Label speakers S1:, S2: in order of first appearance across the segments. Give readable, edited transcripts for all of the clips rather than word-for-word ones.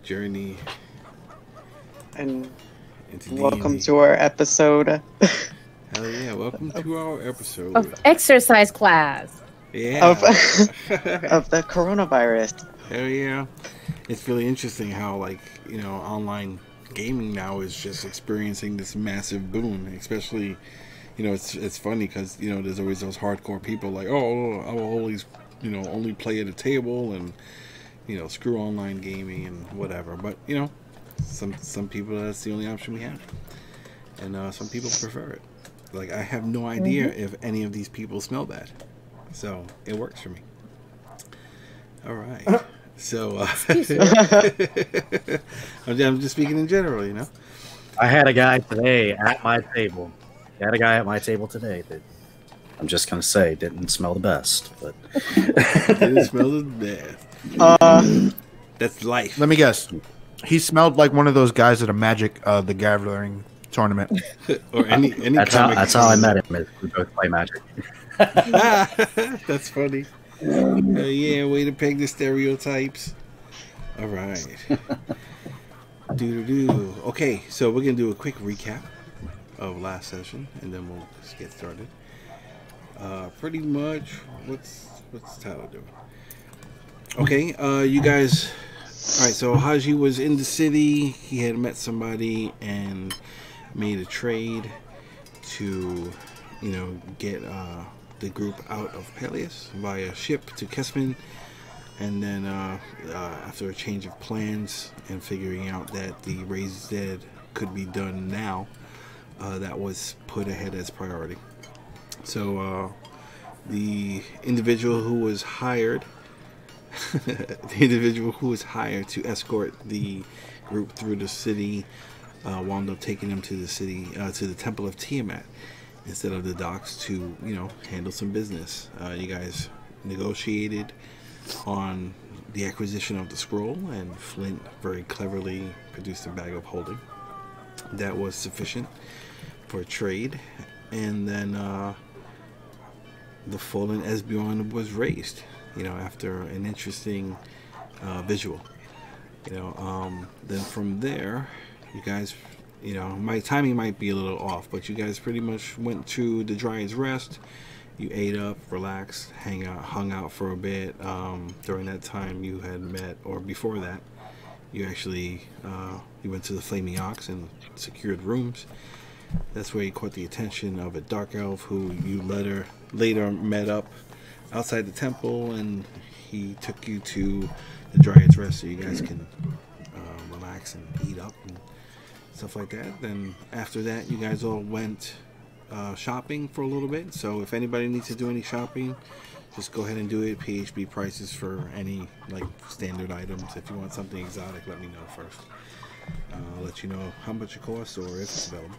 S1: journey.
S2: And
S1: into
S2: welcome
S1: D&D.
S2: to our episode.
S1: Hell yeah, welcome to our episode.
S3: Of exercise class.
S1: Yeah.
S2: Of the coronavirus.
S1: Hell yeah. It's really interesting how, like, you know, online gaming now is just experiencing this massive boom, especially, you know, it's funny because, you know, there's always those hardcore people like, oh, I will always, you know, only play at a table and, you know, screw online gaming and whatever. But, you know, some people, that's the only option we have. And some people prefer it. Like, I have no idea if any of these people smell bad. So, it works for me. All right. So, I'm just speaking in general, you know?
S4: I had a guy today at my table. I had a guy at my table today that I'm just going to say didn't smell the best. But
S1: didn't smell the best. That's life.
S5: Let me guess. He smelled like one of those guys at a Magic the Gathering tournament.
S1: Or any
S4: that's how I met him. We both play Magic.
S1: That's funny. Yeah, way to peg the stereotypes. All right. Okay, so we're gonna do a quick recap of last session, and then we'll just get started. Pretty much, what's Tyler doing? Okay, you guys. All right, so Hasjhad was in the city. He had met somebody and made a trade to, you know, get the group out of Peleus via ship to Kesman, and then after a change of plans and figuring out that the Raise Dead could be done now, that was put ahead as priority. So the individual who was hired to escort the group through the city wound up taking them to the city, to the Temple of Tiamat instead of the docks to, you know, handle some business. You guys negotiated on the acquisition of the scroll, and Flint very cleverly produced a bag of holding that was sufficient for trade. And then the fallen Esbjorn was raised, you know, after an interesting visual. You know, then from there, you guys, you know, my timing might be a little off, but you guys pretty much went to the Dryad's Rest. You ate up, relaxed, hung out for a bit. During that time, you had met, or before that, you actually you went to the Flaming Ox and secured rooms. That's where you caught the attention of a dark elf who you later met up outside the temple, and he took you to the Dryad's Rest so you guys can relax and eat up and stuff like that. Then after that, you guys all went shopping for a little bit. So if anybody needs to do any shopping, just go ahead and do it. PHB prices for any like standard items. If you want something exotic, let me know first. I'll let you know how much it costs or if it's available.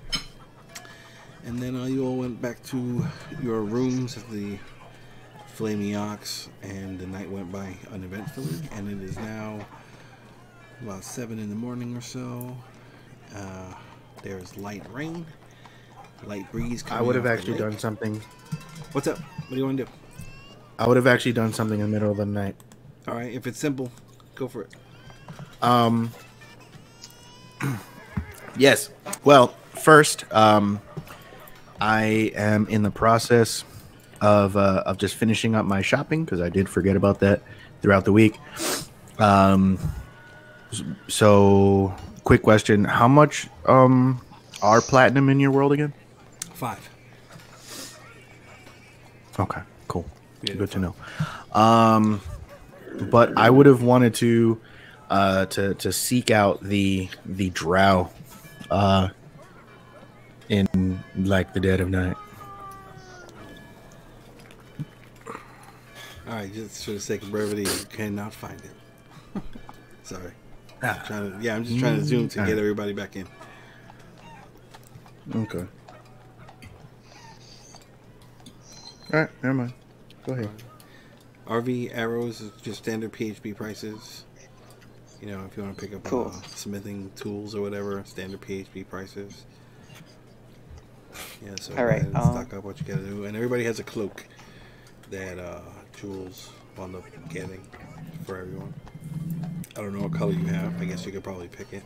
S1: And then you all went back to your rooms at the Flaming Ox, and the night went by uneventfully, and it is now about 7 in the morning or so. There's light rain, light breeze coming.
S5: I would have actually done something.
S1: What's up? What do you want to do?
S5: I would have actually done something in the middle of the night.
S1: All right, if it's simple, go for it.
S5: Yes. Well, first, I am in the process of just finishing up my shopping because I did forget about that throughout the week. So, quick question: how much are platinum in your world again?
S1: 5.
S5: Okay, cool.
S1: Yeah,
S5: good to know. But I would have wanted to seek out the drow in like the dead of night.
S1: All right, just for the sake of brevity, you cannot find it. Sorry. I'm just trying to zoom to get everybody back in.
S5: Okay. All right, never mind. Go ahead.
S1: RV arrows is just standard PHB prices. You know, if you want to pick up smithing tools or whatever, standard PHB prices. Yeah, so
S2: all right,
S1: stock up what you gotta do, and everybody has a cloak that Jules wound up getting for everyone. I don't know what color you have. I guess you could probably pick it.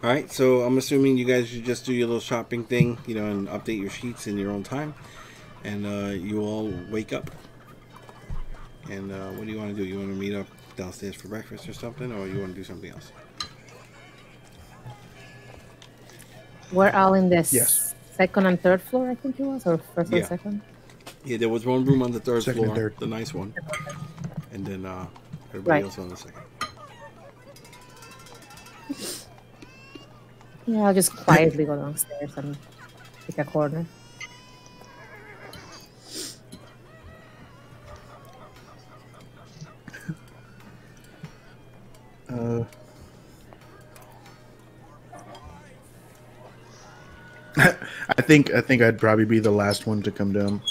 S1: Alright, so I'm assuming you guys should just do your little shopping thing, you know, and update your sheets in your own time. And you all wake up. And what do you want to do? You want to meet up downstairs for breakfast or something? Or you want to do something else?
S3: We're all in this
S5: Yes.
S3: second and third floor, I think it was, or first and second.
S1: Yeah, there was one room on the third
S5: Second
S1: floor,
S5: and third.
S1: the nice one. And then everybody
S3: Right.
S1: else on the second.
S3: Yeah, I'll just quietly go downstairs and pick a corner.
S5: I think I'd probably be the last one to come down.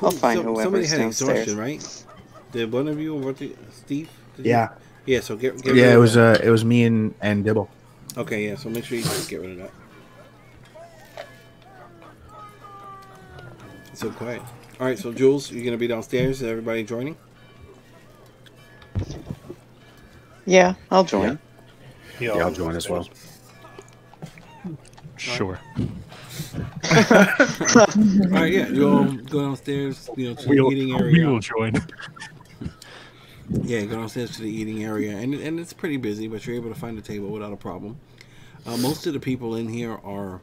S2: I'll find whoever's
S1: Somebody had
S2: downstairs.
S1: exhaustion, right? Did one of you, or Steve? Did
S5: Yeah.
S1: You? Yeah, so get rid
S5: Yeah,
S1: of
S5: it was me and Dibbel.
S1: Okay, yeah, so make sure you just get rid of that. It's so quiet. Alright, so Jules, you're going to be downstairs. Is everybody joining?
S2: Yeah, I'll join.
S4: Yeah, I'll join as well.
S5: Sure.
S1: Alright, yeah, you all go downstairs, you know, to the eating area.
S6: We will join.
S1: Yeah, go downstairs to the eating area, and it's pretty busy, but you're able to find a table without a problem. Most of the people in here are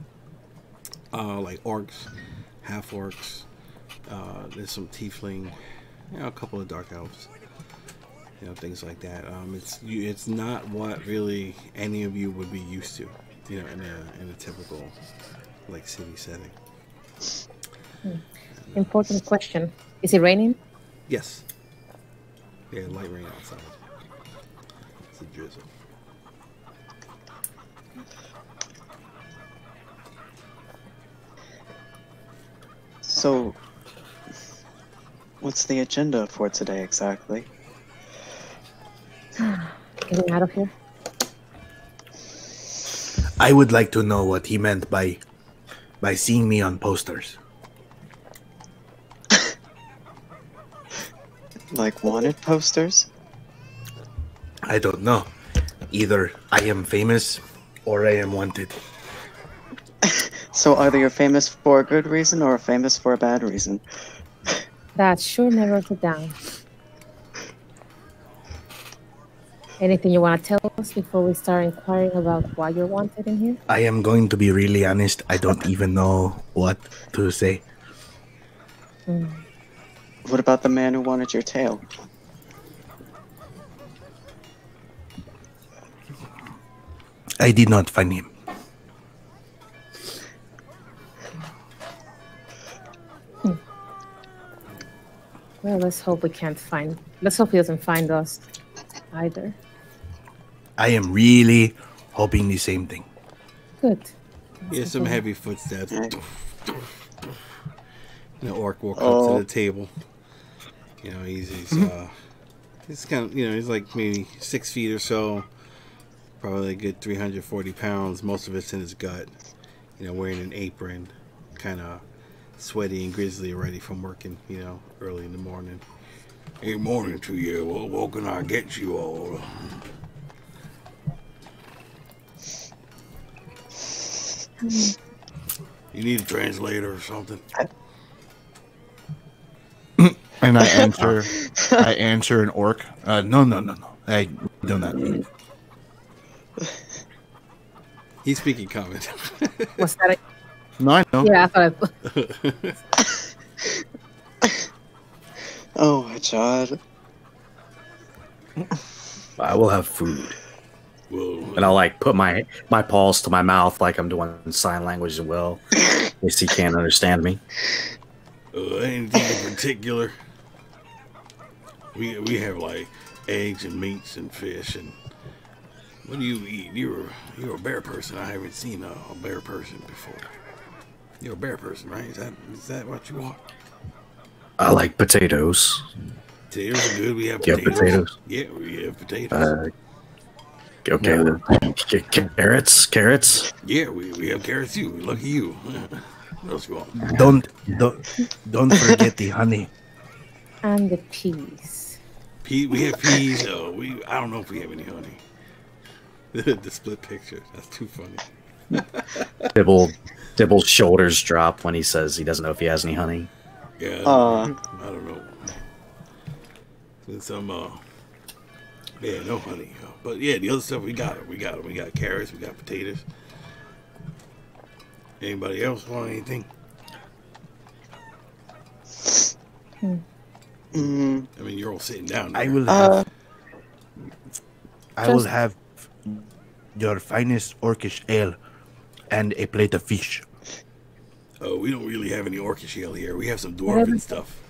S1: like orcs, half orcs. There's some tiefling, you know, a couple of dark elves, you know, things like that. It's not what really any of you would be used to, you know, in a typical like city setting.
S3: Important question. Is it raining?
S1: Yes. Yeah, light rain outside. It's a drizzle.
S2: So, what's the agenda for today exactly?
S3: Getting out of here?
S5: I would like to know what he meant by seeing me on posters.
S2: Like wanted posters?
S5: I don't know. Either I am famous or I am wanted.
S2: So either you're famous for a good reason or famous for a bad reason.
S3: That sure narrows it down. Anything you want to tell us before we start inquiring about why you're wanted in here?
S5: I am going to be really honest. I don't even know what to say.
S2: What about the man who wanted your tail?
S5: I did not find him.
S3: Well, let's hope we can't find. Let's hope he doesn't find us either.
S5: I am really hoping the same thing.
S3: Good.
S1: Yeah, some heavy footsteps.
S2: Right.
S1: The orc walks up to the table. You know, he's kind of, you know, he's like maybe 6 feet or so. Probably a good 340 pounds. Most of it's in his gut. You know, wearing an apron. Kind of sweaty and grizzly already from working, you know, early in the morning. Hey, morning to you. Well, what can I get you all? You need a translator or something?
S5: And I answer an orc. No. I do not need.
S1: He's speaking common.
S3: What's that?
S5: No, I know.
S3: Yeah, I thought
S2: Oh, Hasjhad.
S4: I will have food.
S1: Well,
S4: And I'll like put my paws to my mouth like I'm doing sign language as well. In case he can't understand me.
S1: anything in particular? We have like eggs and meats and fish. And what do you eat? You're a bear person. I haven't seen a bear person before. You're a bear person, right? Is that what you want?
S4: I like potatoes.
S1: Potatoes are good. We have
S4: You have
S1: potatoes.
S4: potatoes?
S1: Yeah, we have potatoes.
S4: Okay, carrots.
S1: Yeah, we have carrots too. Lucky you. What else you want?
S5: Don't forget the honey.
S3: And the peas.
S1: We have peas. I don't know if we have any honey. The split picture. That's too funny.
S4: Dibbel's shoulders drop when he says he doesn't know if he has any honey.
S1: Yeah, I don't know. Some no honey. But yeah, the other stuff we got. We got carrots. We got potatoes. Anybody else want anything? I mean, you're all sitting down there.
S5: I will have your finest orcish ale and a plate of fish.
S1: Oh, we don't really have any orcish ale here. We have some dwarven stuff.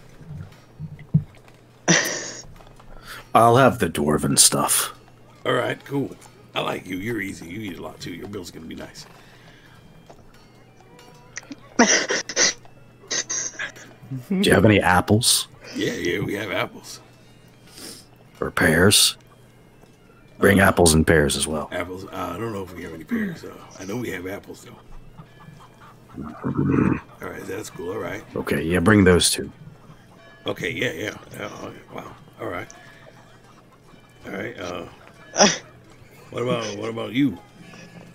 S4: I'll have the dwarven stuff.
S1: All right, cool. I like you. You're easy. You eat a lot too. Your bill's gonna be nice.
S4: Do you have any apples
S1: Yeah, we have apples.
S4: or pears? Bring apples and pears as well.
S1: Apples. I don't know if we have any pears. I know we have apples though. All right, that's cool. All right.
S4: Okay, yeah, bring those two.
S1: Okay. Yeah. Wow. All right. What about you?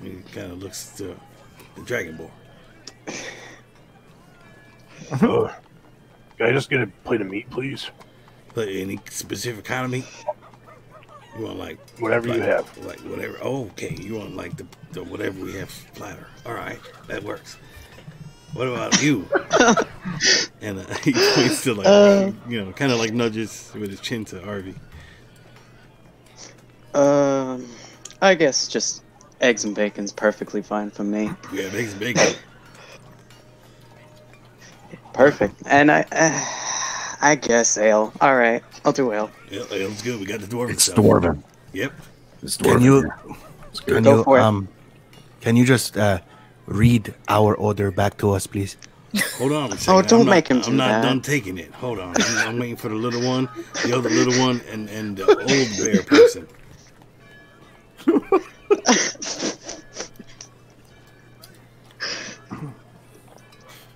S1: He kind of looks to the Dragonborn.
S6: Can I just get a plate of meat, please?
S1: But any specific kind of meat? You want
S6: whatever you have.
S1: Like whatever. Oh, okay. You want like the whatever we have platter. All right, that works. What about you? And he points to kind of like nudges with his chin to Arvy.
S2: I guess just eggs and bacon's perfectly fine for me.
S1: We have eggs and bacon.
S2: Perfect. And I guess ale. All right, I'll do ale.
S1: Yeah, ale's good. We got the dwarven
S4: It's
S1: stuff.
S4: dwarven.
S1: Yep.
S4: It's dwarven.
S5: Can you just read our order back to us, please?
S1: Hold on a second.
S2: Oh, don't make him do
S1: I'm not
S2: that.
S1: done taking it. Hold on. I'm waiting for the little one, the other little one, and the old bear person.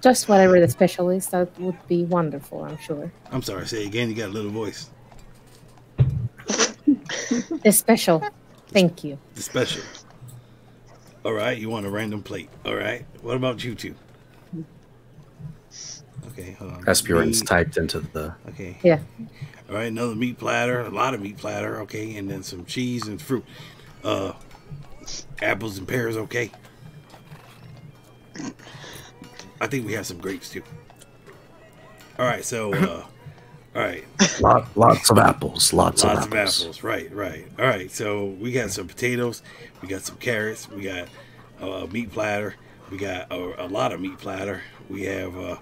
S3: Just whatever the special is, that would be wonderful, I'm sure.
S1: I'm sorry. Say it again. You got a little voice.
S3: The special. Thank you.
S1: The special. All right. You want a random plate. All right. What about you two? Okay. Hold on.
S4: Espion's typed into the...
S1: Okay.
S3: Yeah.
S1: All right. Another meat platter. A lot of meat platter. Okay. And then some cheese and fruit. Apples and pears. Okay. I think we have some grapes too. All right, so all right.
S4: Lots of apples. Lots of
S1: apples. Right. All right, so we got some potatoes, we got some carrots, we got a meat platter, we got a lot of meat platter. We have a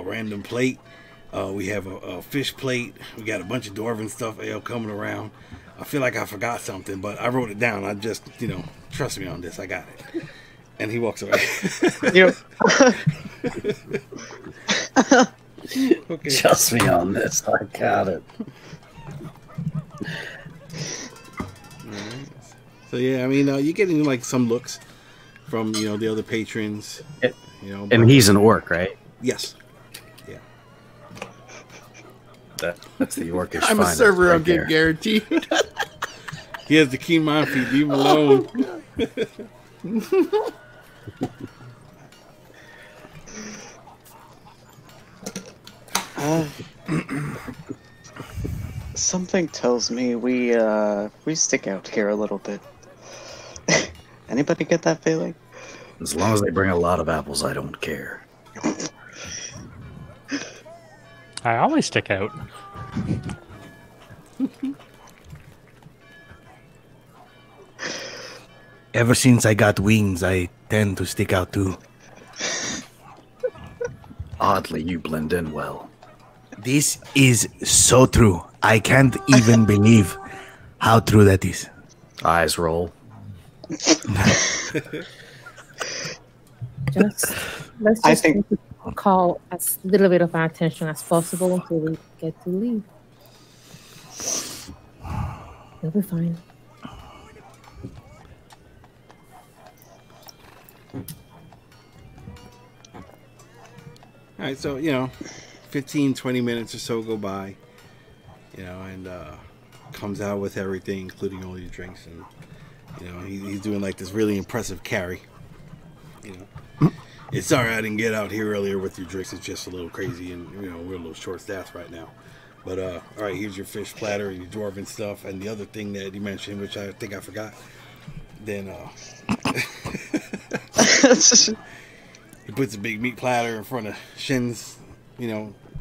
S1: random plate. We have a fish plate. We got a bunch of dwarven stuff ale coming around. I feel like I forgot something, but I wrote it down. I just, trust me on this. I got it. And he walks away.
S4: Okay. Trust me on this. I got it.
S1: Right. So yeah, I mean, you're getting like some looks from the other patrons.
S4: And he's an orc, right?
S1: Yes. Yeah.
S4: That's the orcish.
S5: I'm a server.
S4: Right
S5: I'm getting guaranteed.
S1: He has the keen mind feed. Leave him alone.
S2: Something tells me we stick out here a little bit. Anybody get that feeling?
S4: As long as they bring a lot of apples, I don't care.
S7: I always stick out.
S5: Ever since I got wings, I tend to stick out too.
S4: Oddly, you blend in well.
S5: This is so true. I can't even believe how true that is.
S4: Eyes roll.
S3: Just Let's
S2: I
S3: just
S2: think-
S3: call as little bit of our attention as possible until we get to leave. You'll be fine.
S1: All right, so, 15, 20 minutes or so go by, and comes out with everything, including all your drinks. And, he's doing like this really impressive carry. It's sorry I didn't get out here earlier with your drinks. It's just a little crazy, and, we're a little short-staffed right now. But, all right, here's your fish platter, your dwarven stuff, and the other thing that you mentioned, which I think I forgot. Then, he puts a big meat platter in front of Shen's,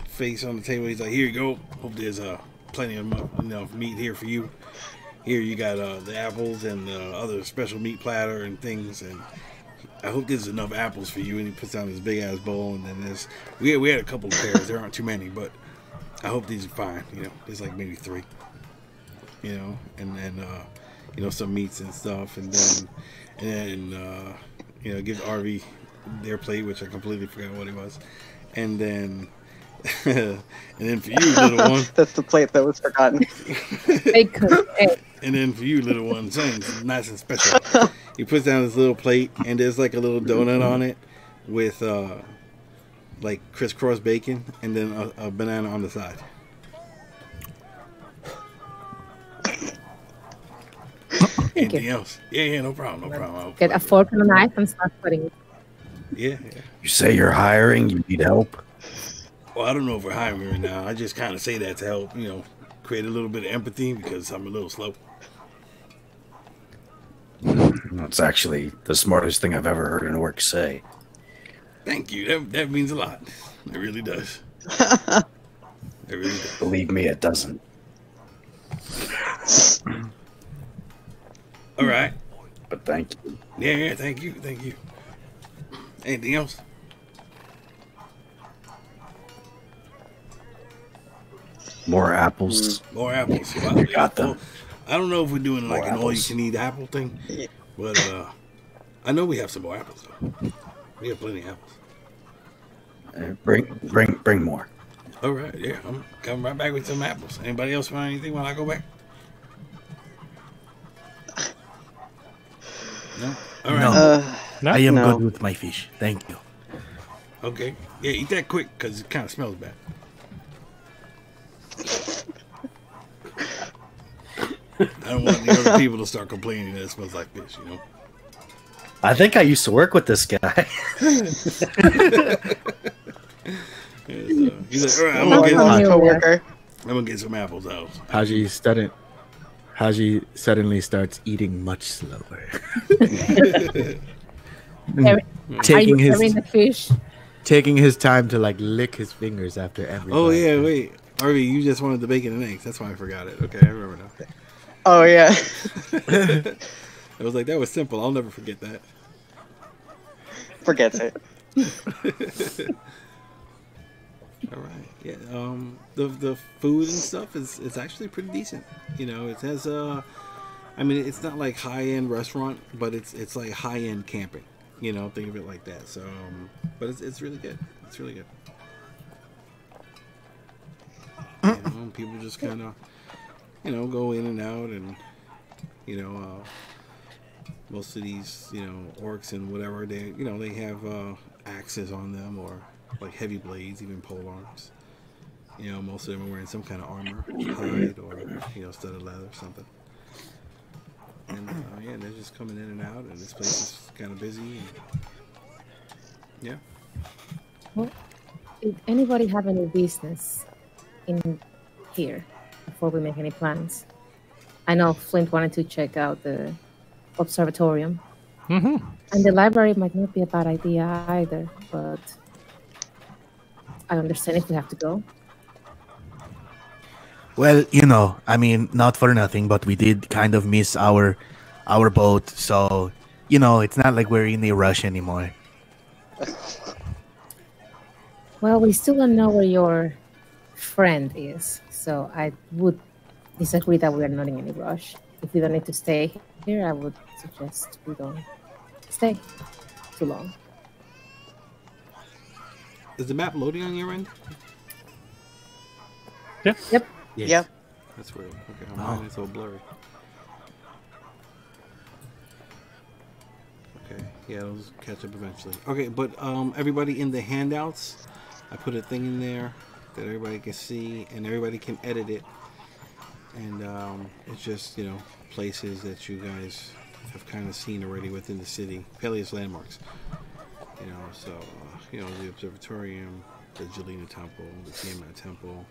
S1: face on the table. He's like, "Here you go. Hope there's plenty of meat here for you. Here you got the apples and the other special meat platter and things. And I hope there's enough apples for you." And he puts down this big ass bowl. And then we had a couple of pairs. There aren't too many, but I hope these are fine. There's like maybe 3. And then some meats and stuff. And then give Arvy their plate, which I completely forgot what it was, and then for you, little one,
S2: that's the plate that was forgotten.
S1: And then for you, little one, something nice and special. He puts down this little plate, and there's like a little donut on it with like crisscross bacon, and then a banana on the side. Anything else? Yeah, no problem.
S3: Get a fork and a knife and start cutting it.
S1: Yeah.
S4: You say you're hiring, you need help?
S1: Well, I don't know if we're hiring right now. I just kind of say that to help, create a little bit of empathy because I'm a little slow.
S4: That's actually the smartest thing I've ever heard an orc say.
S1: Thank you. That means a lot. It really does. It really does.
S4: Believe me, it doesn't.
S1: All right.
S4: But thank you.
S1: Yeah, thank you. Anything else?
S4: More apples.
S1: More apples.
S4: You got them.
S1: Well, I don't know if we're doing like
S4: More
S1: an
S4: apples.
S1: all-you-can-eat apple thing, but I know we have some more apples though. We have plenty of apples.
S4: Bring more.
S1: All right, yeah, I'm coming right back with some apples. Anybody else find anything while I go back? No. All right.
S7: No?
S5: I am
S2: No.
S5: good with my fish. Thank you.
S1: Okay. Yeah, eat that quick because it kind of smells bad. I don't want the other people to start complaining that it smells like fish,
S4: I think I used to work with this guy.
S1: He's like, all right, I'm gonna get some apples out.
S5: Haji suddenly starts eating much slower.
S3: Are you
S5: taking
S3: carrying the fish?
S5: his time to like lick his fingers after every
S1: Oh
S5: bite.
S1: yeah, wait, Arvy, you just wanted the bacon and eggs. That's why I forgot it. Okay, I remember now.
S2: Oh yeah.
S1: I was like, that was simple. I'll never forget that.
S2: Forgets it.
S1: All right. Yeah. The food and stuff is actually pretty decent. It has I mean, it's not like high end restaurant, but it's like high end camping. Think of it like that. So, but it's really good. It's really good. People just kind of, go in and out, and most of these, orcs and whatever they have axes on them or like heavy blades, even pole arms. Most of them are wearing some kind of armor, hide or studded leather or something. And yeah, they're just coming in and out, and this place is kind of busy. And, yeah.
S3: Well, did anybody have any business in here before we make any plans? I know Flint wanted to check out the observatorium.
S7: Mm-hmm.
S3: And the library might not be a bad idea either, but I understand if we have to go.
S5: Well, I mean, not for nothing, but we did kind of miss our boat, so it's not like we're in a rush anymore.
S3: Well, we still don't know where your friend is, so I would disagree that we are not in any rush. If we don't need to stay here, I would suggest we don't stay too long.
S1: Is the map loading on your end?
S7: Yeah.
S3: Yep.
S5: Yes.
S2: Yep.
S1: That's weird. Okay, mine is all blurry. Okay, yeah, it'll catch up eventually. Okay, but everybody in the handouts, I put a thing in there that everybody can see and everybody can edit it. And it's just, you know, places that you guys have kind of seen already within the city. Peleus landmarks. You know, so, you know, the Observatorium, the Jelena Temple, the Tiamat Temple,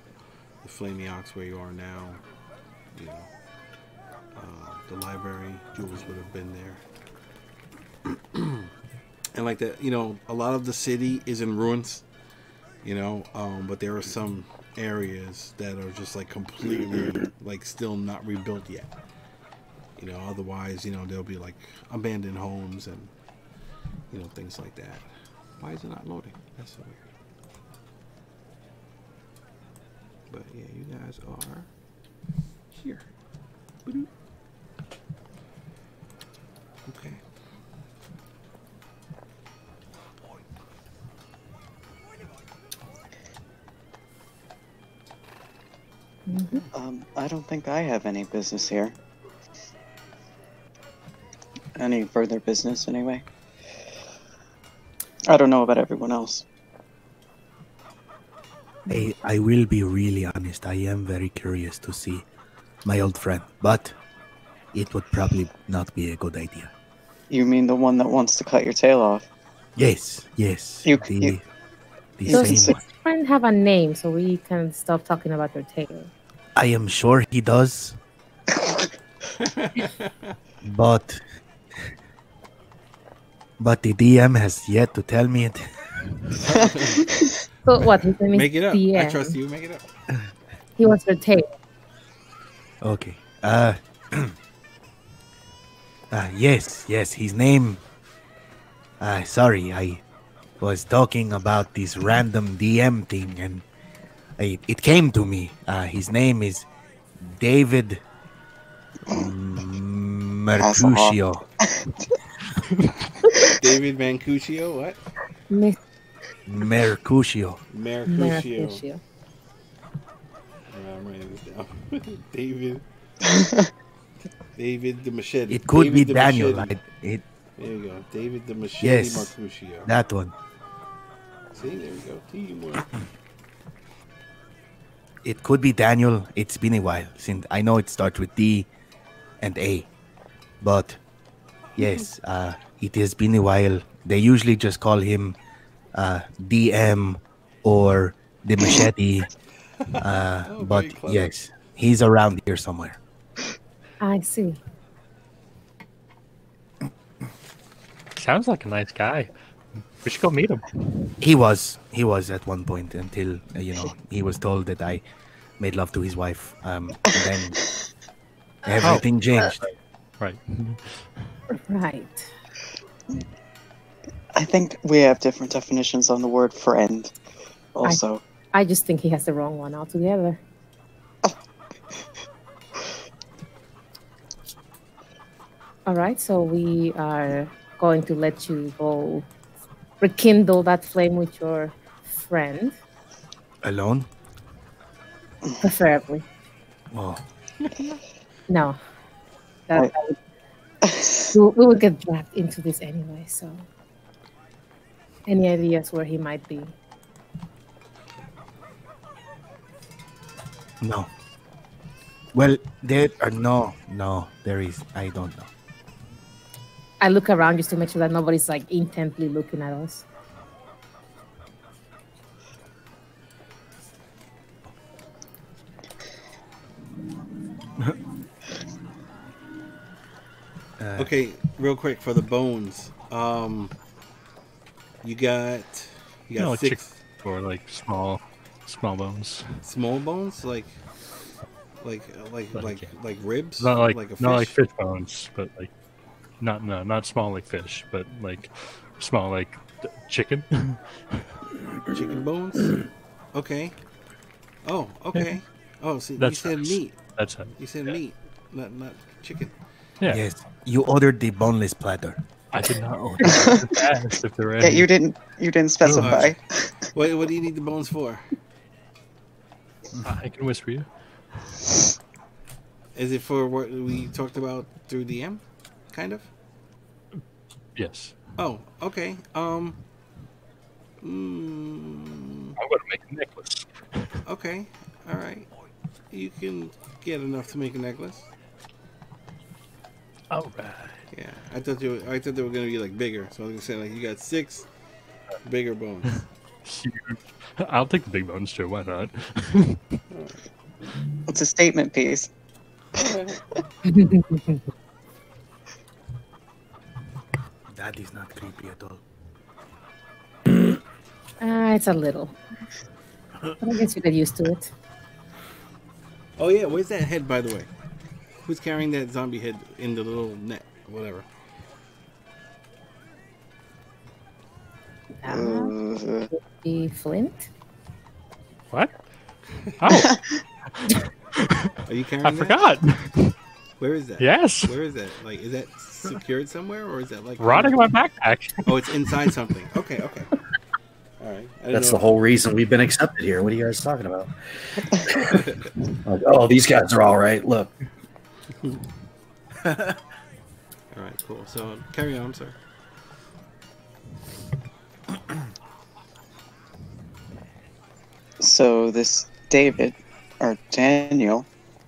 S1: the Flaming Ox where you are now, you know, the library. Jules would have been there. And like that, you know, a lot of the city is in ruins, you know, but there are some areas that are just like completely like still not rebuilt yet. You know, otherwise, you know, there'll be like abandoned homes and, you know, things like that. Why is it not loading? That's so weird. But yeah, you guys are here. Okay.
S2: I don't think I have any business here. Any further business, anyway. I don't know about everyone else.
S5: I will be really honest. I am very curious to see my old friend, but it would probably not be a good idea.
S2: You mean the one that wants to cut your tail off?
S5: Yes.
S2: You-
S5: The
S3: Does
S5: same
S3: his
S5: one.
S3: friend have a name so we can stop talking about your tail?
S5: I am sure he does, but the DM has yet to tell me it.
S3: So what? His name is
S1: Make it up. I
S3: DM.
S1: trust you. Make it up.
S3: He wants your tail.
S5: Okay. Yes. His name. Sorry, I was talking about this random DM thing, and it came to me. His name is David Mercutio.
S1: David Mancuccio, what?
S3: Miss
S5: Mercutio.
S1: Mercutio. I'm writing this down. David the Machete.
S5: It could
S1: David
S5: be
S1: the
S5: Daniel.
S1: Machete.
S5: There
S1: There you go. David the Machete
S5: Yes.
S1: Mercutio.
S5: that one.
S1: See, there we go. Teamwork.
S5: It could be Daniel. It's been a while since I know it starts with D and A, but yes, it has been a while. They usually just call him DM or the Machete,
S1: very
S5: but
S1: clever.
S5: yes, he's around here somewhere.
S3: I see.
S7: Sounds like a nice guy. We should go meet him.
S5: He was at one point until he was told that I made love to his wife. And then everything changed.
S7: Right.
S3: Right.
S2: I think we have different definitions on the word friend. Also,
S3: I just think he has the wrong one altogether. All right, so we are going to let you go rekindle that flame with your friend,
S5: Alone?
S3: preferably.
S5: Oh,
S3: No. We would get dragged into this anyway, so. Any ideas where he might be?
S5: no. Well, there are no. There is. I don't know.
S3: I look around just to make sure that nobody's like intently looking at us.
S1: Okay, real quick for the bones. You got
S7: Like
S1: six
S7: or like small bones.
S1: small bones, like ribs,
S7: Not like
S1: a fish.
S7: not like fish bones, but like not small like fish, but like small like chicken.
S1: Chicken bones. Okay. Oh, okay. Oh, see, you
S7: That's
S1: said
S7: nice.
S1: meat.
S7: That's it.
S1: You said meat, not chicken.
S7: Yeah.
S5: Yes, you ordered the boneless platter.
S7: I did not order. I just asked if there were
S2: yeah,
S7: any.
S2: you didn't specify.
S1: What do you need the bones for?
S7: I can whisper you.
S1: Is it for what we talked about through DM? Kind of?
S7: Yes.
S1: Oh, okay.
S7: I'm going to make a necklace.
S1: Okay. All right. You can get enough to make a necklace.
S7: All right.
S1: Yeah. I thought they were going to be like bigger. So I was going to say like you got 6 bigger bones.
S7: I'll take the big bones too. Why not?
S2: It's a statement piece.
S5: That is not creepy at all.
S3: It's a little. But I guess you get used to it.
S1: Oh yeah, where's that head by the way? Who's carrying that zombie head in the little net, whatever?
S3: Would be Flint.
S7: What? Oh,
S1: Are you carrying
S7: I
S1: that?
S7: forgot.
S1: Where is that?
S7: Yes.
S1: Where is that? Like, is that secured somewhere, or is that like
S7: Rotting in my backpack.
S1: Oh, it's inside something. Okay. All right. I didn't
S4: That's
S1: know.
S4: the whole reason we've been accepted here. What are you guys talking about? Like, oh, these guys are all right. Look.
S1: All right, cool. So carry on. I'm sorry.
S2: So this David, or Daniel,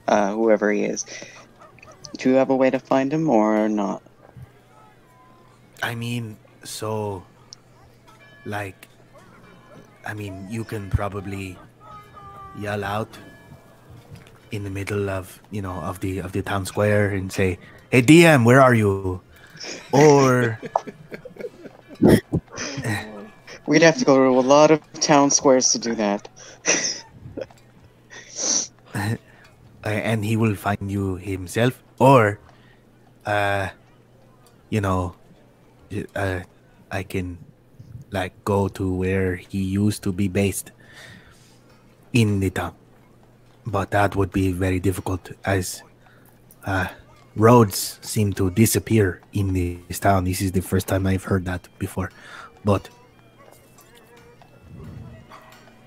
S2: whoever he is, do you have a way to find him or not?
S5: I mean, so, like, you can probably yell out in the middle of, of the town square and say, "Hey, DM, where are you?" Or
S2: We'd have to go to a lot of town squares to do that.
S5: and he will find you himself, or, I can, like, go to where he used to be based in the town. But that would be very difficult, as roads seem to disappear in this town. This is the first time I've heard that before. But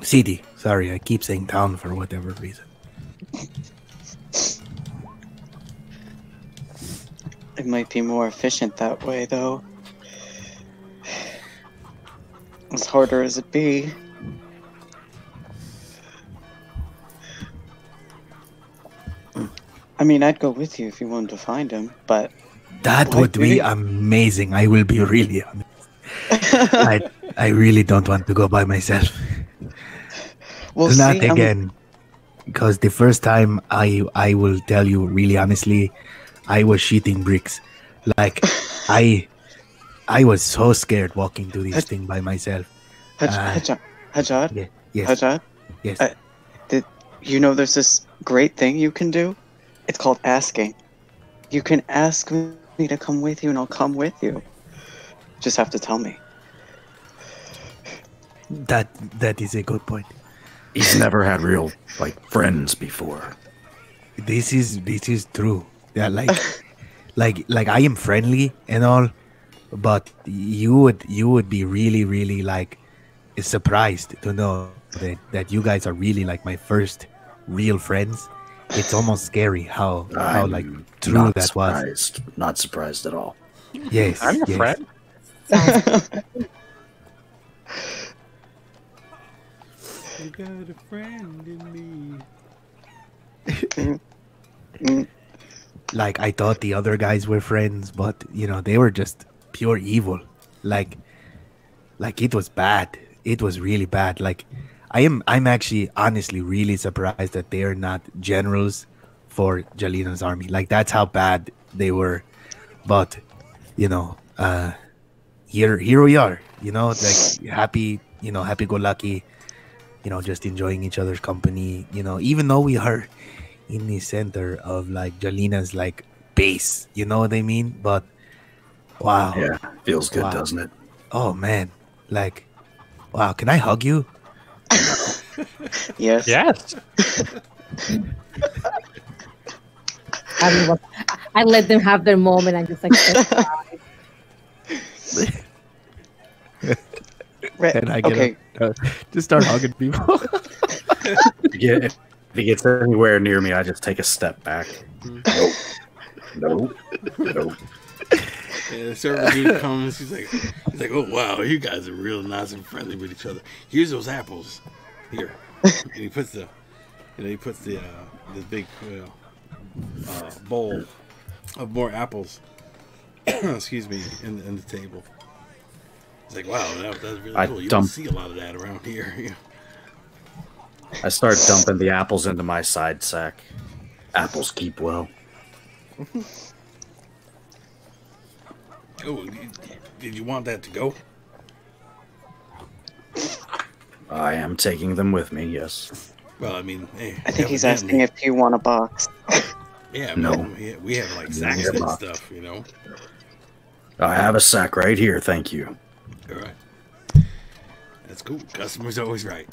S5: city, sorry, I keep saying town for whatever reason.
S2: It might be more efficient that way, though. As harder as it be. I mean, I'd go with you if you wanted to find him, but...
S5: That
S2: Why
S5: would be
S2: really?
S5: amazing. I will be really honest. I really don't want to go by myself.
S2: Well,
S5: Not
S2: see,
S5: again. Because the first time, I will tell you really honestly, I was shitting bricks. Like, I was so scared walking to this thing by myself.
S2: Hasjhad?
S5: Yeah, yes,
S2: Hasjhad?
S5: yes.
S2: You know there's this great thing you can do? It's called asking. You can ask me to come with you and I'll come with you. Just have to tell me.
S5: That is a good point.
S4: He's never had real, like, friends before.
S5: This is true. Yeah, like I am friendly and all, but you would be really, really, like, surprised to know that you guys are really like my first real friends. It's almost scary how like true
S4: Not
S5: that was.
S4: surprised. Not surprised at all.
S5: Yes,
S7: I'm your
S5: yes.
S7: friend.
S1: You got a friend in
S2: Mm.
S5: Like, I thought the other guys were friends, but they were just pure evil. Like it was bad. It was really bad. Like, I'm actually honestly really surprised that they are not generals for Jalina's army. Like, that's how bad they were. But here we are. Like, happy go lucky. Just enjoying each other's company. Even though we are in the center of, like, Jalina's, like, base. You know what I mean? But wow.
S4: Yeah, feels good,
S5: Wow.
S4: doesn't it?
S5: Oh man, like, wow, can I hug you?
S2: Yes.
S7: Yes.
S3: I let them have their moment and just like
S5: And I get up, just start hugging people.
S4: If he gets anywhere near me, I just take a step back. Nope.
S1: And the server dude comes. He's like, "Oh wow, you guys are real nice and friendly with each other. Here's those apples. Here." And he puts the big bowl of more apples. Excuse me, in the table. It's like, wow, that's really cool. You don't see a lot of that around here.
S4: I start dumping the apples into my side sack. Apples keep well.
S1: Oh, did you want that to go?
S4: I am taking them with me, yes.
S1: Well, I mean, hey,
S2: I think he's asking if you want a box.
S1: Yeah,
S4: no.
S1: We have like sacks and stuff, you know.
S4: I have a sack right here, thank you.
S1: All right. That's cool. Customer's always right.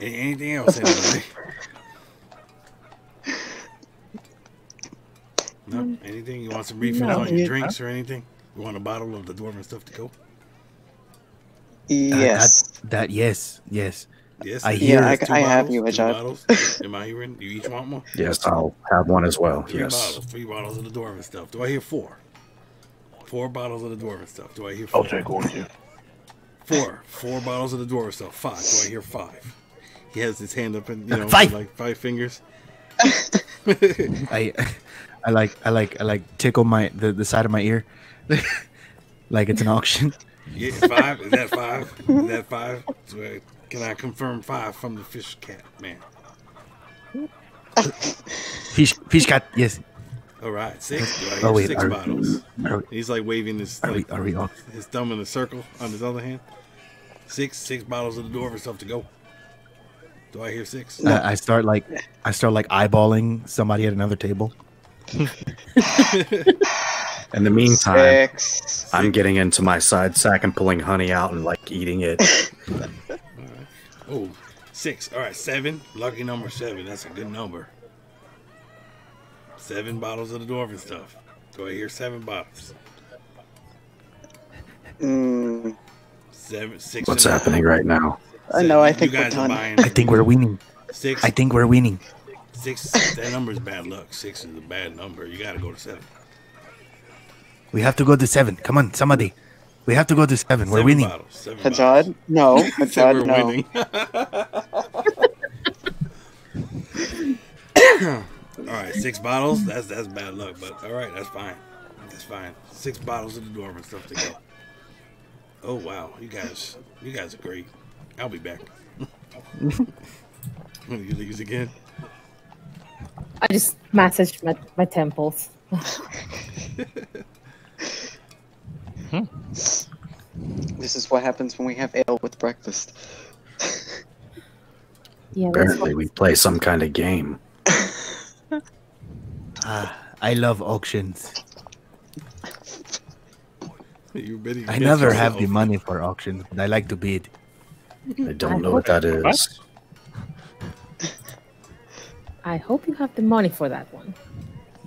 S1: Anything else, anybody? No? Anything? You want some refills on your drinks or anything? You want a bottle of the dwarven stuff to go?
S2: Yes.
S5: Yes.
S1: Yes.
S5: I hear.
S2: I have you,
S1: Hasjhad.
S2: bottles.
S1: Am I hearing? You each want one?
S4: Yes, I'll have one as well.
S1: Three bottles of the dwarven stuff. Do I hear 4? 4 bottles of the dwarven stuff. Do I hear 4?
S6: I'll take one too.
S1: 4 bottles of the dwarven stuff. 5. Do I hear 5? He has his hand up and
S5: 5.
S1: like 5 fingers.
S5: I like tickle the side of my ear, like it's an auction.
S1: Yeah, 5. Is that 5? Is that 5? Can I confirm 5 from the fish cat man?
S5: Fish cat, yes.
S1: All right, 6. Do I hear 6 bottles? He's like waving his his thumb in a circle on his other hand. 6 bottles of the dwarven stuff to go. Do I hear 6?
S5: I start eyeballing somebody at another table.
S4: In the meantime,
S2: 6.
S4: I'm getting into my side sack and pulling honey out and like eating it.
S1: All right. Oh, 6. All right, 7. Lucky number 7. That's a good number. 7 bottles of the dwarven stuff. Do I hear 7 bottles?
S2: Mm.
S1: 6.
S4: What's happening right now?
S2: I know. I think
S1: you guys
S2: we're
S1: are
S2: done.
S1: buying.
S5: I think we're winning.
S1: 6.
S5: I think we're winning.
S1: 6. That number is bad luck. 6 is a bad number. You got to go to 7.
S5: We have to go to 7. Come on, somebody. We have to go to 7. We're winning.
S2: Hasjhad? No. Hasjhad, no.
S1: Winning. All right, 6 bottles. That's bad luck, but all right, that's fine. That's fine. 6 bottles of the dwarven stuff to go. Oh wow, you guys are great. I'll be back. You leave again.
S3: I just massaged my temples.
S2: This is what happens when we have ale with breakfast.
S3: Yeah,
S4: Apparently we play some kind of game.
S5: I love auctions.
S1: I
S5: never have the money for auctions, but I like to bid.
S4: I don't know what that is.
S3: I hope you have the money for that one.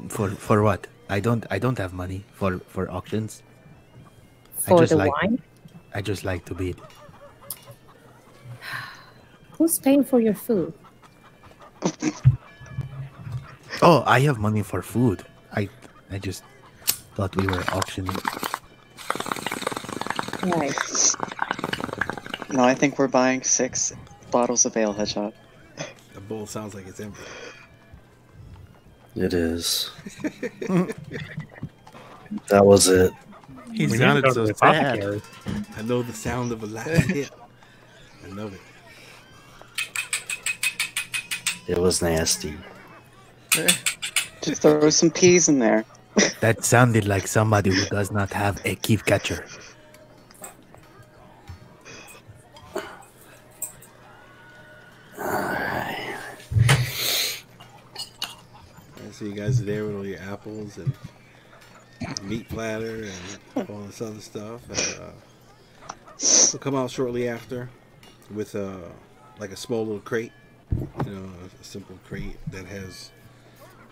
S5: For what? I don't have money for auctions.
S3: For the wine?
S5: I just like to bid.
S3: Who's paying for your food?
S5: Oh, I have money for food. I just thought we were auctioning.
S3: Right.
S2: No, I think we're buying 6 bottles of ale, Hasjhad.
S1: The bowl sounds like it's empty.
S4: It is. That was it.
S5: He sounded so sad.
S1: I know the sound of a last hit. I know it.
S4: It was nasty.
S2: Just throw some peas in there.
S5: That sounded like somebody who does not have a keep catcher.
S1: So you guys are there with all your apples and meat platter and all this other stuff. And we'll come out shortly after with like a small little crate, a simple crate that has,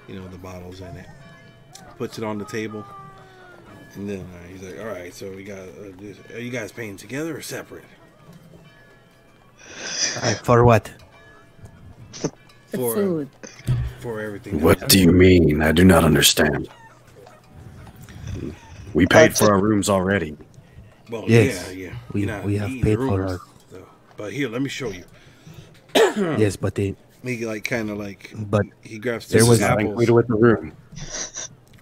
S1: the bottles in it. Puts it on the table, and then he's like, "All right, so we got. Are you guys paying together or separate?"
S5: For what?
S3: The
S1: For
S3: food.
S1: for everything.
S4: What do you mean? I do not understand. We paid for our rooms already.
S1: Well,
S5: Yes,
S1: yeah.
S5: we-
S1: You're not
S5: we have
S1: eating
S5: paid
S1: the
S5: for
S1: rooms,
S5: our-
S1: though. But here, let me show you.
S5: Yes, but
S1: He like kind of like
S5: But
S1: he grabs
S5: there
S1: two
S5: was-
S4: Not
S1: apples.
S4: included with the room.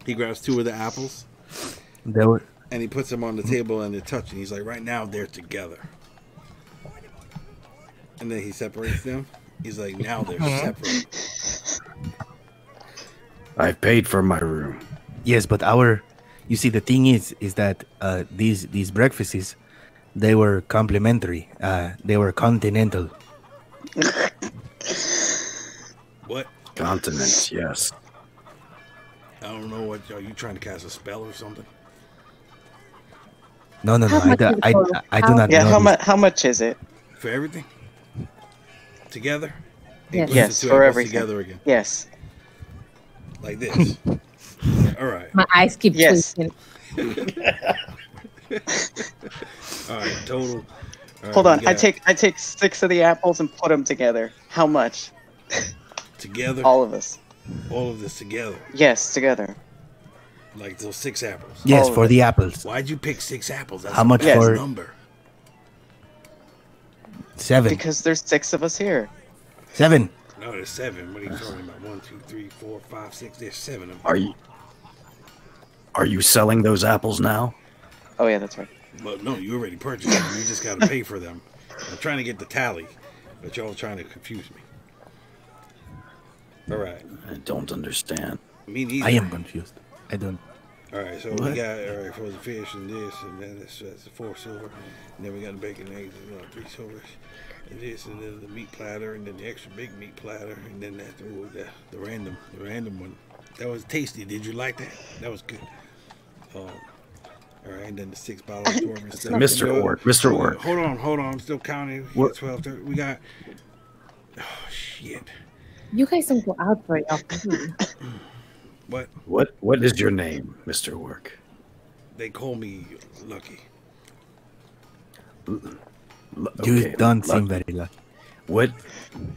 S1: He grabs two of the apples
S5: there were
S1: and he puts them on the table and they're touching. He's like, right now they're together. And then he separates them. He's like, now they're separate.
S4: I've paid for my room.
S5: yes, but you see the thing is that these breakfasts they were complimentary. They were continental.
S1: What?
S4: Continents, yes.
S1: I don't know. What are you trying to cast a spell or something?
S5: No,
S3: How much is it for?
S5: I do not
S2: Yeah,
S5: know.
S2: how much is it?
S1: For everything? Together? He
S3: Yes.
S1: puts
S2: Yes,
S1: the two
S2: for
S1: apples
S2: everything.
S1: together again.
S2: Yes.
S1: Like this. All right.
S3: My eyes keep
S2: Yes.
S3: twisting.
S1: All right. Total. All right,
S2: Hold on.
S1: we
S2: I
S1: got
S2: take 6 of the apples and put them together. How much?
S1: together.
S2: All of us.
S1: All of this together.
S2: Yes, together.
S1: Like those 6 apples.
S5: Yes,
S2: all of
S5: for
S2: it.
S5: the apples.
S1: Why'd you pick 6 apples? That's
S5: How much
S1: a bad
S5: for-
S1: number?
S5: 7.
S2: Because there's 6 of us here.
S5: 7.
S1: No, there's 7. What are you talking about? 1, 2, 3, 4, 5, 6. There's 7 of them.
S4: Are you selling those apples now?
S2: Oh yeah, that's right.
S1: But no, you already purchased them. You just got to pay for them. I'm trying to get the tally, but y'all trying to confuse me. All right.
S4: I don't understand.
S1: Me neither.
S5: I am confused. I don't.
S1: All right, so we
S5: What?
S1: got for the fish and this, and then that's 4 silver, and then we got the bacon and eggs, 3 silvers, and this, and then the meat platter, and then the extra big meat platter, and then that the random one. That was tasty. Did you like that? That was good. All right, and then the 6 bottles of dwarven stuff.
S4: Mr.
S1: You know,
S4: Orc, Mr.
S1: hold-
S4: Orc.
S1: Hold on. I'm still counting. We
S4: What?
S1: got 12, 13. We got. Oh shit!
S3: You guys don't go out very often.
S1: What?
S4: What is your name, Mr. Orc?
S1: They call me Lucky.
S5: You don't seem
S4: Lucky.
S5: very lucky.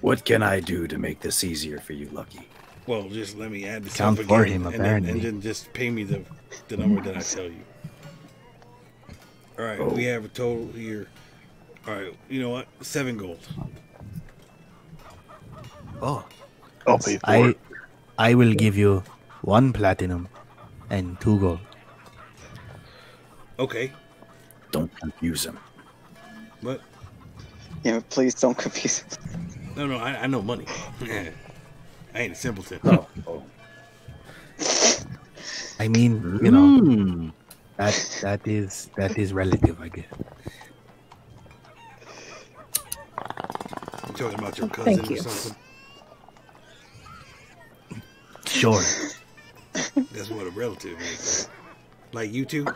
S4: What can I do to make this easier for you, Lucky?
S1: Well, just let me add the
S5: Count
S1: stuff
S5: for
S1: again,
S5: him,
S1: and
S5: apparently.
S1: then just pay me the number that I tell you. All right, we have a total here. All right, you know what? 7 gold.
S5: Oh,
S6: I'll pay for it.
S5: I will give you 1 platinum and 2 gold.
S1: Okay,
S4: Don't confuse him.
S1: but
S2: Yeah, please don't confuse us.
S1: no, I know money. I ain't a simpleton.
S4: Oh.
S5: I mean, you know, that is relative, I guess.
S1: You talking about your cousin
S3: Thank
S1: or
S3: you.
S1: something?
S5: Sure.
S1: That's what a relative is. Like you two?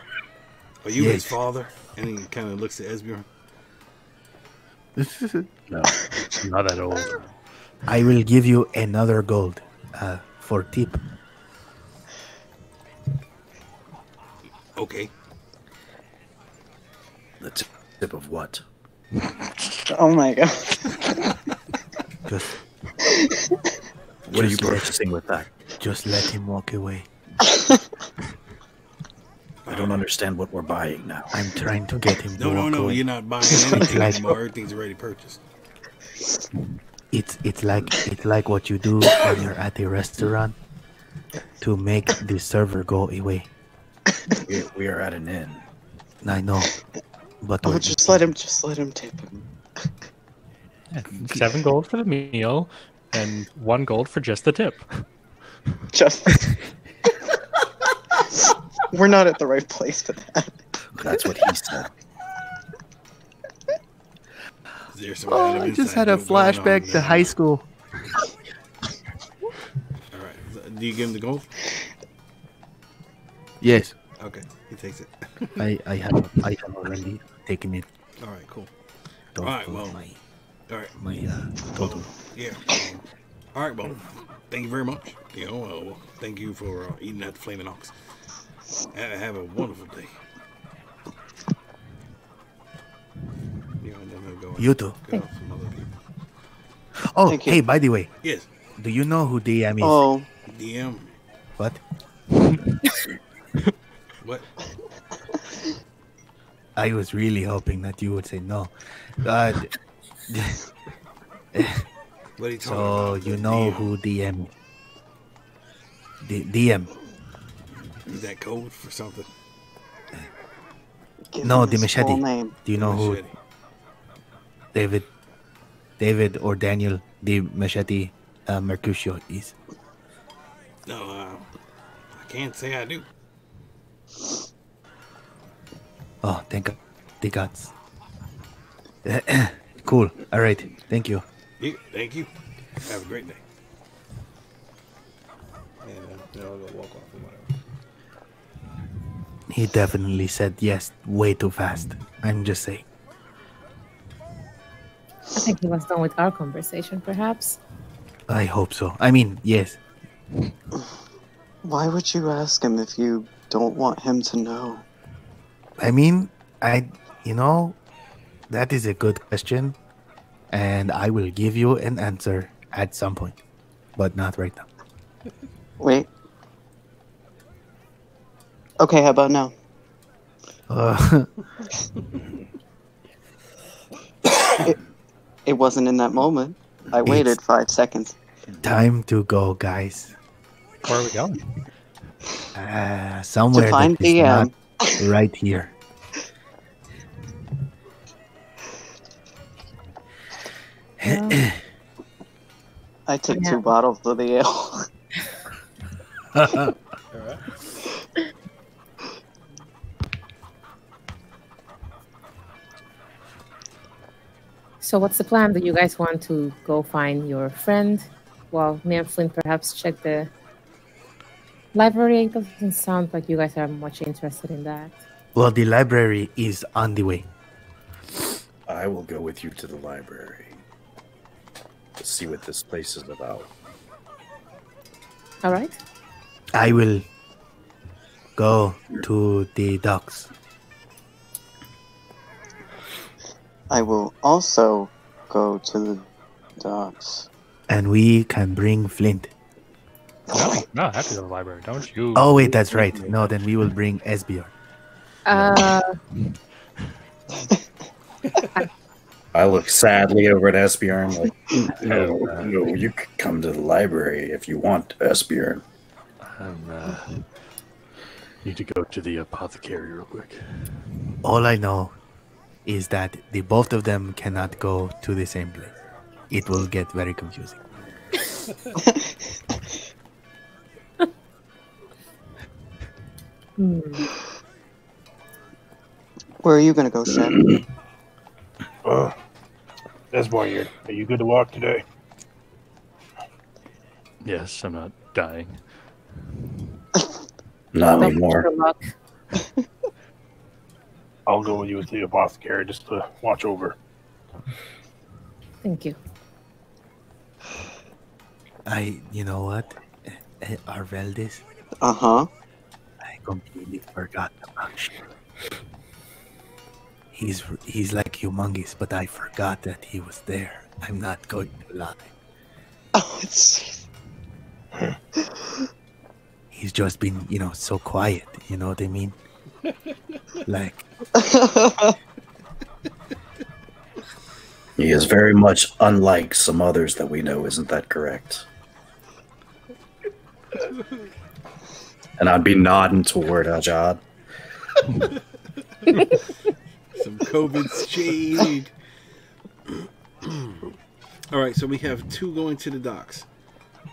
S1: Are you
S5: Yes.
S1: his father? And he kind of looks at Esbjorn.
S7: No, I'm not that old.
S5: I will give you another gold for tip.
S1: Okay.
S4: The tip of what?
S2: Oh my god.
S5: Just
S4: What are you
S5: Just let-
S4: purchasing with that?
S5: just let him walk away.
S4: I don't understand what we're buying now.
S5: I'm trying to get him to walk
S1: No,
S5: away.
S1: you're not buying anything
S5: Like-
S1: anymore. Everything's already purchased.
S5: It's like what you do when you're at a restaurant to make the server go away.
S4: We are at an inn.
S5: I know, but
S2: Oh,
S5: we're
S2: just let him tip him.
S7: 7 gold for the meal, and 1 gold for just the tip.
S2: Just we're not at the right place for that.
S4: That's what he said.
S1: Is there some
S5: Oh,
S1: kind of
S5: I just
S1: inside
S5: had a
S1: joke going on
S5: flashback to
S1: there?
S5: high school.
S1: All right. Do you give him the gold?
S5: Yes,
S1: Okay, he takes it.
S5: I have already taken it.
S1: All right, cool.
S5: Don't
S1: All right,
S5: go
S1: well,
S5: my
S1: all right.
S5: my total.
S1: Yeah. All right, well, thank you very much. You know, well, thank you for eating at the Flaming Ox. Have a wonderful day. You know, and then he'll go
S5: You too.
S1: go with some other people.
S5: Oh,
S2: Thank you.
S5: hey, by the way,
S1: Yes.
S5: do you know who DM is?
S2: Oh,
S1: DM.
S5: What?
S1: What?
S5: I was really hoping that you would say no.
S1: What are you talking
S5: So
S1: about?
S5: you
S1: The
S5: know
S1: DM?
S5: who DM? DM.
S1: Is that code for something?
S2: give
S5: No,
S2: me
S5: the
S2: his full
S5: machete.
S2: name.
S5: Do you know who
S1: Machete.
S5: David or Daniel the Machete Mercutio is?
S1: No, I can't say I do.
S5: Oh, thank God. The gods. Cool. All right. Thank you.
S1: Yeah, thank you. Have a great day. And I'll go walk off or whatever.
S5: He definitely said yes way too fast. I'm just saying.
S3: I think he was done with our conversation, perhaps.
S5: I hope so. I mean, yes.
S2: Why would you ask him if you don't want him to know?
S5: I mean, that is a good question. And I will give you an answer at some point. But not right now.
S2: Wait. Okay, how about now? It wasn't in that moment. I waited 5 seconds.
S5: Time to go, guys.
S7: Where are we going?
S5: Somewhere
S2: To find
S5: that is not
S2: DM.
S5: right here.
S2: I took
S3: Yeah.
S2: 2 bottles of the ale.
S3: So what's the plan? Do you guys want to go find your friend while me and Flint perhaps check the library? It doesn't sound like you guys are much interested in that.
S5: Well, the library is on the way.
S4: I will go with you to the library to see what this place is about.
S3: All right.
S5: I will go to the docks.
S2: I will also go to the docks.
S5: And we can bring Flint.
S7: No, I have to go to the library. Don't you?
S5: Oh, wait, that's right. No, then we will bring Esbjorn.
S4: I look sadly over at Esbjorn like, no, you could come to the library if you want, Esbjorn.
S7: Need to go to the apothecary real quick.
S5: All I know is that the both of them cannot go to the same place. It will get very confusing.
S2: Where are you gonna go, Shen?
S6: That's why are you good to walk today?
S7: Yes, I'm not dying.
S4: Not
S3: Don't
S4: anymore.
S3: push your luck.
S6: I'll go with you to the apothecary just to watch over.
S3: Thank you.
S5: You know what? Arveldis,
S2: Uh-huh.
S5: I completely forgot about you. He's like humongous, but I forgot that he was there. I'm not going to lie.
S2: Oh, it's...
S5: He's just been, so quiet. You know what I mean? Like,
S4: He is very much unlike some others that we know, isn't that correct? And I'd be nodding toward Hasjhad.
S1: Some COVID shade. All right, so we have 2 going to the docks,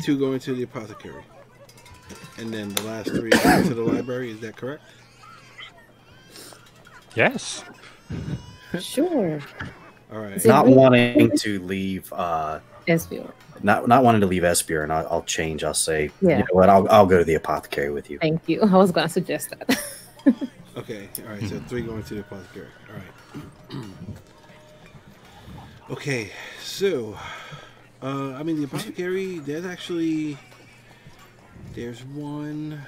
S1: 2 going to the apothecary, and then the last 3 going to the library. Is that correct?
S7: Yes.
S3: Sure.
S1: All right.
S3: Is it
S4: Not
S3: really-
S4: wanting to leave,
S3: Esbjorn.
S4: not wanting to leave Esbjorn. I'll change. I'll say,
S3: Yeah.
S4: you know what? I'll go to the apothecary with you.
S3: Thank you. I was going to suggest that.
S1: Okay. All right. So 3 going to the apothecary. All right. Okay. So, the apothecary. There's one.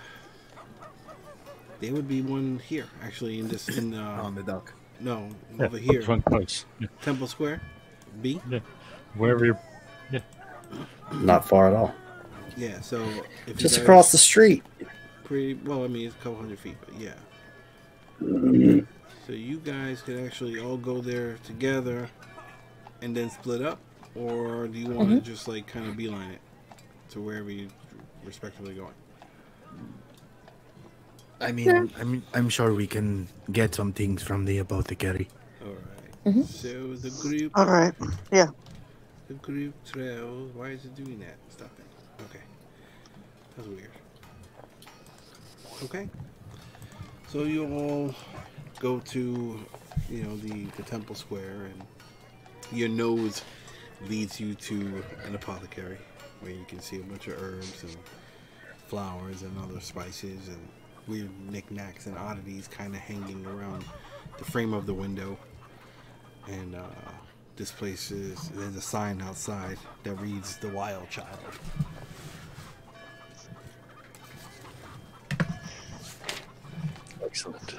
S1: There would be one here, actually, in
S5: on the dock.
S1: no,
S7: Yeah,
S1: over here,
S7: One place. Yeah.
S1: Temple Square, B.
S7: Wherever you're Yeah.
S4: Not far at all.
S1: Yeah, so if
S4: Just
S1: you guys,
S4: across the street.
S1: pretty well, I mean it's a couple hundred feet, but yeah. So you guys could actually all go there together and then split up, or do you want to just like kind of beeline it to wherever you respectively going?
S5: I mean, I'm sure we can get some things from the apothecary.
S1: All right. So the group.
S2: All right. Yeah.
S1: The group travels. Why is it doing that? Stop it. Okay. That's weird. Okay. So you all go to, the temple square, and your nose leads you to an apothecary where you can see a bunch of herbs and flowers and other spices and weird knickknacks and oddities kind of hanging around the frame of the window. And this place there's a sign outside that reads "The Wild Child."
S7: Excellent.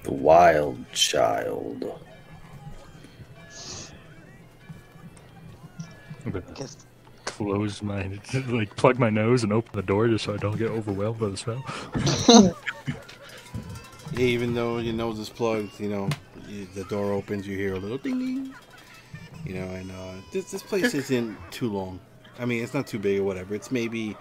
S4: The Wild Child.
S7: I'm gonna close my, plug my nose and open the door just so I don't get overwhelmed by the smell.
S1: Yeah, even though your nose is plugged, the door opens, you hear a little ding ding. And this place isn't too long. I mean, it's not too big or whatever. It's maybe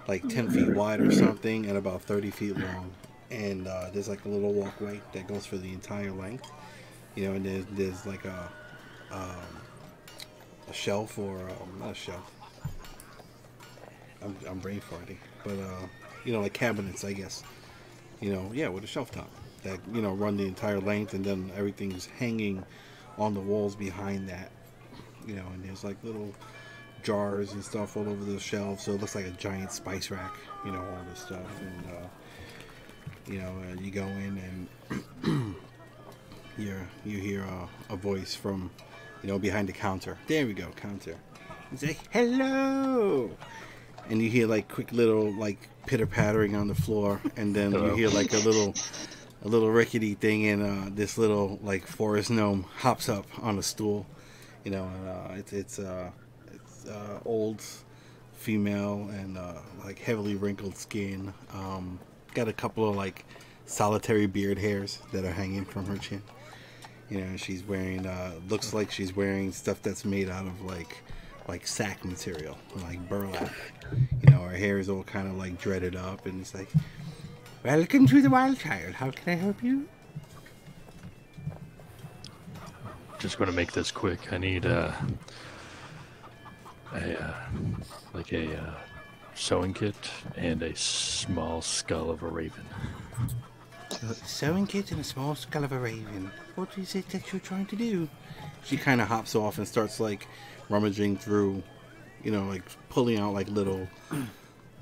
S1: like 10 feet wide or something and about 30 feet long. And there's like a little walkway that goes for the entire length. And there's like a shelf or not a shelf. I'm brain farting, but like cabinets, I guess. With a shelf top that run the entire length, and then everything's hanging on the walls behind that. And there's like little jars and stuff all over the shelves, so it looks like a giant spice rack. All this stuff, and you go in and you hear a voice from behind the counter. There we go, counter. It's like, hello. And you hear like quick little like pitter pattering on the floor, and then you hear like a little rickety thing, and this little like forest gnome hops up on a stool, and it's old female and like heavily wrinkled skin, got a couple of like solitary beard hairs that are hanging from her chin. She's wearing looks like she's wearing stuff that's made out of like sack material, like burlap. Her hair is all kind of like dreaded up, and it's like, welcome to the Wild Child. How can I help you?
S7: Just going to make this quick. I need a sewing kit and a small skull of a raven.
S1: Sewing kit and a small skull of a raven. What is it that you're trying to do? She kind of hops off and starts like rummaging through, like pulling out like little,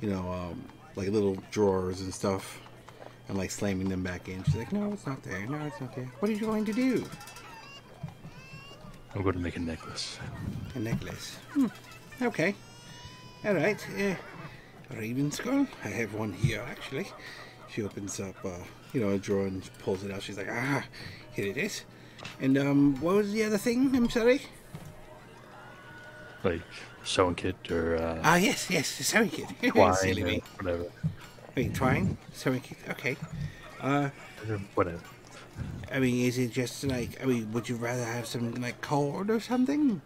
S1: like little drawers and stuff, and like slamming them back in. She's like, no, it's not there. No, it's not there. What are you going to do?
S7: I'm going to make a necklace.
S1: A necklace. Okay. All right. Raven skull. I have one here actually. She opens up, a drawer and pulls it out. She's like, here it is. And what was the other thing? I'm sorry.
S7: Like sewing kit or
S1: yes, the sewing kit.
S7: twine
S1: Silly
S7: or
S1: me.
S7: whatever.
S1: Wait, twine? Sewing kit. Okay.
S7: Whatever.
S1: I mean, is it just like? I mean, would you rather have some like cord or something?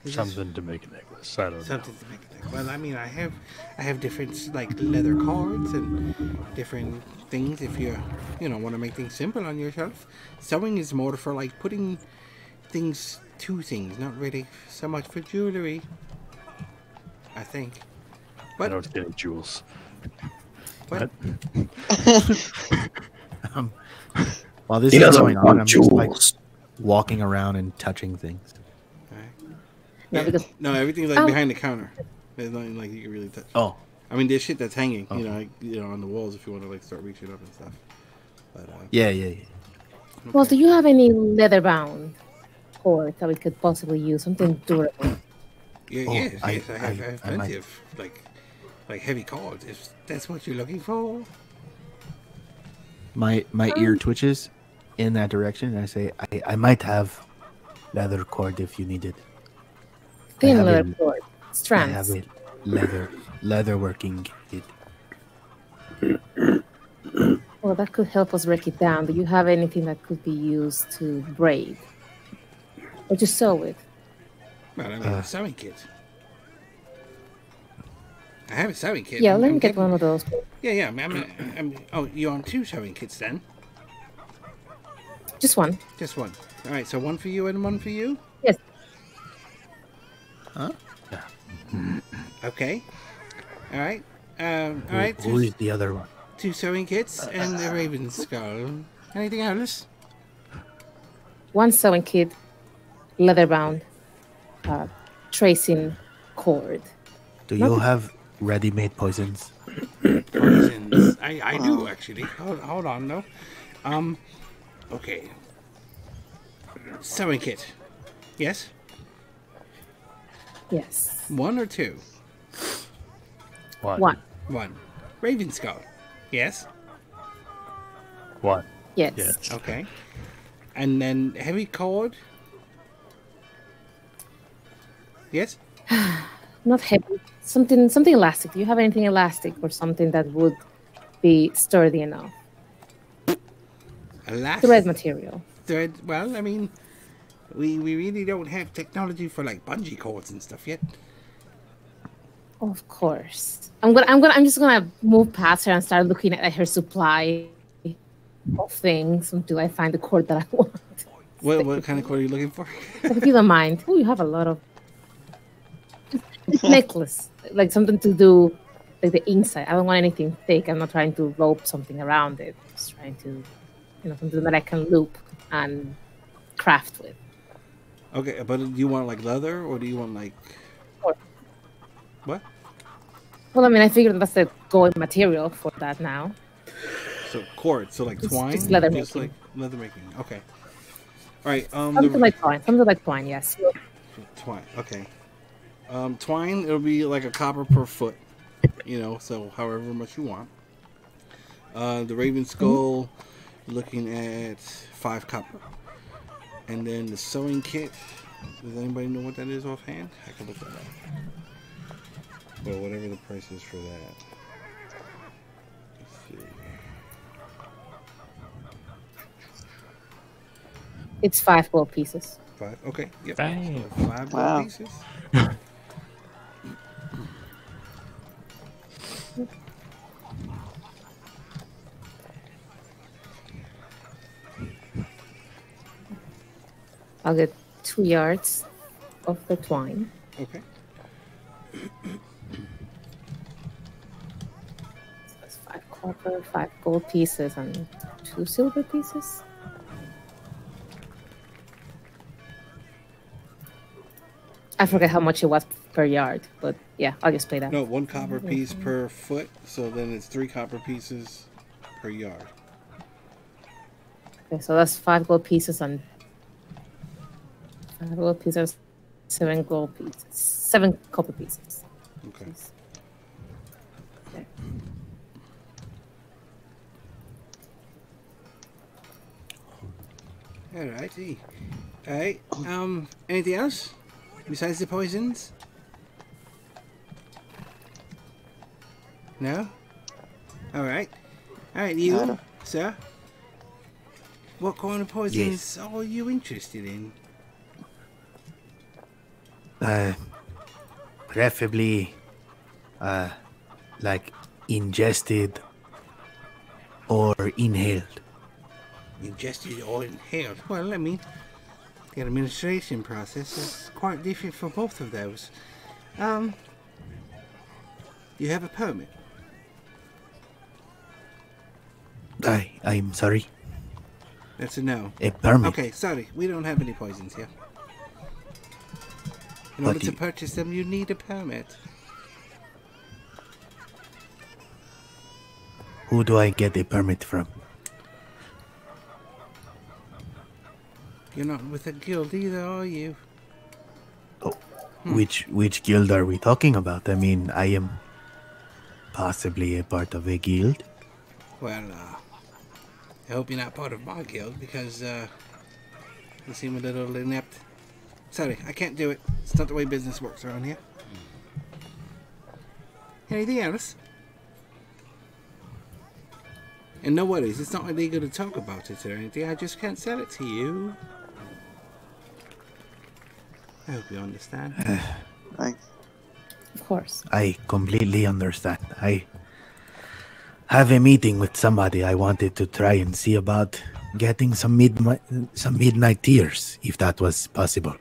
S7: Something to make a necklace. I don't know.
S1: Something to make it. Well, I mean, I have different like leather cords and different things. If you want to make things simple on yourself, sewing is more for like putting things to things, not really so much for jewelry. I think.
S7: I don't get any jewels.
S1: What?
S5: While this is going on, I'm just like walking around and touching things.
S3: No, because
S1: No, everything's like behind the counter. There's nothing like you can really touch.
S5: Oh,
S1: I mean, there's shit that's hanging,
S5: Okay.
S1: on the walls if you want to like start reaching up and stuff. But
S5: yeah.
S3: well, do you have any leather-bound cord that we could possibly use? Something durable.
S1: yes,
S5: I
S1: I have
S5: might-
S1: plenty of like heavy cords. If that's what you're looking for.
S5: My ear twitches in that direction, and I say, I might have leather cord if you need it.
S3: Thin
S5: have
S3: leather
S5: it.
S3: cord.
S5: I
S3: Strands.
S5: have a leather working kit.
S3: Well, that could help us break it down. Do you have anything that could be used to braid? Or to sew with?
S1: Well, I mean, a sewing kit. I have a sewing kit.
S3: Yeah, let me
S1: I'm
S3: get
S1: getting-
S3: one of those.
S1: Yeah. Oh, you on 2 sewing kits then?
S3: Just one.
S1: Just one. All right, so 1 for you and 1 for you.
S3: Yes.
S5: Huh?
S1: Okay. All right. All right.
S5: Who is the other one?
S1: 2 sewing kits and the Raven Skull. Anything else?
S3: One sewing kit, leather bound, tracing cord.
S5: Do you have ready-made poisons?
S1: Poisons. I do actually. Hold on though. Okay. Sewing kit. Yes.
S3: Yes.
S1: 1 or 2?
S3: One.
S1: 1. Raven Skull. Yes.
S7: One.
S3: Yes.
S7: Yes.
S1: Okay. And then heavy cord. Yes.
S3: Not heavy. Something elastic. Do you have anything elastic or something that would be sturdy enough?
S1: Elastic.
S3: Thread material.
S1: Thread. Well, I mean, we really don't have technology for like bungee cords and stuff yet.
S3: Of course. I'm just gonna move past her and start looking at her supply of things until I find the cord that I want.
S1: What kind of cord are you looking for?
S3: If you don't mind. Oh, you have a lot of necklace, like something to do like the inside. I don't want anything thick. I'm not trying to rope something around it. Just trying to, something that I can loop and craft with.
S1: Okay, but do you want like leather or do you want like
S3: Cord.
S1: what?
S3: Well, I mean, I figured that's the going material for that now.
S1: So cord, so like
S3: It's
S1: twine,
S3: just leather
S1: like
S3: making.
S1: leather making. Okay. All right.
S3: Something like twine. Something like twine. Yes.
S1: twine. Okay. Twine. It'll be like a copper per foot. So however much you want. The Raven Skull, looking at 5 copper. And then the sewing kit. Does anybody know what that is offhand? I can look that up. Well, whatever the price is for that. Let's see.
S3: It's 5 gold pieces.
S1: 5. Okay. Yep.
S7: Bang.
S1: So 5 gold
S2: Wow.
S1: pieces.
S3: I'll get 2 yards of the twine.
S1: Okay.
S3: So that's 5 copper, 5 gold pieces, and 2 silver pieces. I forget how much it was per yard, but yeah, I'll just play that.
S1: No, 1 copper piece per foot, so then it's 3 copper pieces per yard.
S3: Okay, so that's 5 gold pieces and 5 gold pieces, 7 gold pieces, 7 copper pieces.
S1: Okay.
S3: Okay.
S1: Alrighty. Alright. Anything else besides the poisons? No. Alright. Alright, you,
S2: Nada.
S1: sir. What kind of poisons are you interested in?
S5: Preferably, like ingested or inhaled.
S1: Ingested or inhaled? Well, I mean, the administration process is quite different for both of those. You have a permit?
S5: I'm sorry.
S1: That's a no.
S5: A permit.
S1: Okay, sorry, we don't have any poisons here. In order to purchase them, you need a permit.
S5: Who do I get a permit from?
S1: You're not with a guild either, are you?
S5: Which guild are we talking about? I mean, I am possibly a part of a guild.
S1: Well, I hope you're not part of my guild because you seem a little inept. Sorry, I can't do it. It's not the way business works around here. Anything else? And no worries, it's not illegal to talk about it or anything. I just can't sell it to you. I hope you understand.
S3: Of course.
S5: I completely understand. I have a meeting with somebody I wanted to try and see about getting some midnight tears, if that was possible.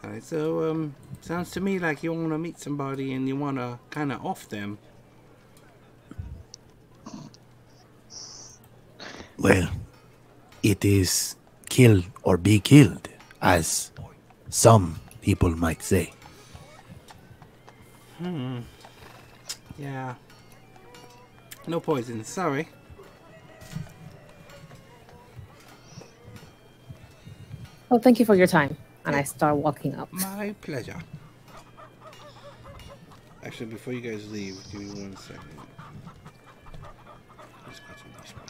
S1: Alright, so, sounds to me like you want to meet somebody and you want to kind of off them.
S5: Well, it is kill or be killed, as some people might say.
S1: Yeah. No poison, sorry.
S3: Well, thank you for your time. And I start walking up.
S1: My pleasure. Actually, before you guys leave, give me 1 second. Just got some nice one.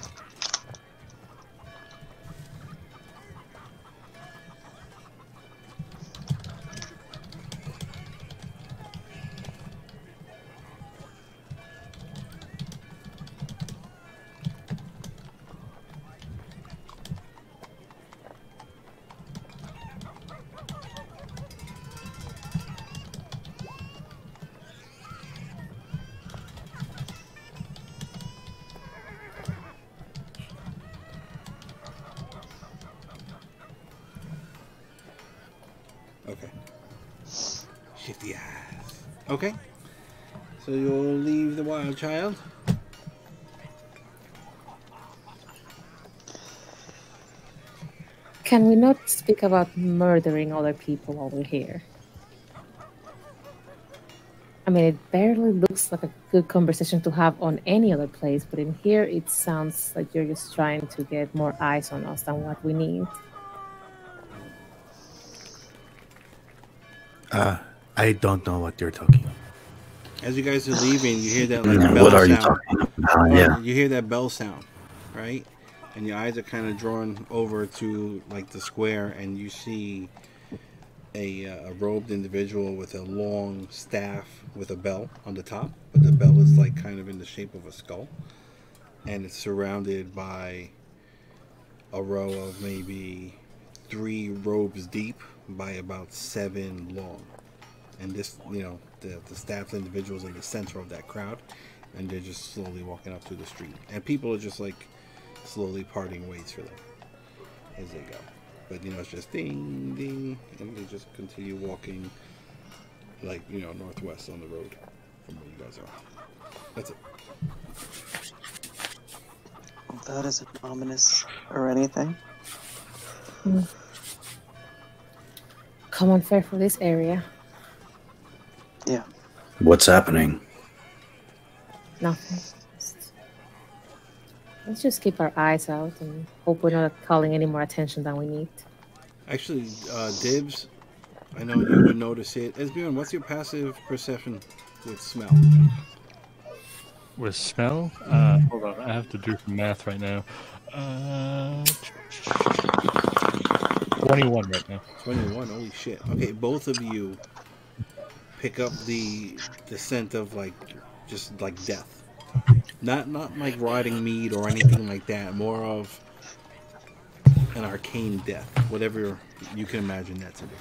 S1: Okay. Shifty eyes. Okay. So you'll leave the wild child?
S3: Can we not speak about murdering other people while we're here? I mean, it barely looks like a good conversation to have on any other place, but in here it sounds like you're just trying to get more eyes on us than what we need.
S5: I don't know what you're talking about.
S1: As you guys are leaving, you hear that like bell
S4: What are you
S1: sound.
S4: talking about? Yeah.
S1: You hear that bell sound, right? And your eyes are kind of drawn over to like the square, and you see a robed individual with a long staff with a bell on the top, but the bell is like kind of in the shape of a skull, and it's surrounded by a row of maybe 3 robes deep by about 7 long. And this, you know, the staffed individuals in the center of that crowd, and they're just slowly walking up through the street, and people are just like slowly parting ways for them as they go. But you know, it's just ding ding, and they just continue walking, like, you know, northwest on the road from where you guys are. That's it.
S2: That isn't ominous or anything.
S3: Common fare for this area.
S2: Yeah.
S4: What's happening?
S3: Nothing. Let's just keep our eyes out and hope we're not calling any more attention than we need.
S1: Actually, Dibs, I know you would notice it. Esbjorn, what's your passive perception with smell?
S7: With smell? Hold on, I have to do some math right now. 21 right now.
S1: 21, holy shit. Okay, both of you pick up the scent of like, just like death. Not like rotting meat or anything like that. More of an arcane death, whatever you can imagine that to be.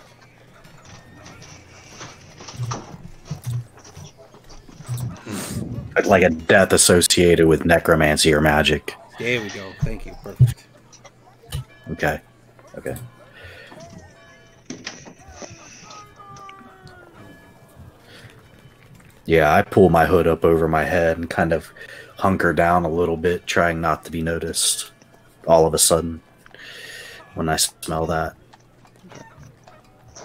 S4: Like a death associated with necromancy or magic.
S1: There we go. Thank you. Perfect.
S4: Okay. Okay. Yeah, I pull my hood up over my head and kind of hunker down a little bit, trying not to be noticed all of a sudden when I smell that.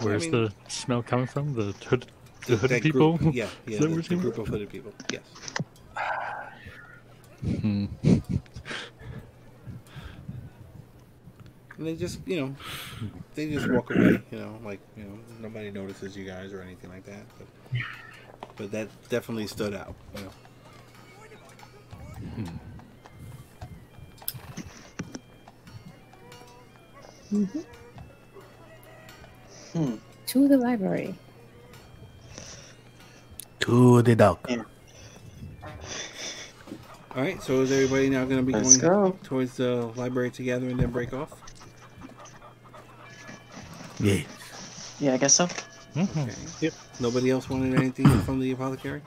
S7: Where's the smell coming from? The hooded
S1: that
S7: people?
S1: Group, yeah,
S7: Is that what
S1: the
S7: you're
S1: group of hooded people. Yes. And they just, you know, they just walk away, you know, like, you know, nobody notices you guys or anything like that. But that definitely stood out, you know.
S3: To the library.
S5: To the dock.
S2: Yeah.
S1: All right. So is everybody now going to be
S2: Let's
S1: going
S2: go.
S1: towards the library together and then break off?
S5: Yeah.
S2: Yeah, I guess so.
S1: Okay.
S7: Yep.
S1: Nobody else wanted anything from the apothecary?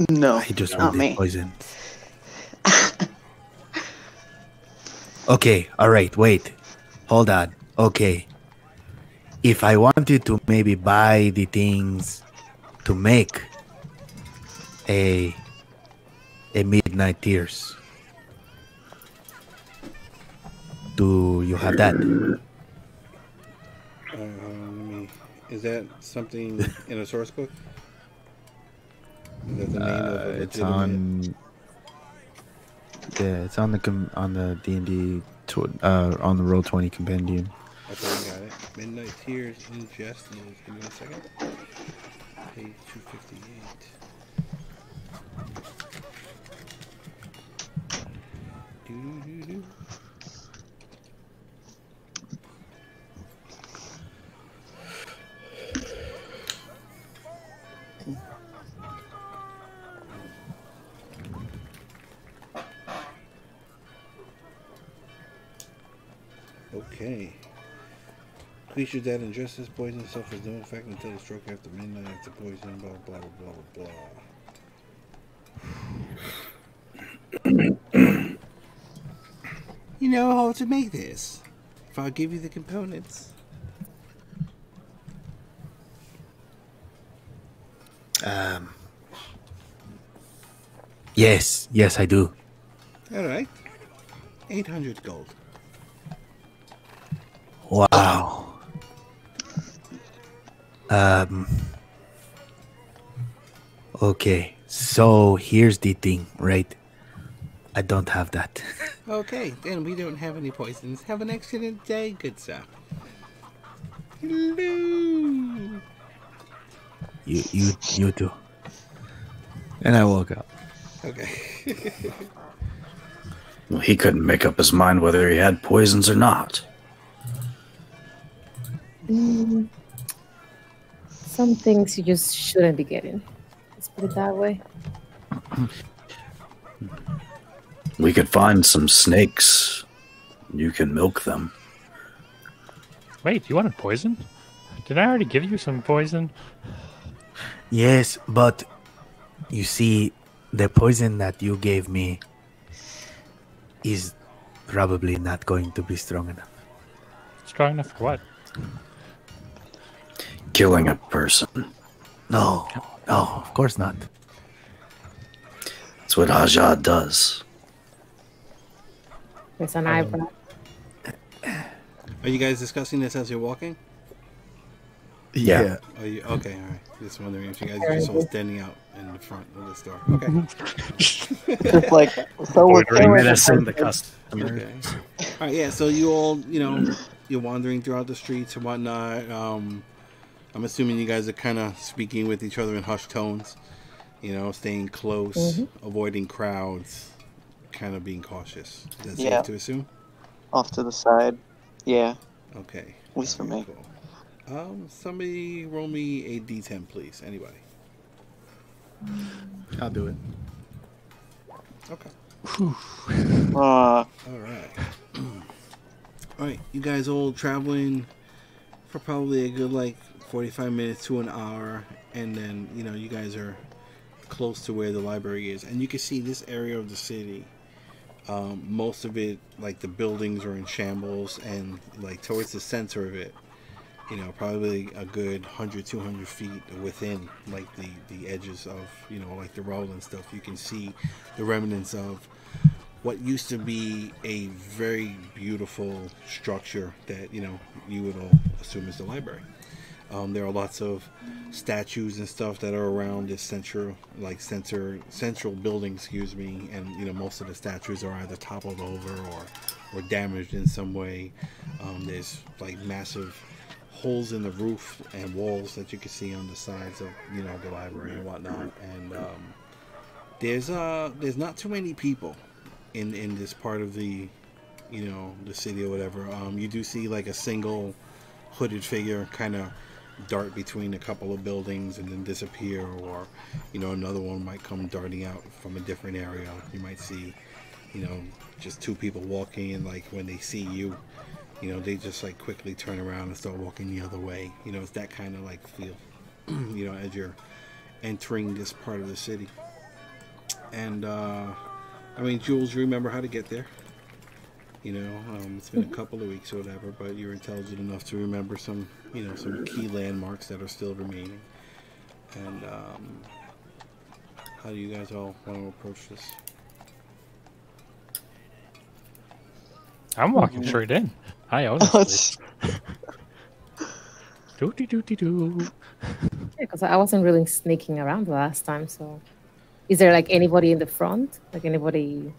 S2: No,
S5: I just
S2: not
S5: wanted
S2: me.
S5: poison. Okay, alright, wait. Hold on. Okay. If I wanted to maybe buy the things to make a midnight tears, do you have that?
S1: Is that something in a source book? Is that the name of a
S5: It's
S1: legitimate?
S5: on. Yeah, it's on the D&D on the Roll20 compendium.
S1: Okay, got it. Midnight Tears ingest news. Give me 1 second. Page 258. Doo-doo-doo-doo. Okay. Creatures that ingest this poison suffers no effect until the stroke after midnight after poison, blah blah blah blah blah. You know how to make this. If I'll give you the components.
S5: Yes, I do.
S1: Alright. 800 gold.
S5: Wow. Okay, so here's the thing, right? I don't have that.
S1: Okay, then we don't have any poisons. Have an excellent day, good sir. Hello.
S5: You too. And I woke up.
S1: Okay.
S4: Well, he couldn't make up his mind whether he had poisons or not.
S3: Some things you just shouldn't be getting. Let's put it that way.
S4: We could find some snakes. You can milk them.
S7: Wait, you wanted poison? Did I already give you some poison?
S5: Yes, but you see, the poison that you gave me is probably not going to be strong enough.
S7: Strong enough for what?
S4: Killing a person.
S5: No, of course not.
S4: That's what Hasjhad does.
S3: There's an eyebrow.
S1: Are you guys discussing this as you're walking?
S4: Yeah.
S1: Are you okay? All right. Just wondering if you guys are just all standing out in the front of the store. Okay.
S2: Just like so we're
S4: Menacing the customer.
S1: Okay. All right. Yeah. So you all, you're wandering throughout the streets and whatnot. I'm assuming you guys are kind of speaking with each other in hushed tones. Staying close, avoiding crowds, kind of being cautious. Is that safe to assume?
S2: off to the side. Yeah,
S1: Okay.
S2: at least for me.
S1: Cool. Somebody roll me a d10, please. Anybody?
S5: I'll do it.
S1: Okay.
S2: Uh,
S1: All right. All right. You guys all traveling for probably a good 45 minutes to an hour, and then you guys are close to where the library is, and you can see this area of the city. Most of it, the buildings are in shambles, and towards the center of it, probably a good 100-200 feet within the edges of the road and stuff, you can see the remnants of what used to be a very beautiful structure that you would all assume is the library. There are lots of statues and stuff that are around this central building, and most of the statues are either toppled over or damaged in some way. There's massive holes in the roof and walls that you can see on the sides of the library and whatnot. And there's not too many people in this part of the the city or whatever. You do see a single hooded figure kind of dart between a couple of buildings and then disappear, or another one might come darting out from a different area. You might see just two people walking, and like when they see you, they just like quickly turn around and start walking the other way. It's that kind of like feel as you're entering this part of the city. And I mean, Jules, you remember how to get there. It's been a couple of weeks or whatever, but you're intelligent enough to remember some some key landmarks that are still remaining. And how do you guys all want to approach this?
S7: I'm walking straight in. I own this place. Doo-dee-doo-dee-doo.
S3: Yeah, because I wasn't really sneaking around the last time, so... Is there, like, anybody in the front? Like, anybody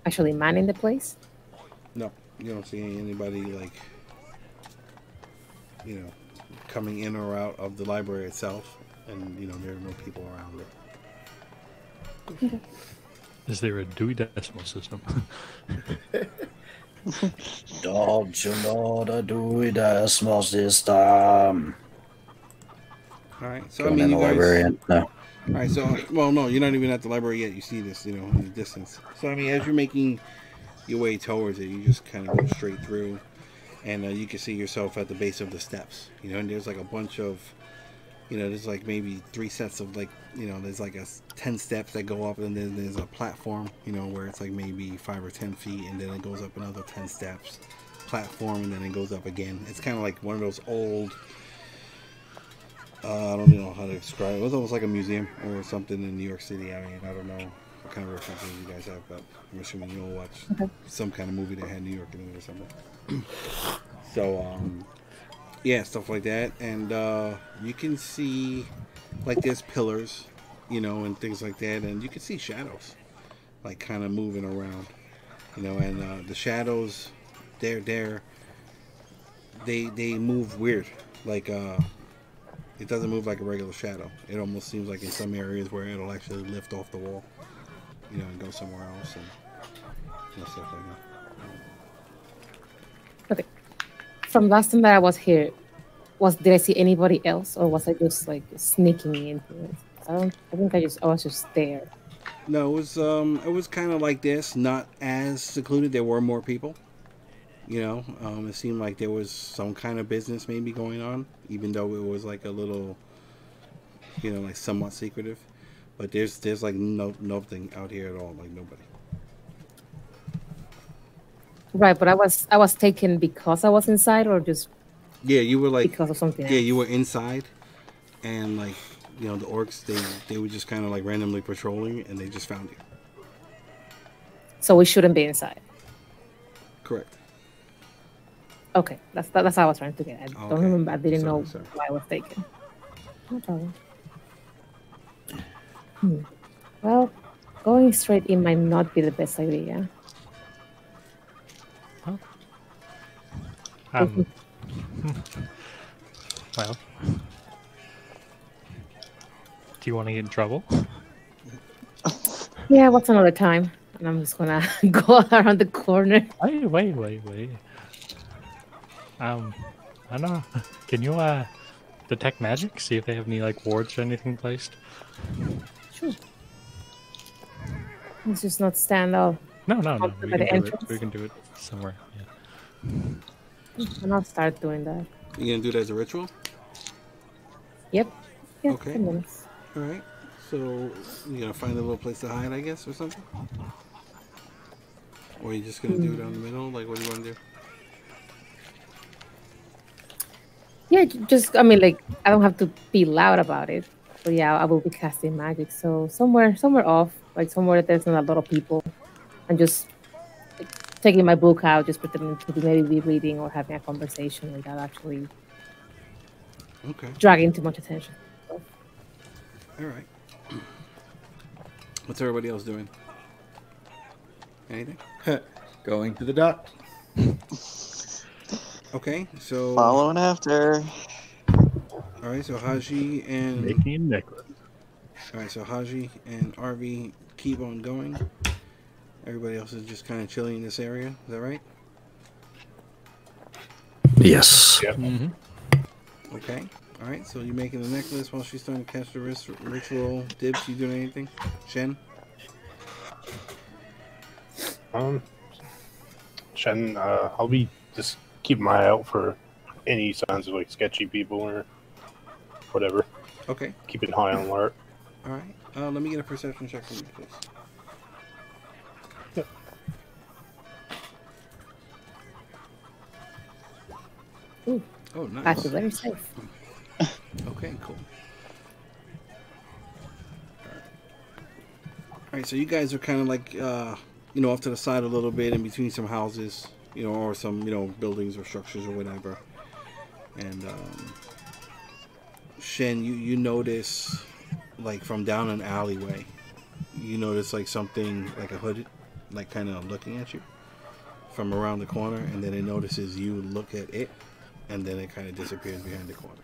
S3: actually manning the place?
S1: No, you don't see anybody, like, coming in or out of the library itself, and, there are no people around it.
S3: Okay.
S7: Is there a Dewey Decimal System?
S4: Don't you know the Dewey Decimal System?
S1: Alright, so
S4: Going
S1: I mean,
S4: in
S1: you
S4: the
S1: guys...
S4: librarian? No.
S1: Alright, so, well, no, you're not even at the library yet. You see this, in the distance. So, I mean, as you're making your way towards it, you just kind of go straight through, and you can see yourself at the base of the steps, and there's like a bunch of, there's like maybe 3 sets of like, there's like 10 steps that go up, and then there's a platform, where it's like maybe 5 or 10 feet, and then it goes up another 10 steps, platform, and then it goes up again. It's kind of like one of those old, I don't know how to describe it. It was almost like a museum or something in New York City. I mean, I don't know what kind of references you guys have, but I'm assuming you'll watch some kind of movie that had New York in it or something. So, yeah, stuff like that. And you can see, like, there's pillars, and things like that. And you can see shadows, like, kind of moving around, and the shadows, they move weird. Like, it doesn't move like a regular shadow. It almost seems like in some areas where it'll actually lift off the wall, and go somewhere else, and stuff like that.
S3: Okay. From last time that I was here, did I see anybody else, or was I just like sneaking into it? I think I was just there.
S1: No, it was kind of like this, not as secluded. There were more people. It seemed like there was some kind of business maybe going on, even though it was like a little, like somewhat secretive. But there's like nothing out here at all, like nobody.
S3: Right, but I was taken because I was inside, or just
S1: you were like
S3: because of something.
S1: Yeah, you were inside, and like the orcs they were just kind of like randomly patrolling, and they just found you.
S3: So we shouldn't be inside.
S1: Correct.
S3: Okay, that's how I was trying to get. I don't remember. I didn't know
S1: sorry.
S3: why I was taken. No problem. Well, going straight in might not be the best idea.
S7: Well, do you want to get in trouble?
S3: Yeah, what's another time? And I'm just gonna go around the corner.
S7: Wait. I don't know. Can you detect magic? See if they have any like wards or anything placed.
S3: Sure. Let's just not stand up.
S7: No. We
S3: By the
S7: can do it.
S3: entrance?
S7: We can do it somewhere. Yeah.
S3: And I'll start doing that.
S1: You gonna do that as a ritual?
S3: Yep. Yeah,
S1: Okay.
S3: 10 minutes.
S1: All right. So you gonna find a little place to hide, I guess, or something? Or are you just gonna do it down the middle? Like, what do you want to do?
S3: Yeah, just, I mean, like, I don't have to be loud about it. But yeah, I will be casting magic. So somewhere off, like somewhere that there's not a lot of people. And just like, taking my book out, just pretending to maybe be reading or having a conversation without actually dragging too much attention. So.
S1: All right. What's everybody else doing? Anything?
S8: Going to the dock.
S1: Okay, so
S2: Following after.
S1: all right, so Haji and
S7: Making a necklace.
S1: all right, so Haji and Arvi keep on going. Everybody else is just kind of chilling in this area. Is that right?
S4: Yes.
S6: Yep.
S1: Okay. All right. So you're making the necklace while she's starting to catch the ritual. Dibbs, you doing anything? Shen?
S6: Shen, I'll be just keeping my eye out for any signs of like sketchy people or whatever.
S1: Okay.
S6: Keeping high on alert.
S1: All right. Let me get a perception check from you, please.
S6: Yep.
S3: Ooh,
S1: Oh, nice.
S3: I feel very safe.
S1: Okay, cool. All right, so you guys are kind of like, off to the side a little bit in between some houses, or some, buildings or structures or whatever. And Shen, you notice, like from down an alleyway, you notice like something, like a hood, like kind of looking at you from around the corner, and then it notices you look at it, and then it kind of disappears behind the corner.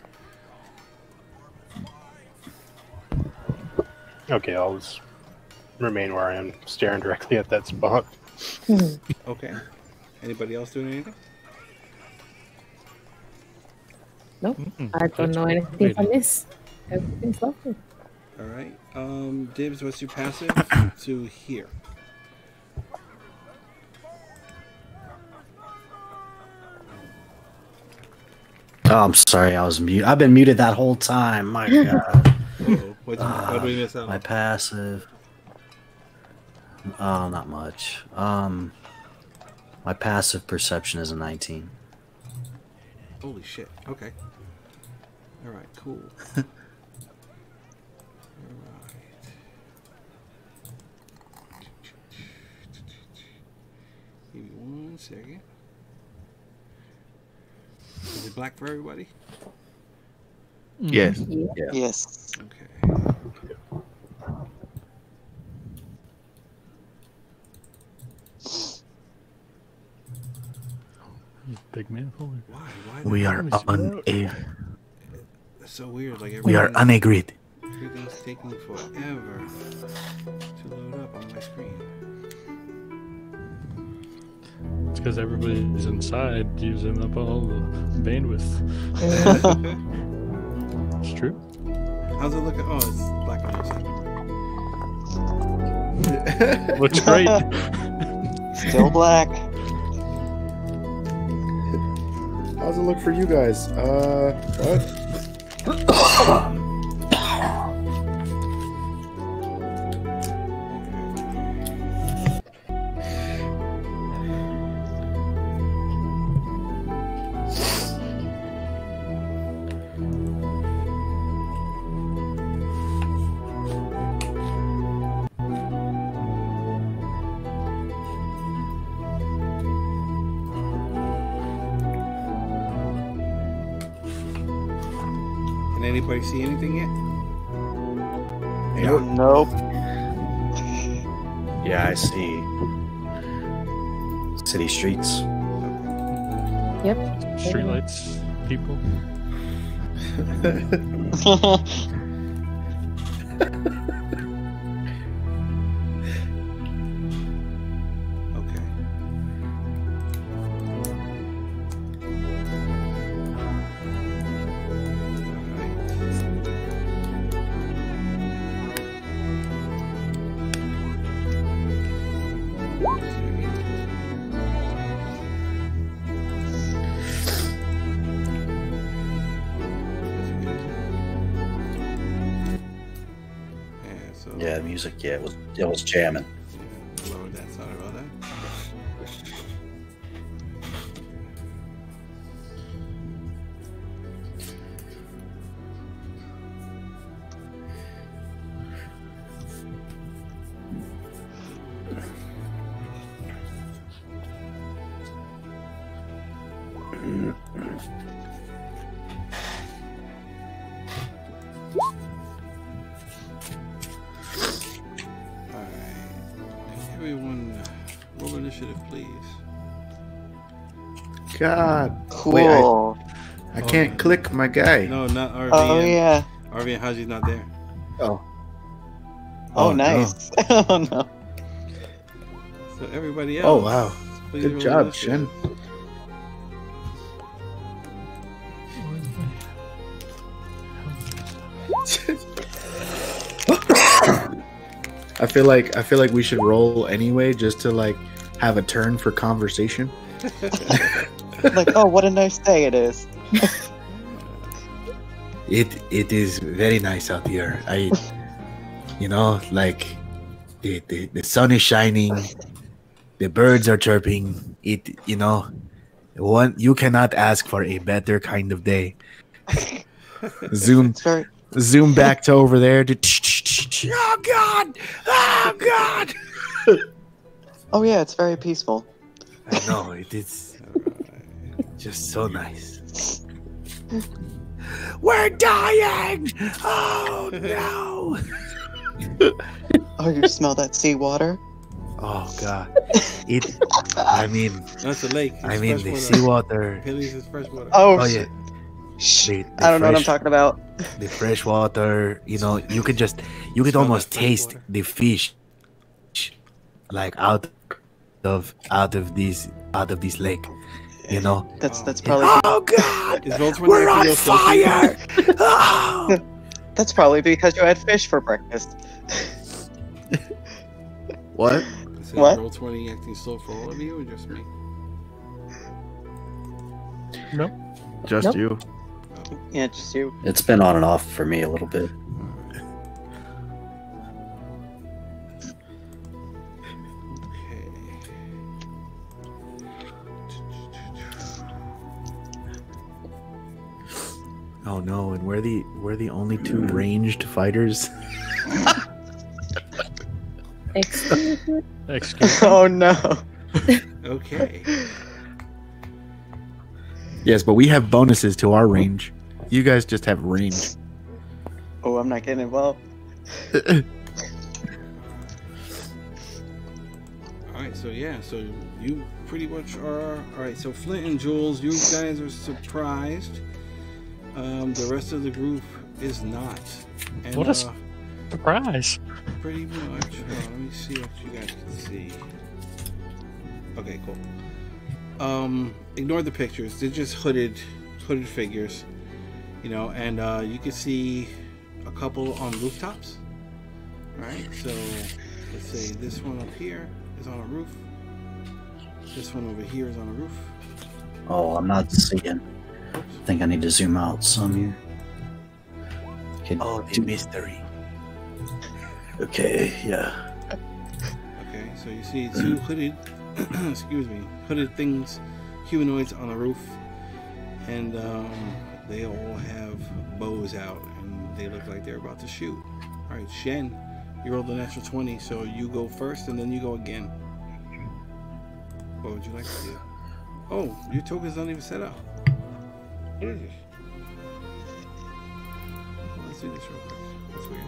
S6: Okay, I'll just remain where I am, staring directly at that spot.
S1: Okay. Anybody else doing anything?
S3: Nope. I don't know anything from this. Everything's lovely.
S1: All right. Dibbs, what's your passive to here?
S4: Oh, I'm sorry, I was muted. I've been muted that whole time. My God.
S1: Uh-oh. What did we miss out
S4: My
S1: on?
S4: passive. Oh, not much. My passive perception is a 19.
S1: Holy shit. Okay. All right. Cool. All right. Give me 1 second. Is it black for everybody?
S5: Yes.
S3: Yeah.
S2: Yes.
S1: Okay.
S7: Big man forward.
S1: Why?
S5: We are on a.
S1: That's so weird. Like
S5: We are on a grid.
S1: everything's taking forever to load up on my screen.
S7: It's because everybody's inside using up all the bandwidth. It's true.
S1: How's it looking? Oh, it's black on your side.
S7: Looks great.
S2: Still black.
S8: How's it look for you guys? What?
S1: Can anybody see anything yet?
S2: Nope.
S4: Yeah, I see. City streets.
S3: Yep.
S7: Streetlights, people.
S1: Okay.
S4: Yeah, music. Yeah, it was jamming.
S1: Lower that. Sorry about that. Everyone, roll initiative, please.
S8: God.
S2: Cool.
S8: Wait, I can't click my guy.
S1: No, not RV.
S2: Oh
S1: and,
S2: yeah.
S1: RV and Hasjhad not there.
S8: Oh.
S2: Oh,
S8: Oh,
S2: nice. Oh no.
S1: So everybody else.
S8: Oh, wow.
S1: please
S8: Good
S1: roll
S8: job,
S1: initiative.
S8: Shen. I feel like we should roll anyway, just to like have a turn for conversation.
S2: Like, oh, what a nice day it is.
S5: It is very nice out here. Like the sun is shining, the birds are chirping. You cannot ask for a better kind of day. Zoom back to over there. Oh God! Oh God!
S2: Oh yeah, it's very peaceful.
S5: I know it is just so nice. We're dying! Oh no!
S2: Oh, you smell that seawater?
S5: Oh God!
S1: That's a lake. It's
S5: the
S1: fresh water.
S5: seawater.
S1: Hilly's is fresh water.
S2: Oh,
S5: Yeah.
S2: Shh.
S5: The
S2: I don't know what I'm talking about.
S5: The fresh water, you could almost taste the fish, like out of this lake,
S2: That's probably
S5: Oh God!
S1: Is Roll20
S5: We're on
S1: actually salty?
S5: fire! Oh!
S2: that's probably because you had fish for breakfast.
S8: What?
S1: Is
S2: What?
S1: Roll20 acting slow for all of you, or just me?
S7: Nope.
S8: Just
S3: Nope.
S8: you.
S2: Yeah, just you.
S4: It's been on and off for me a little bit.
S1: Okay.
S5: Oh no! And we're the only two ranged fighters.
S3: Excuse me?
S7: Excuse me.
S2: Oh no.
S1: Okay.
S5: Yes, but we have bonuses to our range. You guys just have range.
S2: Oh, I'm not getting involved.
S1: Alright, so you pretty much are. Alright, so Flint and Jules, you guys are surprised. The rest of the group is not. And,
S7: What a surprise.
S1: pretty much. Let me see what you guys can see. Okay, cool. Ignore the pictures. They're just hooded figures, and you can see a couple on rooftops. All right, so let's say this one up here is on a roof. This one over here is on a roof.
S4: Oh, I'm not seeing. I think I need to zoom out some here.
S5: Oh, the mystery.
S4: Okay, yeah.
S1: Okay, so you see two hooded, hooded things, humanoids on a roof, and they all have bows out, and they look like they're about to shoot. All right, Shen, you rolled a natural 20, so you go first, and then you go again. What would you like to do? Oh, your token's not even set up. What is this? Let's do this real quick. That's weird.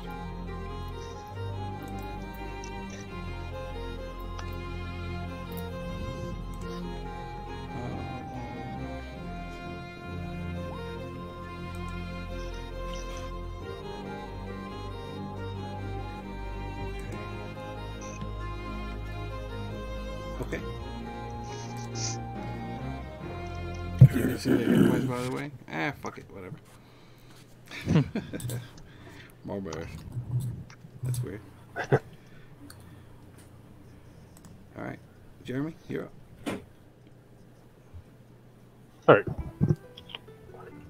S1: Okay. You see the hit points, by the way? Fuck it, whatever. More bears. That's weird. Alright. Jeremy, you're up.
S6: Alright.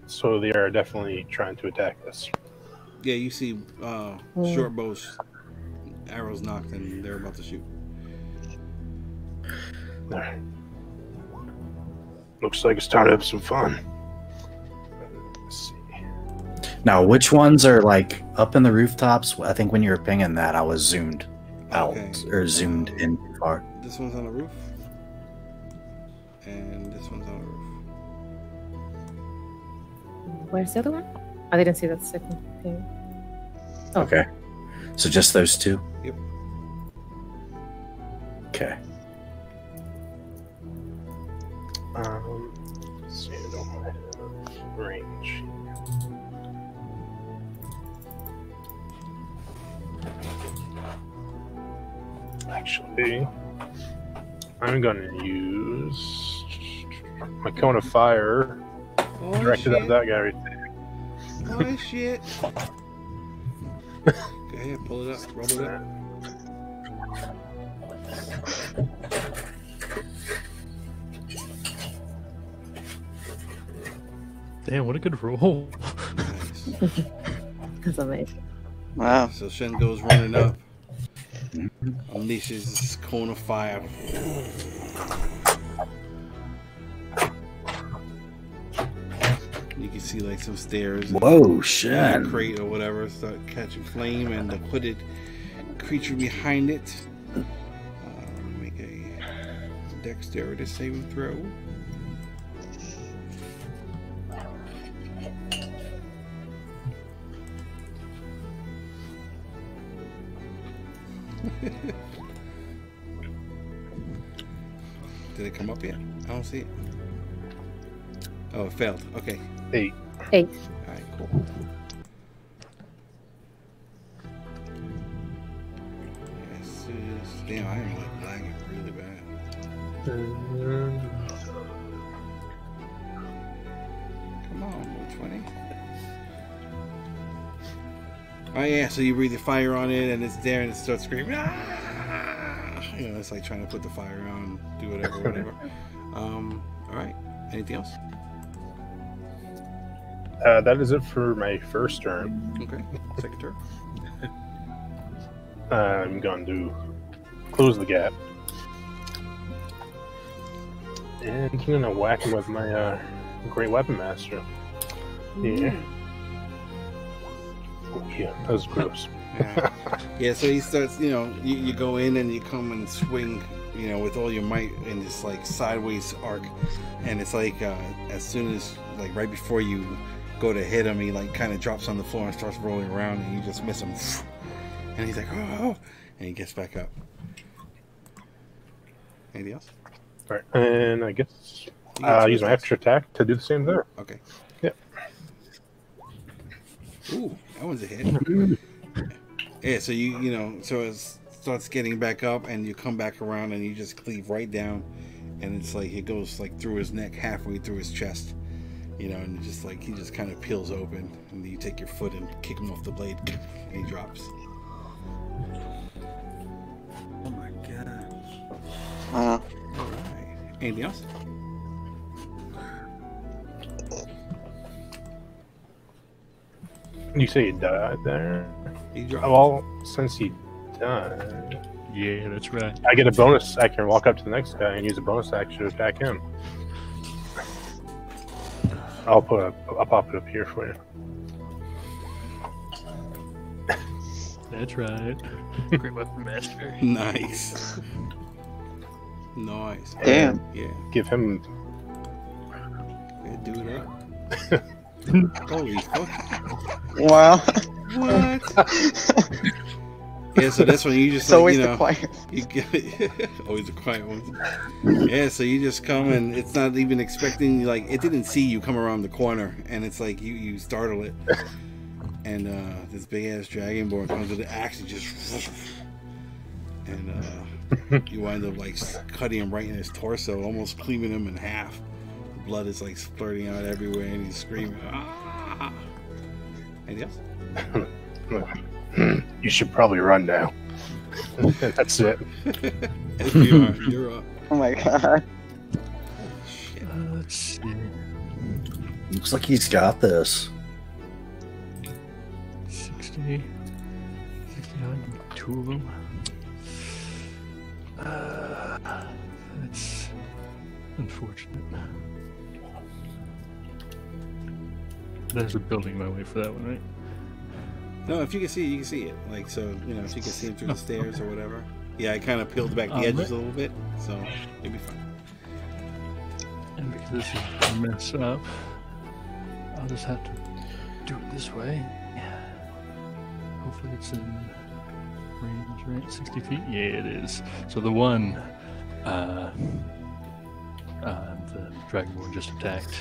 S6: So they are definitely trying to attack us.
S1: Yeah, you see short bows, arrows knocked, and they're about to shoot.
S6: Alright. Looks like it's time to have some fun. Let's see.
S4: Now, which ones are like up in the rooftops? I think when you were pinging that, I was zoomed out
S1: Okay.
S4: or zoomed in too far.
S1: This one's on the roof. And this one's on the roof.
S3: Where's the other one? I didn't see that second thing. Oh.
S4: Okay. So just those two?
S1: Yep.
S4: Okay.
S6: Let's see, I don't have range. Actually, I'm gonna use my cone of fire
S1: Oh,
S6: Directed
S1: shit.
S6: at that guy right there.
S1: Oh, shit. Go ahead, pull it up. Roll it up.
S7: Damn, what a good roll.
S1: Nice.
S3: That's amazing.
S2: Wow.
S1: So Shen goes running up. Unleashes this cone of fire. You can see like some stairs.
S4: Whoa,
S1: and
S4: Shen.
S1: a crate or whatever start catching flame, and the hooded creature behind it. Make a dexterity saving throw. Did it come up yet? I don't see it. Oh, it failed. Okay.
S6: 8.
S3: 8.
S1: Alright, cool. Yes, damn, I am like lagging really bad. Come on, 20. Oh yeah, so you breathe the fire on it and it's there and it starts screaming. Ah! You know, it's like trying to put the fire on, do whatever. Alright. Anything else?
S6: That is it for my first turn.
S1: Okay. Second turn.
S6: I'm going to close the gap. And I'm going to whack him with my Great Weapon Master. Yeah. Oh, yeah, that was gross.
S1: Yeah, so he starts, you know, you go in and you come and swing, you know, with all your might in this like sideways arc. And it's like as soon as, like right before you go to hit him, he like kind of drops on the floor and starts rolling around and you just miss him. And he's like, oh, and he gets back up. Anything else?
S6: Alright, and I guess I'll use my extra attack to do the same there.
S1: Okay.
S6: Yep.
S1: Ooh, that one's a hit. Yeah, so you know, so it starts getting back up and you come back around and you just cleave right down and it's like it goes like through his neck, halfway through his chest. You know, and just like he just kind of peels open and you take your foot and kick him off the blade and he drops. Oh my god.
S2: Wow.
S1: Alright. Anything else?
S6: You say he died there?
S1: He dropped.
S6: Well, since he died,
S7: Yeah, that's right.
S6: I get a bonus. I can walk up to the next guy and use a bonus action to attack him. I'll pop it up here for you.
S7: That's right. Great Weapon Master.
S1: Nice. Nice.
S2: Damn.
S1: Yeah.
S6: Give him.
S1: Yeah, do that. Holy fuck.
S2: Wow.
S1: What? Yeah, so that's when you just
S2: It's
S1: like,
S2: always
S1: you
S2: the
S1: know,
S2: quiet.
S1: you get always the quiet ones. Yeah, so you just come and it's not even expecting, like it didn't see you come around the corner and it's like you startle it. And this big ass Dragonborn comes with the axe and just and you wind up like cutting him right in his torso, almost cleaving him in half. Blood is like splurting out everywhere and he's screaming. Ah! Anything else?
S6: You should probably run now. That's it.
S1: You're up.
S2: Oh my god.
S1: Shit.
S7: Let's see.
S4: Looks like he's got this.
S7: 60, 69, 2 of them. That's unfortunate. There's a building my way for that one, right?
S1: No, if you can see it, you can see it. Like, so, you know, if you can see him through the stairs or whatever. Yeah, I kind of peeled back the edges a little bit, so you'll be fine.
S7: And because this is a mess up, I'll just have to do it this way. Hopefully it's in range, right? 60 feet? Yeah, it is. So the one the Dragonborn just attacked,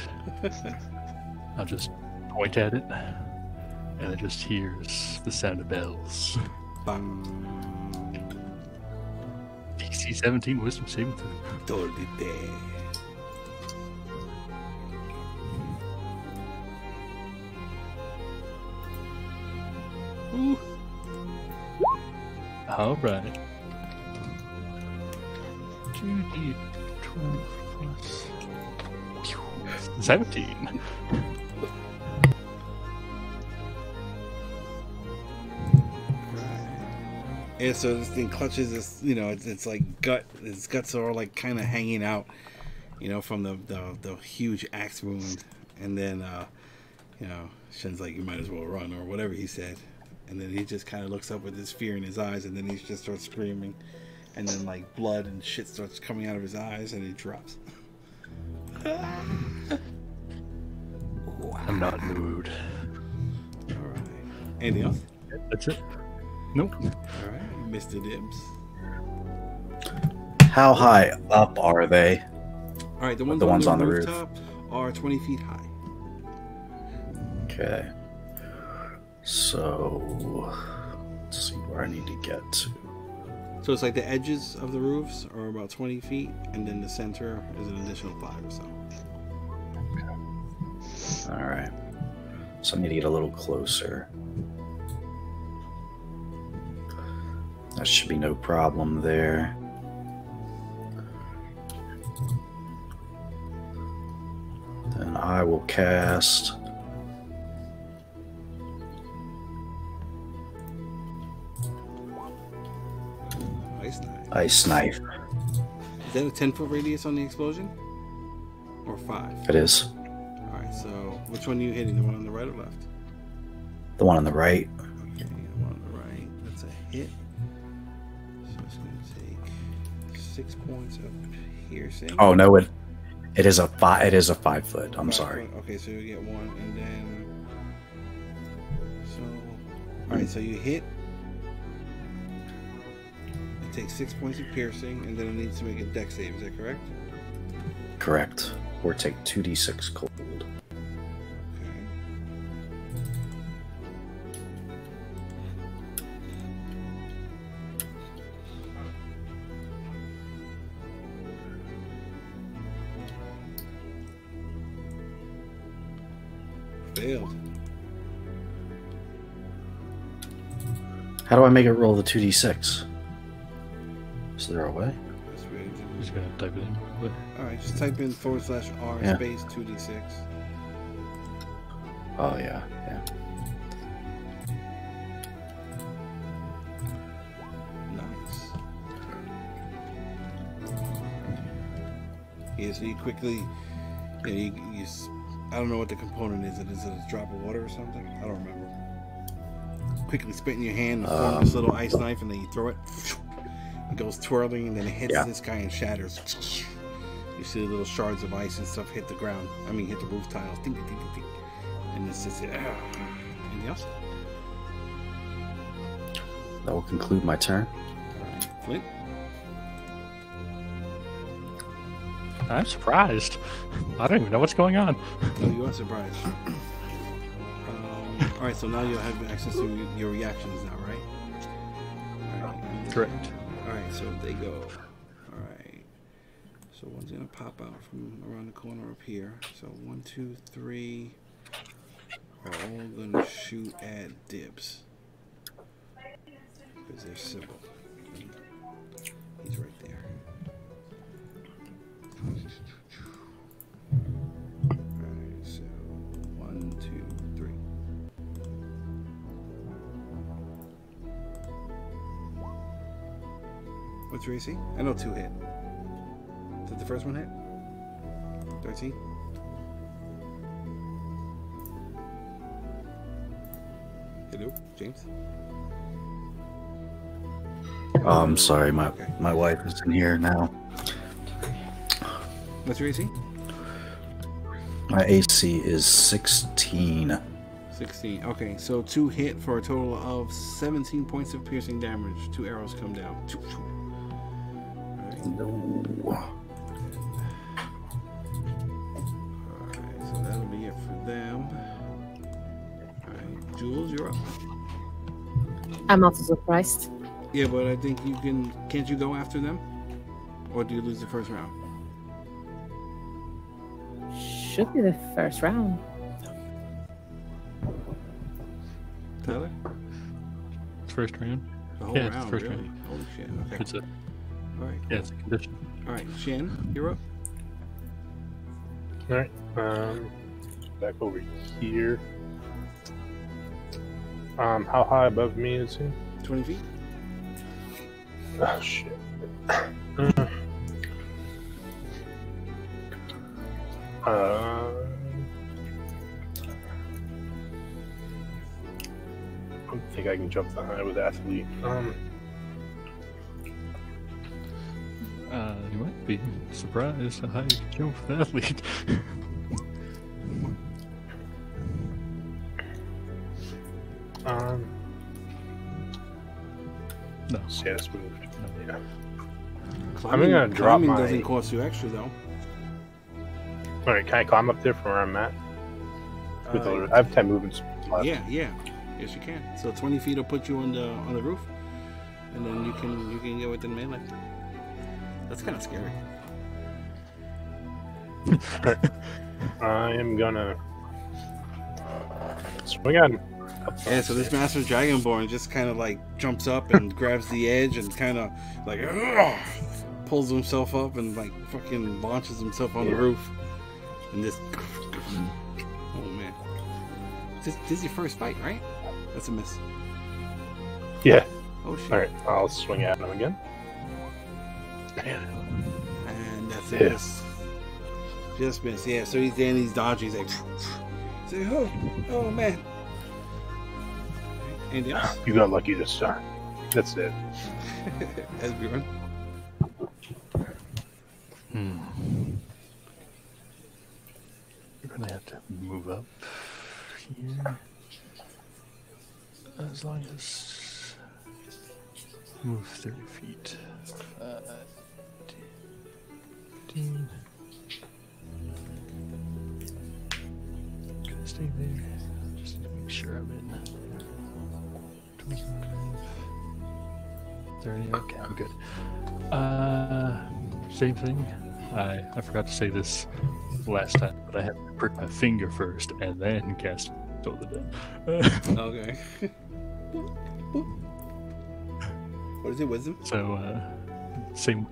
S7: I'll just point at it, and it just hears the sound of bells.
S1: Bang.
S7: DC 17 Wisdom saving throw.
S1: Totally dead.
S7: Woo! All right. 2d12 plus 17.
S1: Yeah, so this thing clutches this, you know, it's like its guts are all like kind of hanging out, you know, from the huge axe wound. And then, you know, Shen's like, you might as well run, or whatever he said. And then he just kind of looks up with this fear in his eyes, and then he just starts screaming. And then, like, blood and shit starts coming out of his eyes, and he drops.
S7: I'm not in the mood.
S1: Alright. Anything else?
S7: That's it. Nope.
S1: Alright, Mr. Dibbs.
S4: How high up are they?
S1: Alright, the ones on the rooftop are 20 feet high.
S4: Okay. So, let's see where I need to get to.
S1: So it's like the edges of the roofs are about 20 feet, and then the center is an additional 5 or so.
S4: Alright. So I need to get a little closer. That should be no problem there. Then I will cast Ice Knife.
S1: Is that a 10-foot radius on the explosion? Or 5?
S4: It is.
S1: Alright, so which one are you hitting? The one on the right or left?
S4: The one on the right.
S1: Okay, the one on the right. That's a hit. So it's going to take 6 points of piercing.
S4: Oh no, it is a 5. It is a 5 foot. I'm sorry.
S1: Okay, so you get 1, and then alright, so you hit. It takes 6 points of piercing, and then it needs to make a dex save. Is that correct?
S4: Correct. Or take 2d6 cold.
S1: Okay. Failed.
S4: How do I make it roll the 2d6? Is there a way?
S1: That's weird.
S7: Just gonna type it in. What?
S1: Alright, just type in /r
S4: Yeah.
S1: space 2d6.
S4: Oh yeah, yeah.
S1: Nice. Yeah, so you quickly, I don't know what the component is. Is it a drop of water or something? I don't remember. Quickly spit in your hand and form this little ice knife, and then you throw it. It goes twirling, and then it hits this guy and shatters. You see the little shards of ice and stuff hit the ground. I mean, hit the roof tiles. Ding, ding, ding, ding. And it's just, anything else?
S4: That will conclude my turn.
S1: Alright, Flint?
S7: I'm surprised. I don't even know what's going on.
S1: No, you are surprised. Alright, so now you'll have access to your reactions now, right? Alright.
S7: Correct.
S1: Alright, so they go. Alright. So one's gonna pop out from around the corner up here. So 1, 2, 3 are all gonna shoot at Dibbs. Because they're civil. He's right there. Alright, so 1, 2, 3. What's your AC? I know 2 hit. Did the first one hit? 13? Hello, James?
S4: Oh, I'm sorry, my wife is in here now.
S1: What's your AC?
S4: My AC is 16.
S1: 16. Okay, so 2 hit for a total of 17 points of piercing damage. 2 arrows come down. Alright.
S4: No.
S1: Alright, so that'll be it for them. Alright, Jules, you're up.
S3: I'm also surprised.
S1: Yeah, but I think you can't you go after them? Or do you lose the first round?
S3: Should be the first round.
S1: Tyler?
S7: first round.
S1: The whole
S7: Yeah, it's the
S1: round,
S7: first
S1: really?
S7: round.
S1: Holy shit. Okay.
S7: It's a
S1: All right.
S7: yeah, it's a condition.
S1: All right, Shen, you're up.
S6: All right. Back over here. How high above me is he?
S1: 20 feet.
S6: Oh shit. I don't think I can jump that high with athlete.
S7: You might be surprised how high you can jump with athlete. No.
S6: Yeah, that's moved. Yeah.
S1: Climbing,
S6: gonna drop
S1: climbing
S6: my-
S1: doesn't cost you extra, though.
S6: All right, can I climb up there from where I'm at? With the, I have 10 movements left.
S1: Yeah. Yes, you can. So 20 feet will put you on the roof, and then you can get within melee. That's kind of scary.
S6: I am gonna swing at him.
S1: Yeah, so this Master Dragonborn just kind of like jumps up and grabs the edge and kind of like pulls himself up and like fucking launches himself on the roof and just oh man, this is your first fight, right? That's a miss.
S6: Yeah.
S1: Oh shit.
S6: All right, I'll swing at him again.
S1: And that's a
S6: Yeah.
S1: miss. Just miss. Yeah. So he's there and he's dodging. He's like, say, oh man. Anything else?
S6: You got lucky this time. That's it.
S1: Everyone.
S7: You're gonna have to move up here. As long as move 30 feet. 15. Gonna stay there. Just to make sure I'm in. 25. 30. Okay, I'm good. Same thing. I forgot to say this last time, but I had to prick my finger first and then cast Toll the Dead.
S1: Okay. What is it? Wisdom?
S7: So, same.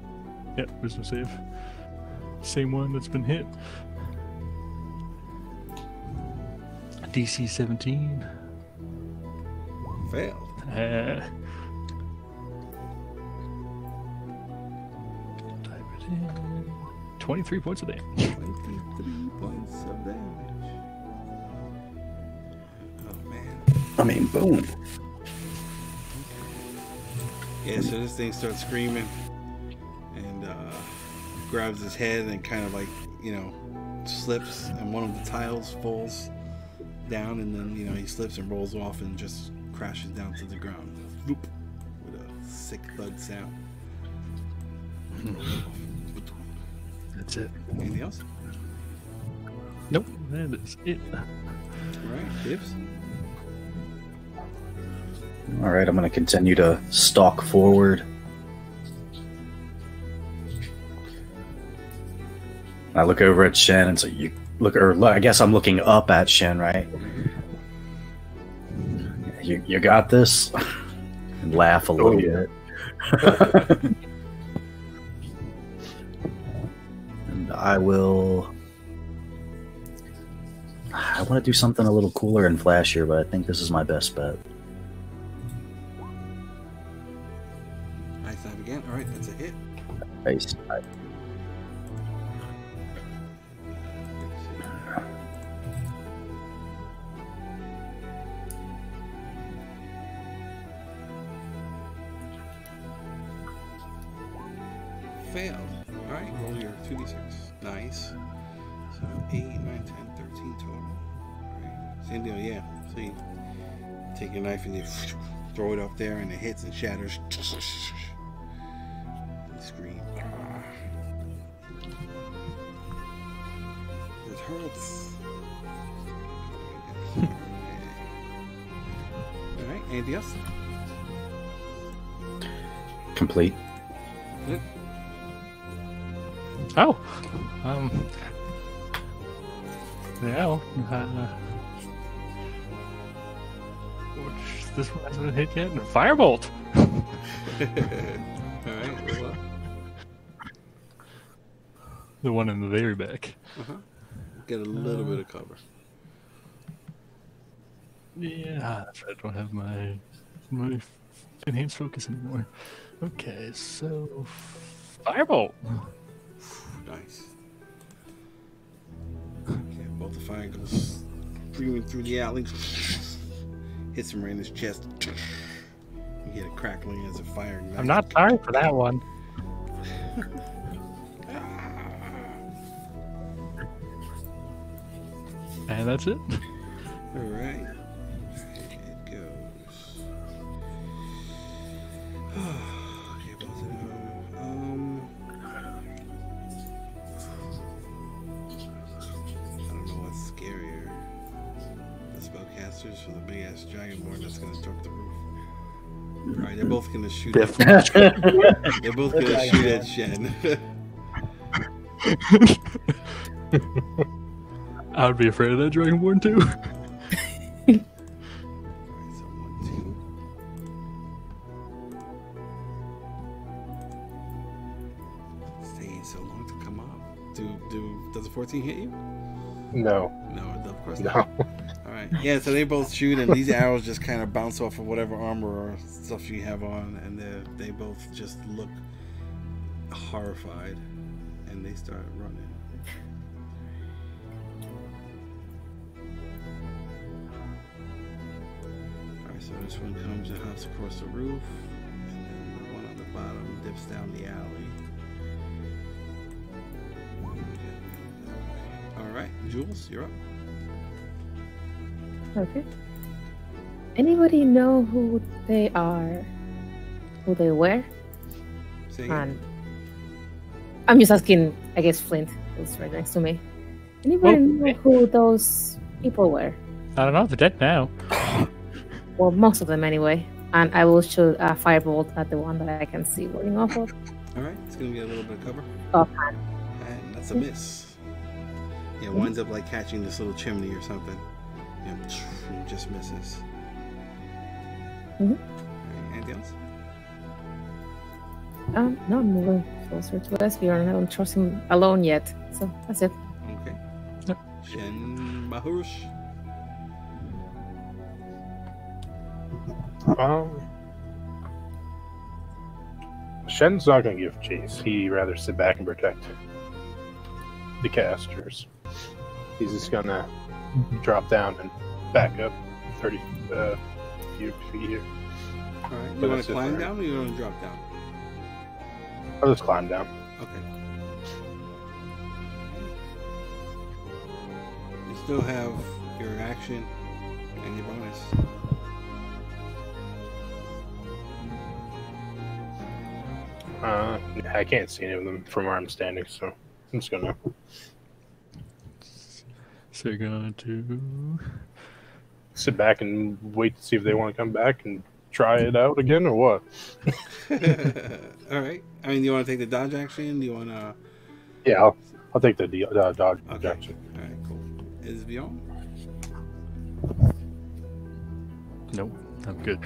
S7: Yeah, wisdom save. Same one that's been hit. DC 17.
S1: Failed.
S7: Type it in. 23 points of damage.
S1: 23 points of damage. Oh man.
S4: I mean, boom.
S1: Yeah, so this thing starts screaming and grabs his head and kind of like, slips, and one of the tiles falls down, and then, he slips and rolls off and just crashes down to the ground. Boop, with a sick thud sound.
S7: That's it.
S1: Anything else?
S7: Nope, that is it.
S1: Alright, Dibbs.
S4: All right, I'm going to continue to stalk forward. I look over at Shen and say, "You look," or I guess I'm looking up at Shen, right? You got this, and laugh a little bit. And I will. I want to do something a little cooler and flashier, but I think this is my best bet.
S1: Nice dive again. Alright, that's a hit.
S4: Nice.
S1: Failed. Alright, roll your 2d6. Nice. So 8, 9, 10, 13 total. Alright. Same deal, yeah. So you take your knife and you throw it up there and it hits and shatters. And scream. It hurts. Alright, anything else?
S4: Complete.
S1: Good.
S7: Oh, now, which This one hasn't been hit yet. Firebolt.
S1: All right. Well,
S7: The one in the very back.
S1: get a little bit of cover.
S7: Yeah, that's right. I don't have my enhanced focus anymore. Okay, so firebolt.
S1: Nice. Okay, both the fire goes through the alley. Hits him right in his chest. You get a crackling as a fire ignites.
S7: I'm not sorry for that one. And that's it.
S1: All right. It goes. Okay, both of them. I don't know what's scarier. The spellcasters for the big ass Dragonborn that's gonna torp the roof. Alright, they're both gonna shoot at They're both gonna shoot at Shen.
S7: I would be afraid of that Dragonborn too.
S1: Alright, so 1, 2. It's taking so long to come up. Does a 14 hit you?
S6: No.
S1: No, of course
S6: No.
S1: not. Alright. Yeah, so they both shoot and these arrows just kind of bounce off of whatever armor or stuff you have on, and they both just look horrified and they start running. So this one comes and hops across the roof, and then the one on the bottom dips down the alley. Alright, Jules, you're up.
S3: Okay. Anybody know who they are? Who they were?
S1: Say again.
S3: And I'm just asking, I guess Flint, who's right next to me. Anybody know who those people were?
S7: I don't know. They're dead now.
S3: Well, most of them anyway. And I will shoot a firebolt at the one that I can see running off of.
S1: Alright, it's gonna get a little bit of cover.
S3: Offhand.
S1: And that's a miss. Yeah, it winds up like catching this little chimney or something. Yeah, it just misses.
S3: Mhm.
S1: Alright, anything else?
S3: No, I'm moving closer to Esbjorn. I don't trust him alone yet. So that's it.
S1: Okay.
S7: Yep.
S1: Shen Mahurush.
S6: Shen's not going to give chase. He'd rather sit back and protect the casters. He's just going to drop down and back up 30 feet here.
S1: Alright, you
S6: But
S1: want
S6: that's
S1: to
S6: it
S1: climb
S6: for
S1: down or you want to drop down?
S6: I'll just climb down.
S1: Okay. You still have your action and your bonus.
S6: I can't see any of them from where I'm standing, so I'm just going to...
S7: So you're going to...
S6: sit back and wait to see if they want to come back and try it out again, or what?
S1: Alright. I mean, do you want to take the dodge action? Do you want to...
S6: Yeah, I'll take the dodge
S1: Okay.
S6: action.
S1: Alright, cool. Is beyond?
S7: Nope, I'm good.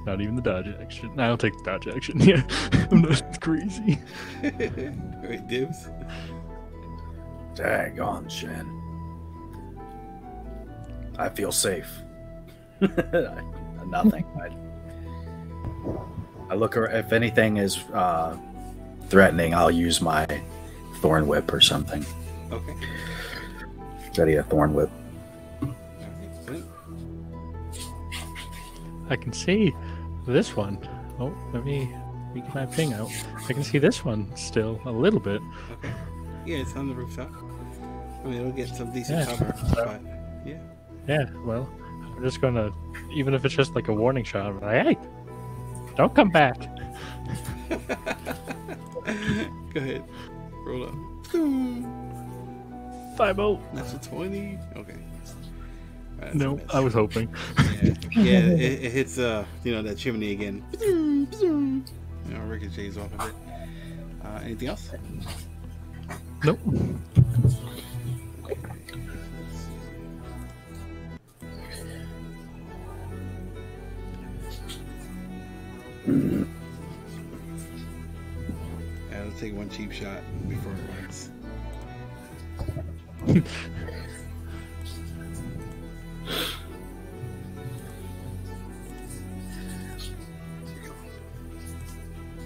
S7: Not even the dodge action. I'll take the dodge action. Yeah, I'm not crazy.
S1: Alright, Dibs?
S4: Daggone, Shen. I feel safe. Nothing. I look. If anything is threatening, I'll use my thorn whip or something.
S1: Okay.
S4: Ready a thorn whip.
S1: Alright, Flint?
S7: I can see this one. Oh, let me get my ping out. I can see this one still a little bit.
S1: Okay. Yeah, it's on the rooftop. I mean, it'll get some decent
S7: Yeah.
S1: cover, but yeah.
S7: Yeah, well, I'm just gonna, even if it's just like a warning shot, I'm like, hey, don't come back.
S1: Go ahead. Roll up.
S7: 5-0.
S1: That's a 20. Okay. Right,
S7: No, I was hoping.
S1: Yeah, it hits that chimney again. Ricochets off of it. Anything else?
S7: Nope.
S1: And let's take one cheap shot before it runs.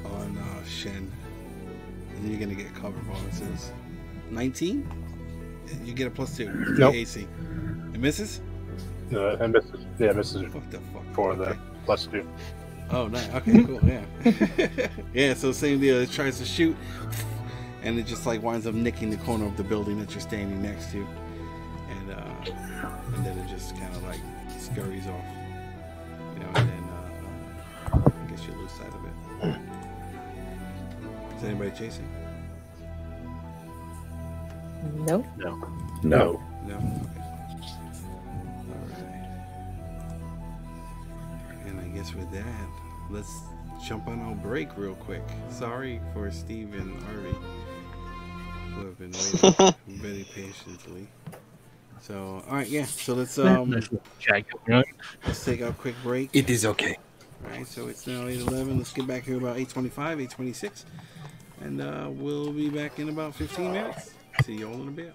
S1: On Shen. And then you're gonna get cover bonuses. 19? You get a +2.
S6: Nope.
S1: AC. It misses?
S6: No, it misses. Yeah, it misses
S1: What the fuck?
S6: for
S1: Okay.
S6: the +2.
S1: Oh, nice. Okay, cool. Yeah. Yeah, so same deal. It tries to shoot, and it just like winds up nicking the corner of the building that you're standing next to. And then it just kind of like scurries off. You know, and then I guess you lose sight of it. Is anybody chasing?
S3: No.
S4: No.
S1: No? Okay. Alright. And I guess with that, let's jump on our break real quick. Sorry for Steve and Harvey, who have been waiting very patiently. So, alright, yeah. So let's
S7: Nice little chat going on.
S1: let's take our quick break.
S5: It is okay.
S1: Alright, so it's now 8:11. Let's get back here about 8:25, 8:26. And we'll be back in about 15 minutes. See you all in a bit.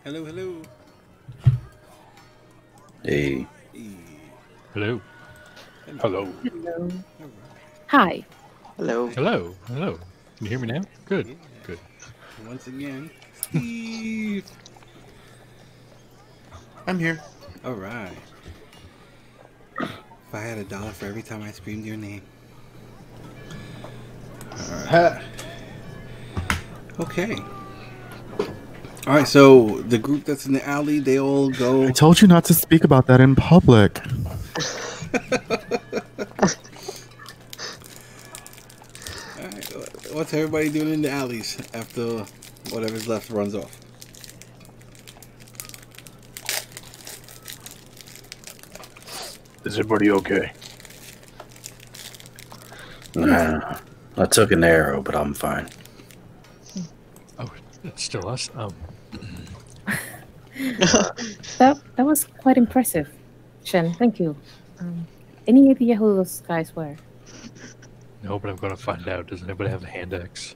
S1: Hello, hello.
S4: Hey.
S7: Hello.
S6: Hello.
S3: Hello. Hi.
S2: Hello.
S7: Hello. Hello. Can you hear me now? Good.
S1: Yeah.
S7: Good.
S1: Once again, Steve.
S8: I'm here.
S1: All right. If I had $1 for every time I screamed your name.
S8: Ha.
S1: Okay. All right. So the group that's in the alley, they all go.
S5: I told you not to speak about that in public.
S1: All right, what's everybody doing in the alleys after whatever's left runs off?
S6: Is everybody okay?
S4: Nah, I took an arrow, but I'm fine.
S7: Oh, it's still us.
S3: That was quite impressive, Shen. Thank you. Any idea who those guys were?
S7: No, but I'm going to find out. Does anybody have a hand axe?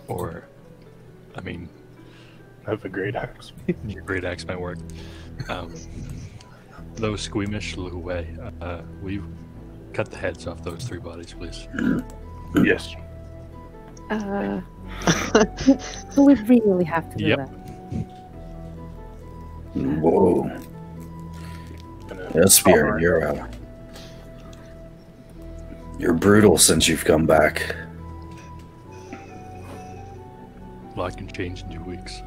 S7: Or, I mean,
S6: I have a great axe.
S7: your great axe might work. Those squeamish look away. Will you cut the heads off those 3 bodies, please?
S6: Yes.
S3: Do we really have to do
S7: Yep.
S3: that?
S4: Whoa. Yes, Spirit, you're brutal since you've come back.
S7: A lot can change in 2 weeks.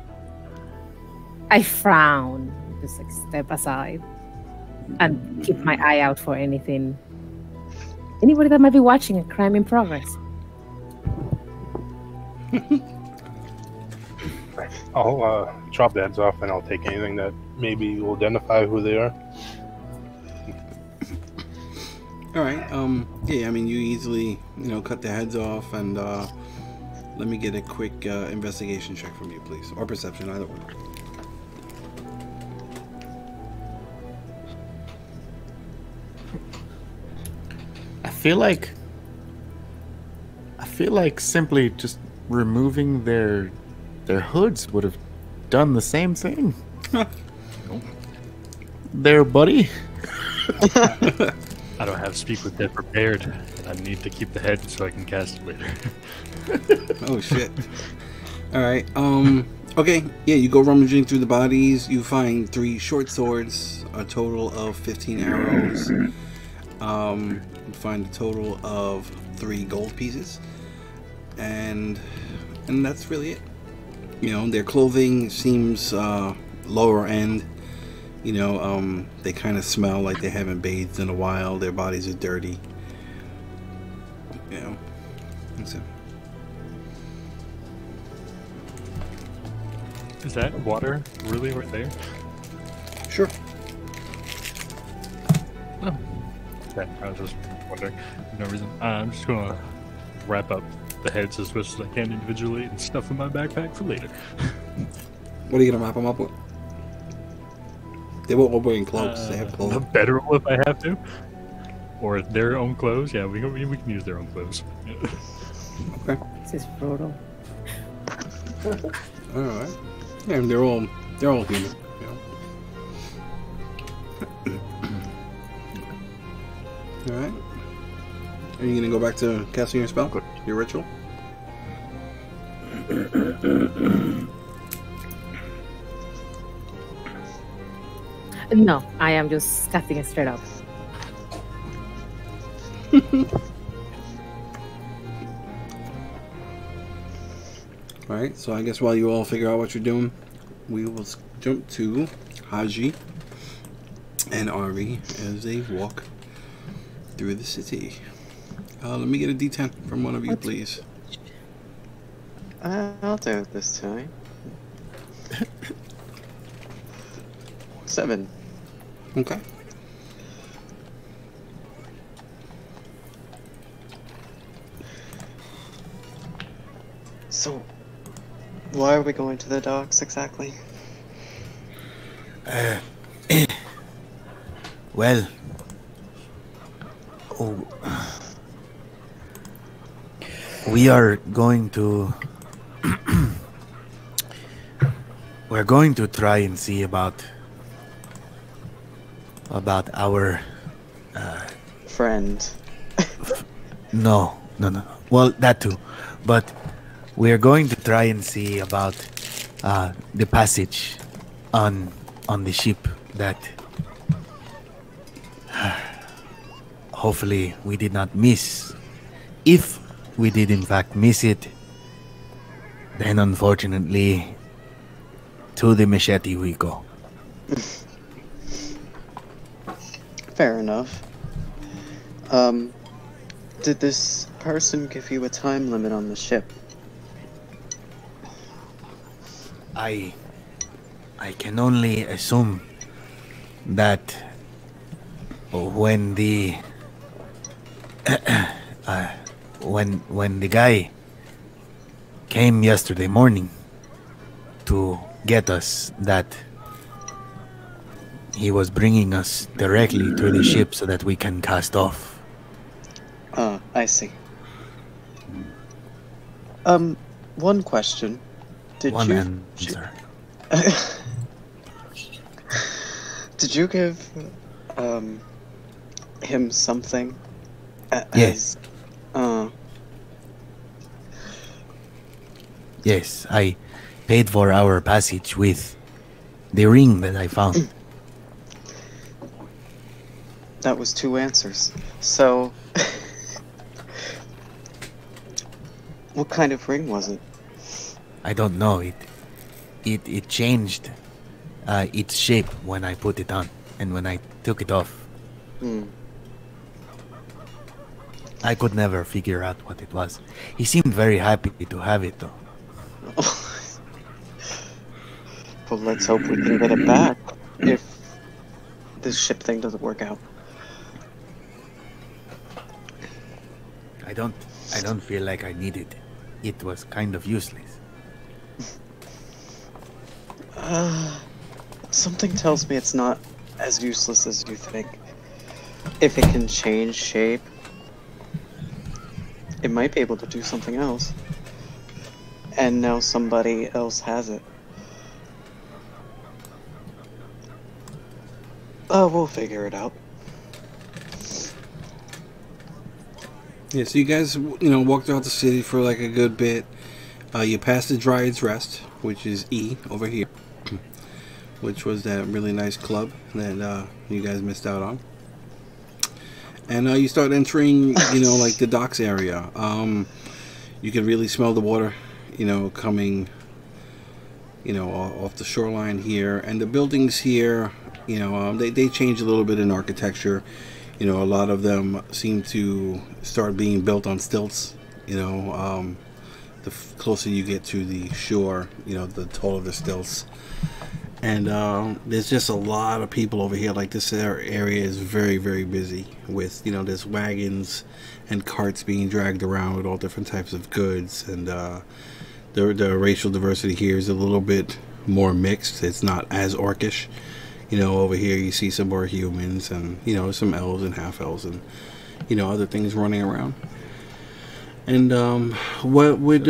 S3: I frown, just like step aside, and keep my eye out for anything. Anybody that might be watching a crime in progress.
S6: I'll chop the heads off and I'll take anything that maybe will identify who they are.
S1: All right. Yeah. I mean, you easily, cut the heads off, and let me get a quick investigation check from you, please, or perception, either one.
S5: I feel like simply just removing their hoods would have done the same thing. There, buddy.
S7: I don't have Speak with Dead prepared. I need to keep the head so I can cast it later.
S1: Oh shit. All right. Okay. Yeah. You go rummaging through the bodies. You find 3 short swords, a total of 15 arrows. You find a total of 3 gold pieces, and that's really it. Their clothing seems lower end. They kind of smell like they haven't bathed in a while. Their bodies are dirty. That's it.
S7: Is that water really right there?
S1: Sure.
S7: No. Okay, I was just wondering. No reason. I'm just gonna wrap up the heads as much as I can individually and stuff in my backpack for later.
S1: What are you gonna wrap them up with? They won't wearing clothes. They have
S7: The
S1: clothes.
S7: better one if I have to. Or their own clothes. Yeah, we can use their own clothes.
S1: Okay.
S3: This is brutal.
S1: All right. Yeah, they're all human. All right. Are you gonna go back to casting your spell? Your ritual?
S3: No, I am just casting it straight up.
S1: All right. So I guess while you all figure out what you're doing, we will jump to Haji and Ari as they walk through the city. Let me get a D10 from one of you, please.
S2: I'll do it this time. 7.
S1: Okay.
S2: So, why are we going to the docks exactly?
S5: Well, we are going to we're going to try and see about our
S2: friend.
S5: no. Well, that too, but we are going to try and see about the passage on the ship that hopefully we did not miss. If we did in fact miss it, then unfortunately to the machete we go.
S2: Fair enough. Did this person give you a time limit on the ship?
S5: I can only assume that when the when the guy came yesterday morning to get us, that he was bringing us directly to the ship so that we can cast off.
S2: I see. One question. Did
S5: One
S2: you
S5: answer.
S2: did you give him something?
S5: Yes. Yes, I paid for our passage with the ring that I found.
S2: That was 2 answers. So, what kind of ring was it?
S5: I don't know. It changed its shape when I put it on and when I took it off. I could never figure out what it was. He seemed very happy to have it, though.
S2: Well, let's hope we can get it back if this ship thing doesn't work out.
S5: I don't feel like I need it. It was kind of useless.
S2: Something tells me it's not as useless as you think. If it can change shape, it might be able to do something else. And now somebody else has it. Oh, we'll figure it out.
S1: Yeah, so you guys, walked throughout the city for like a good bit. You passed the Dryad's Rest, which is E over here, which was that really nice club that you guys missed out on. And you start entering, like the docks area. You can really smell the water, coming, off the shoreline here. And the buildings here, they change a little bit in architecture. A lot of them seem to start being built on stilts. The closer you get to the shore, the taller the stilts. And there's just a lot of people over here. Like, this area is very, very busy with, there's wagons and carts being dragged around with all different types of goods. And the racial diversity here is a little bit more mixed. It's not as orcish. Over here you see some more humans and, some elves and half-elves and, other things running around. And what would...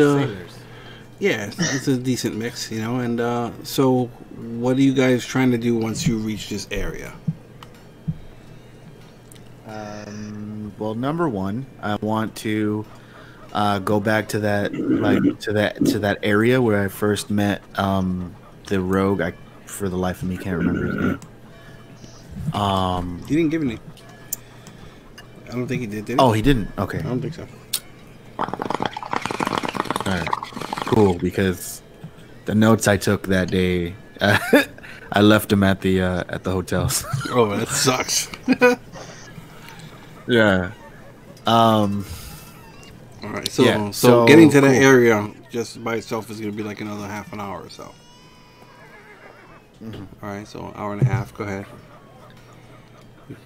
S1: yeah, it's a decent mix, and so what are you guys trying to do once you reach this area?
S8: Well, number one, I want to go back to that, to that area where I first met the rogue. I, for the life of me, can't remember his name.
S1: He didn't give any. I don't think he did he?
S8: Oh, he didn't? Okay.
S1: I don't think so.
S8: Alright. Cool, because the notes I took that day, I left them at the hotels.
S1: Oh, that sucks.
S8: Yeah.
S1: Alright, so,
S8: yeah,
S1: so getting to
S8: cool.
S1: that area just by itself is going to be like another half an hour or so. Alright, so an hour and a half. Go ahead.
S8: Okay.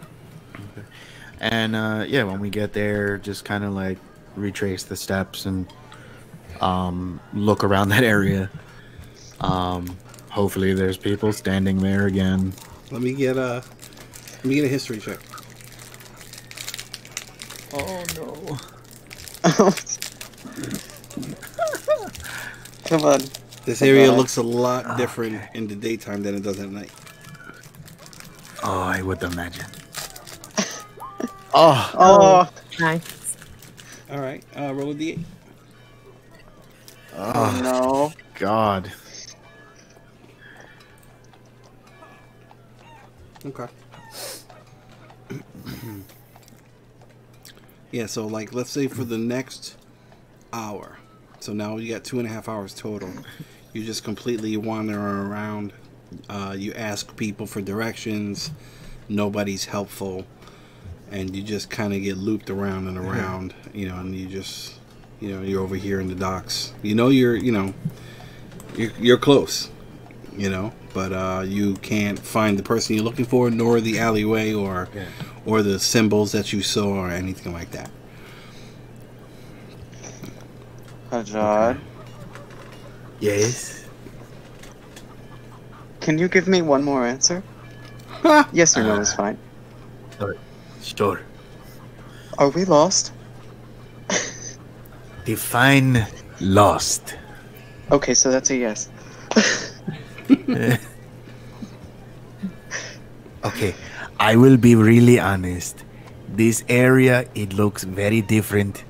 S8: And yeah, when we get there, just kind of like retrace the steps and look around that area. Hopefully there's people standing there again.
S1: Let me get a history check.
S8: Oh no.
S2: Come on.
S1: This area looks a lot different in the daytime than it does at night.
S5: Oh, I would imagine.
S2: Oh.
S3: Nice.
S1: All right, roll a d8.
S2: Oh no.
S8: God.
S1: Okay. Yeah, so like let's say for the next hour. So now you got 2.5 hours total. You just completely wander around. You ask people for directions. Nobody's helpful, and you just kind of get looped around and around. You know, and you just, you know, you're over here in the docks. You know, you're close. You know, but you can't find the person you're looking for, nor the alleyway or the symbols that you saw or anything like that.
S2: Hasjhad,
S5: Okay. Yes.
S2: can you give me one more answer? Yes or no is fine.
S5: Sure.
S2: Are we lost?
S5: Define lost.
S2: Okay, so that's a yes.
S5: Okay, I will be really honest. This area, it looks very different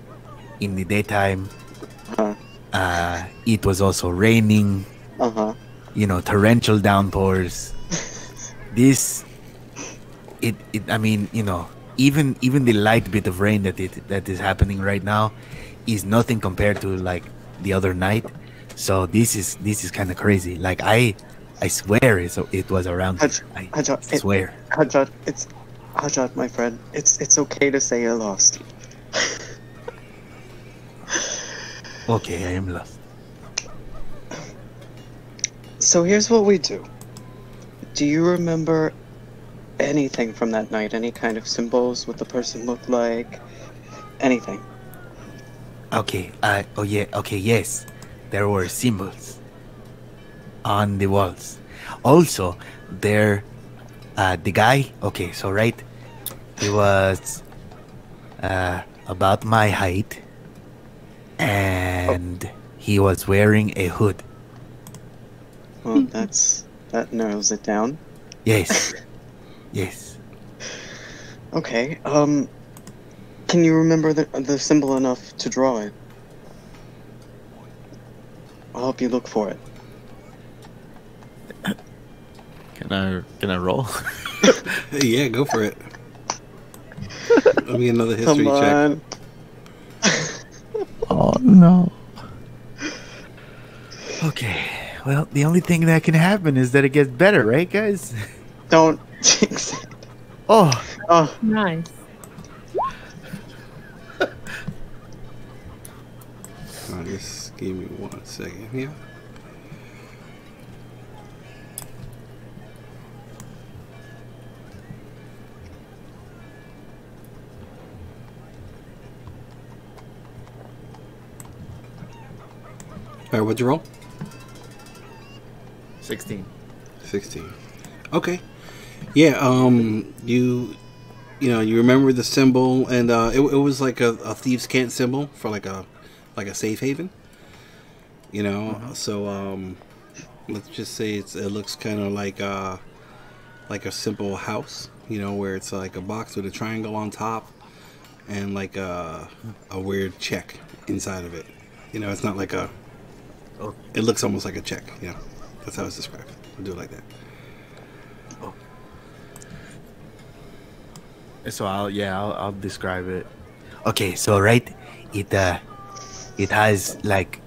S5: in the daytime. It was also raining, you know, torrential downpours. I mean, you know, even the light bit of rain that is happening right now is nothing compared to like the other night. So this is kind of crazy. Like I swear it was around. I swear.
S2: Hasjhad, my friend. It's okay to say you're lost.
S5: Okay, I am lost.
S2: So here's what we do. Do you remember anything from that night? Any kind of symbols, what the person looked like? Anything?
S5: Okay. Okay. Yes, there were symbols on the walls. Also, the guy. Okay, so right, he was about my height, and he was wearing a hood.
S2: Well, that narrows it down.
S5: Yes. Yes.
S2: Okay. Can you remember the symbol enough to draw it? I'll help you look for it.
S8: Can I roll?
S1: Yeah, go for it. Let me get another history
S2: Come on.
S1: check.
S5: Oh no. Okay. Well, the only thing that can happen is that it gets better, right, guys?
S2: Don't jinx it.
S5: Oh.
S3: Nice.
S1: Just give me 1 second here. All right, what'd you roll?
S8: 16.
S1: 16. Okay. Yeah. You remember the symbol, and it was like a thieves' cant symbol for like a safe haven. You know. So let's just say it looks kind of like a simple house. You know, where it's like a box with a triangle on top, and like a weird check inside of it. You know, it's not like a. It looks almost like a check. You know, that's how it's described. We'll do it like that.
S5: So I'll describe it. Okay, so right, it has like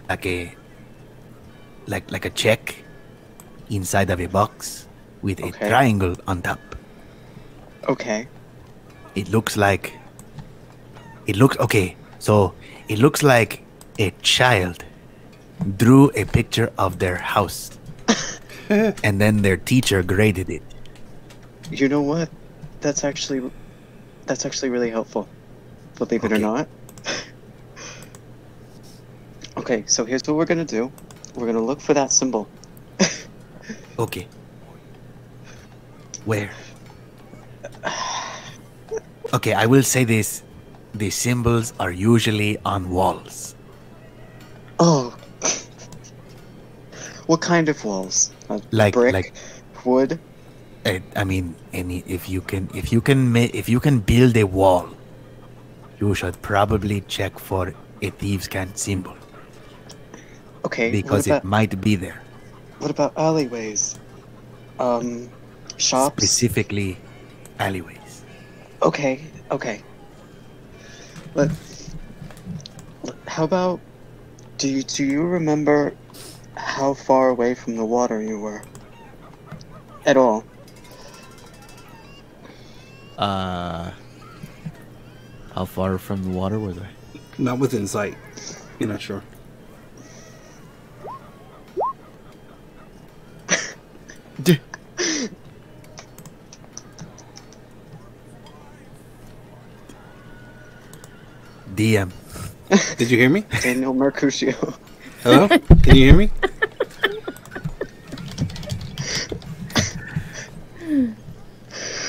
S5: a check inside of a box with a triangle on top.
S2: Okay.
S5: It looks like a child drew a picture of their house and then their teacher graded it.
S2: You know what? That's actually really helpful. Believe it or not. Okay, so here's what we're gonna do. We're gonna look for that symbol.
S5: Okay. Where? Okay, I will say this. the symbols are usually on walls.
S2: Oh. What kind of walls? Brick, wood.
S5: I mean, if you can build a wall, you should probably check for a thieves' cant symbol.
S2: Okay.
S5: Because it might be there.
S2: What about alleyways? Shops.
S5: Specifically, alleyways.
S2: Okay. How about? Do you remember how far away from the water you were? At all?
S8: How far from the water were they?
S1: Not within sight. You're not sure.
S5: DM.
S1: Did you hear me?
S2: Daniel Mercutio.
S1: Hello? Can you hear me?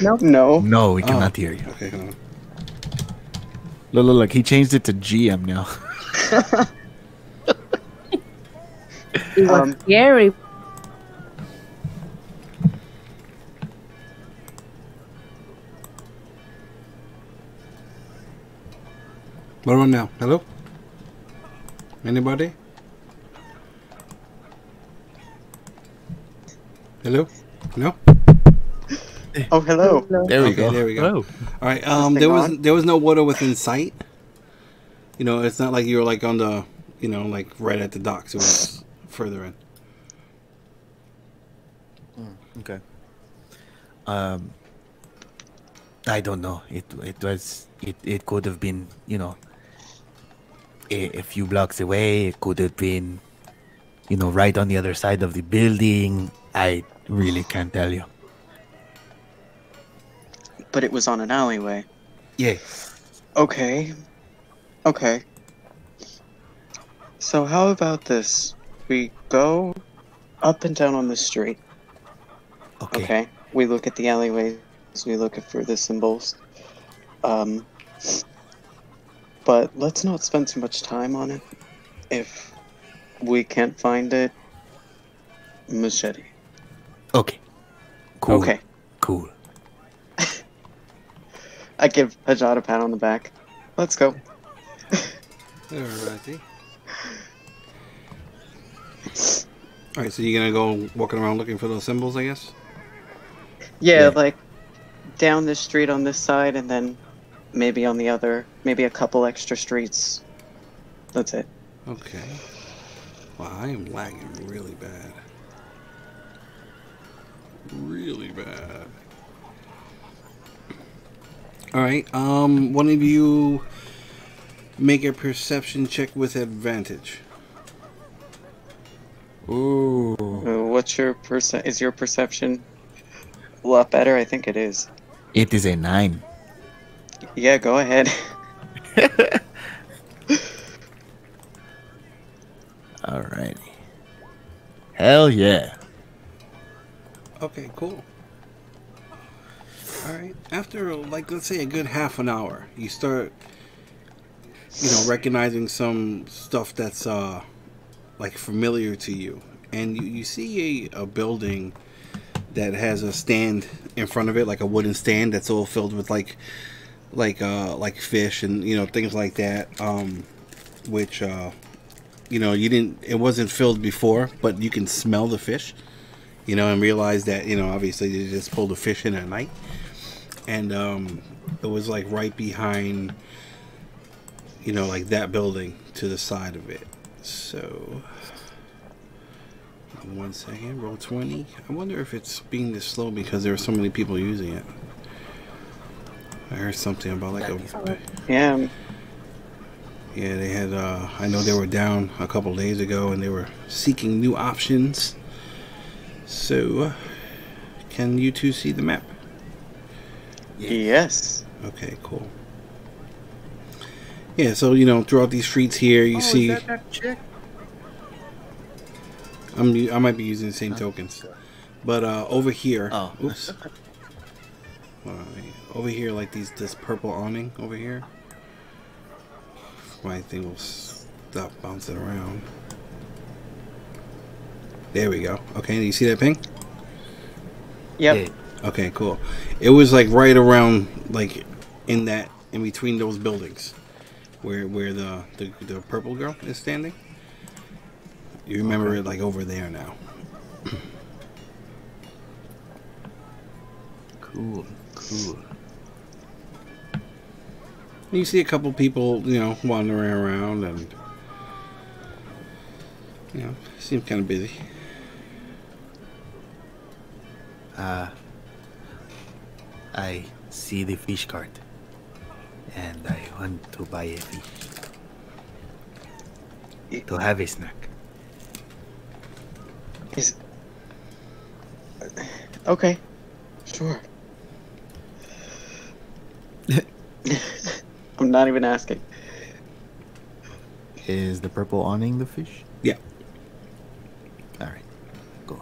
S3: No.
S2: No,
S5: we cannot hear you.
S1: Okay, hold on.
S8: Look, he changed it to GM now.
S3: It was scary.
S1: What about now? Hello? Anybody? Hello? No?
S2: Oh, hello.
S8: There we go.
S1: There we go.
S7: Oh,
S1: All right.
S2: Testing
S1: There was no water within sight. You know, it's not like you were like on the, you know, like right at the docks. It was further in.
S8: Okay.
S5: I don't know. It could have been, you know, a few blocks away. It could have been, you know, right on the other side of the building. I really can't tell you.
S2: But it was on an alleyway.
S5: Yeah.
S2: Okay. So how about this? We go up and down on the street. Okay. We look at the alleyways. We look for the symbols. But let's not spend too much time on it. If we can't find it, machete.
S5: Okay. Cool.
S2: Okay.
S5: Cool.
S2: I give Hasjhad a pat on the back. Let's go.
S1: Alrighty. Alright, so you're gonna go walking around looking for those symbols, I guess?
S2: Yeah, like down this street on this side, and then maybe on the other, maybe a couple extra streets. That's it.
S1: Okay. Wow, I am lagging really bad. Really bad. Alright, one of you make a perception check with advantage.
S8: Ooh.
S2: What's your Is your perception a lot better? I think it is.
S8: It is a 9.
S2: Yeah, go ahead.
S8: Alrighty. Hell yeah.
S1: Okay, cool. Alright, after, like, let's say a good half an hour, you start, you know, recognizing some stuff that's, like, familiar to you. And you see a building that has a stand in front of it, like a wooden stand that's all filled with, like fish and, you know, things like that, which, you know, it wasn't filled before, but you can smell the fish, you know, and realize that, you know, obviously they just pulled the fish in at night. And it was like right behind, you know, like that building to the side of it. So, 1 second, roll 20. I wonder if it's being this slow because there are so many people using it. I heard something about like
S2: Yeah.
S1: Yeah, they had, I know they were down a couple days ago and they were seeking new options. So, can you two see the map?
S2: Yes.
S1: Okay, cool. Yeah, so, you know, throughout these streets here, you see...
S8: Is that chick?
S1: I might be using the same tokens. But, over here...
S8: Oh.
S1: Oops. Over here, like this purple awning over here. my thing will stop bouncing around. There we go. Okay, do you see that ping?
S2: Yep.
S1: Okay, cool. It was like right around, like in between those buildings, where the purple girl is standing. You remember it like over there now.
S5: Cool.
S1: You see a couple people, wandering around, and seem kind of busy.
S5: I see the fish cart, and I want to buy a fish to have a snack.
S2: Okay. Sure. I'm not even asking.
S8: Is the purple awning the fish?
S1: Yeah.
S8: All right. Cool.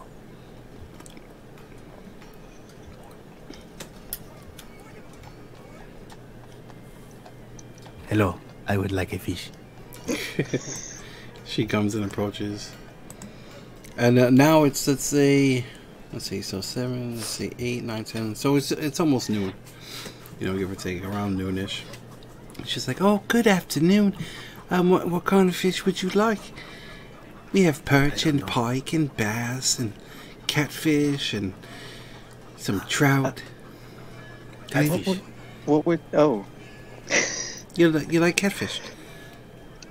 S5: Hello, I would like a fish.
S1: She comes and approaches. And now it's, let's see, so 7, let's see, 8, 9, 10. So it's almost noon. Give or take, around noonish. She's like, oh, good afternoon. What kind of fish would you like? We have perch and pike and bass and catfish and some trout.
S5: Catfish.
S2: What would... Oh.
S1: You like catfish?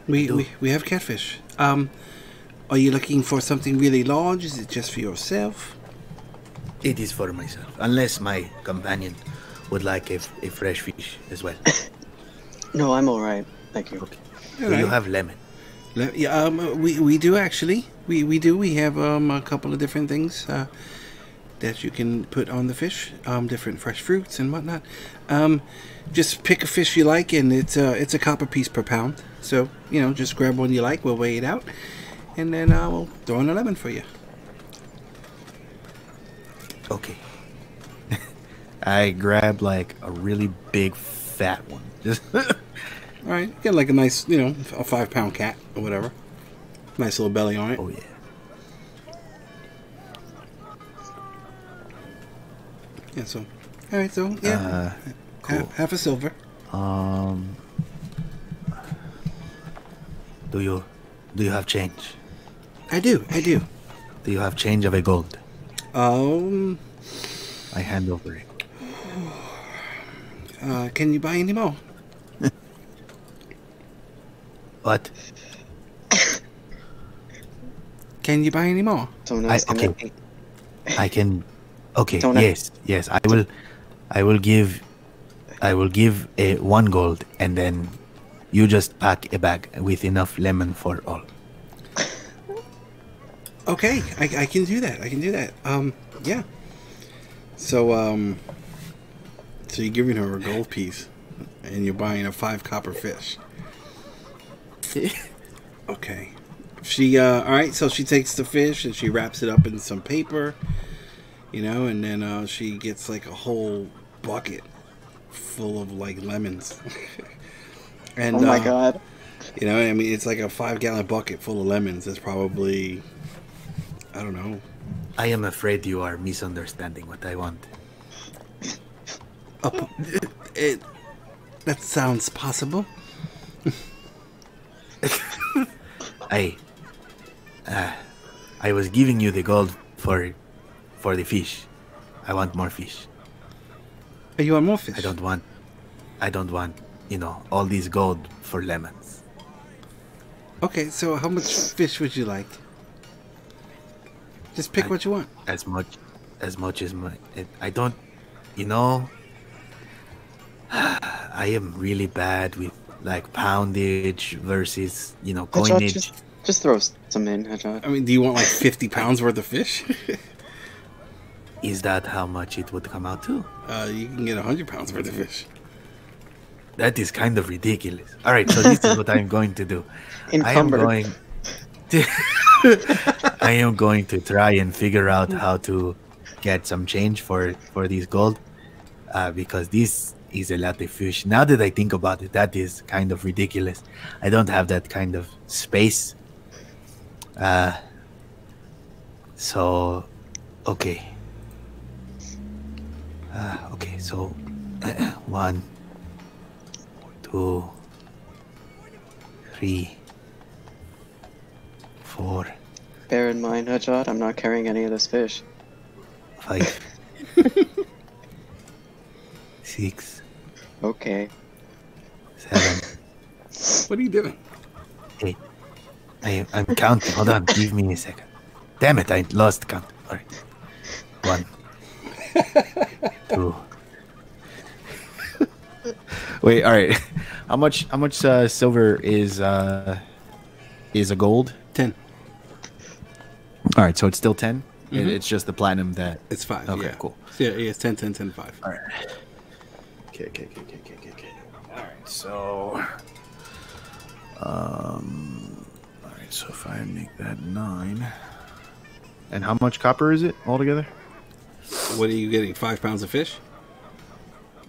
S1: We have catfish. Are you looking for something really large? Is it just for yourself?
S5: It is for myself, unless my companion would like a fresh fish as well.
S2: No, I'm all right. Thank you.
S5: Okay. Do you have lemon?
S1: Yeah, we do actually. We do. We have a couple of different things that you can put on the fish. Different fresh fruits and whatnot. Just pick a fish you like, and it's a copper piece per pound. So just grab one you like. We'll weigh it out, and then we'll throw in a lemon for you.
S5: Okay.
S8: I grab like a really big fat one. Just
S1: All right, get like a nice, a 5-pound cat or whatever. Nice little belly on it.
S5: Oh yeah.
S1: Yeah. So, all right. So yeah,
S8: cool.
S1: half a silver.
S5: Do you have change?
S1: I do.
S5: Do you have change of a gold?
S8: I hand over it.
S1: Can you buy any more?
S5: What?
S1: Can you buy any more?
S2: Don't ask him
S5: okay.
S2: that.
S5: I can. Okay.
S2: Don't
S5: yes. I will give a 1 gold, and then you just pack a bag with enough lemon for all.
S1: Okay, I can do that. Yeah. So you're giving her a gold piece, and you're buying a 5 copper fish. Okay. She all right. So she takes the fish and she wraps it up in some paper, and then she gets like a whole bucket full of like lemons. And
S2: Oh my god.
S1: it's like a 5-gallon bucket full of lemons. That's probably, I don't know.
S5: I am afraid you are misunderstanding what I want.
S1: That sounds possible.
S5: I was giving you the gold for the fish. I want more fish.
S1: You want more fish?
S5: I don't want, all these gold for lemons.
S1: Okay, so how much fish would you like? Just pick what you want.
S5: As much as I don't, I am really bad with like poundage versus, coinage.
S2: Just throw some in, Hasjhad.
S1: I mean, do you want like 50 pounds worth of fish?
S5: Is that how much it would come out to?
S1: You can get 100 pounds worth of fish.
S5: That is kind of ridiculous. All right, so this is what I'm going to do. I am going to try and figure out how to get some change for these gold, because this is a lot of fish. Now that I think about it, that is kind of ridiculous. I don't have that kind of space. So, okay. Okay, so 1, 2, 3, 4.
S2: Bear in mind, Hasjhad, I'm not carrying any of this fish.
S5: 5, 6,
S2: Okay.
S5: 7,
S1: What are you doing?
S5: 8. I'm counting. Hold on, give me a second. Damn it, I lost count. All right. 1, 2.
S8: Wait, all right. How much silver is a gold?
S1: 10.
S8: All right, so it's still 10. It's just the platinum that.
S1: It's 5.
S8: Okay,
S1: yeah.
S8: cool.
S1: So, yeah, it's 10, 10, 10, 5.
S8: All right. Okay. All right, so. All right, so if I make that 9, and how much copper is it altogether?
S1: What are you getting? 5 pounds of fish?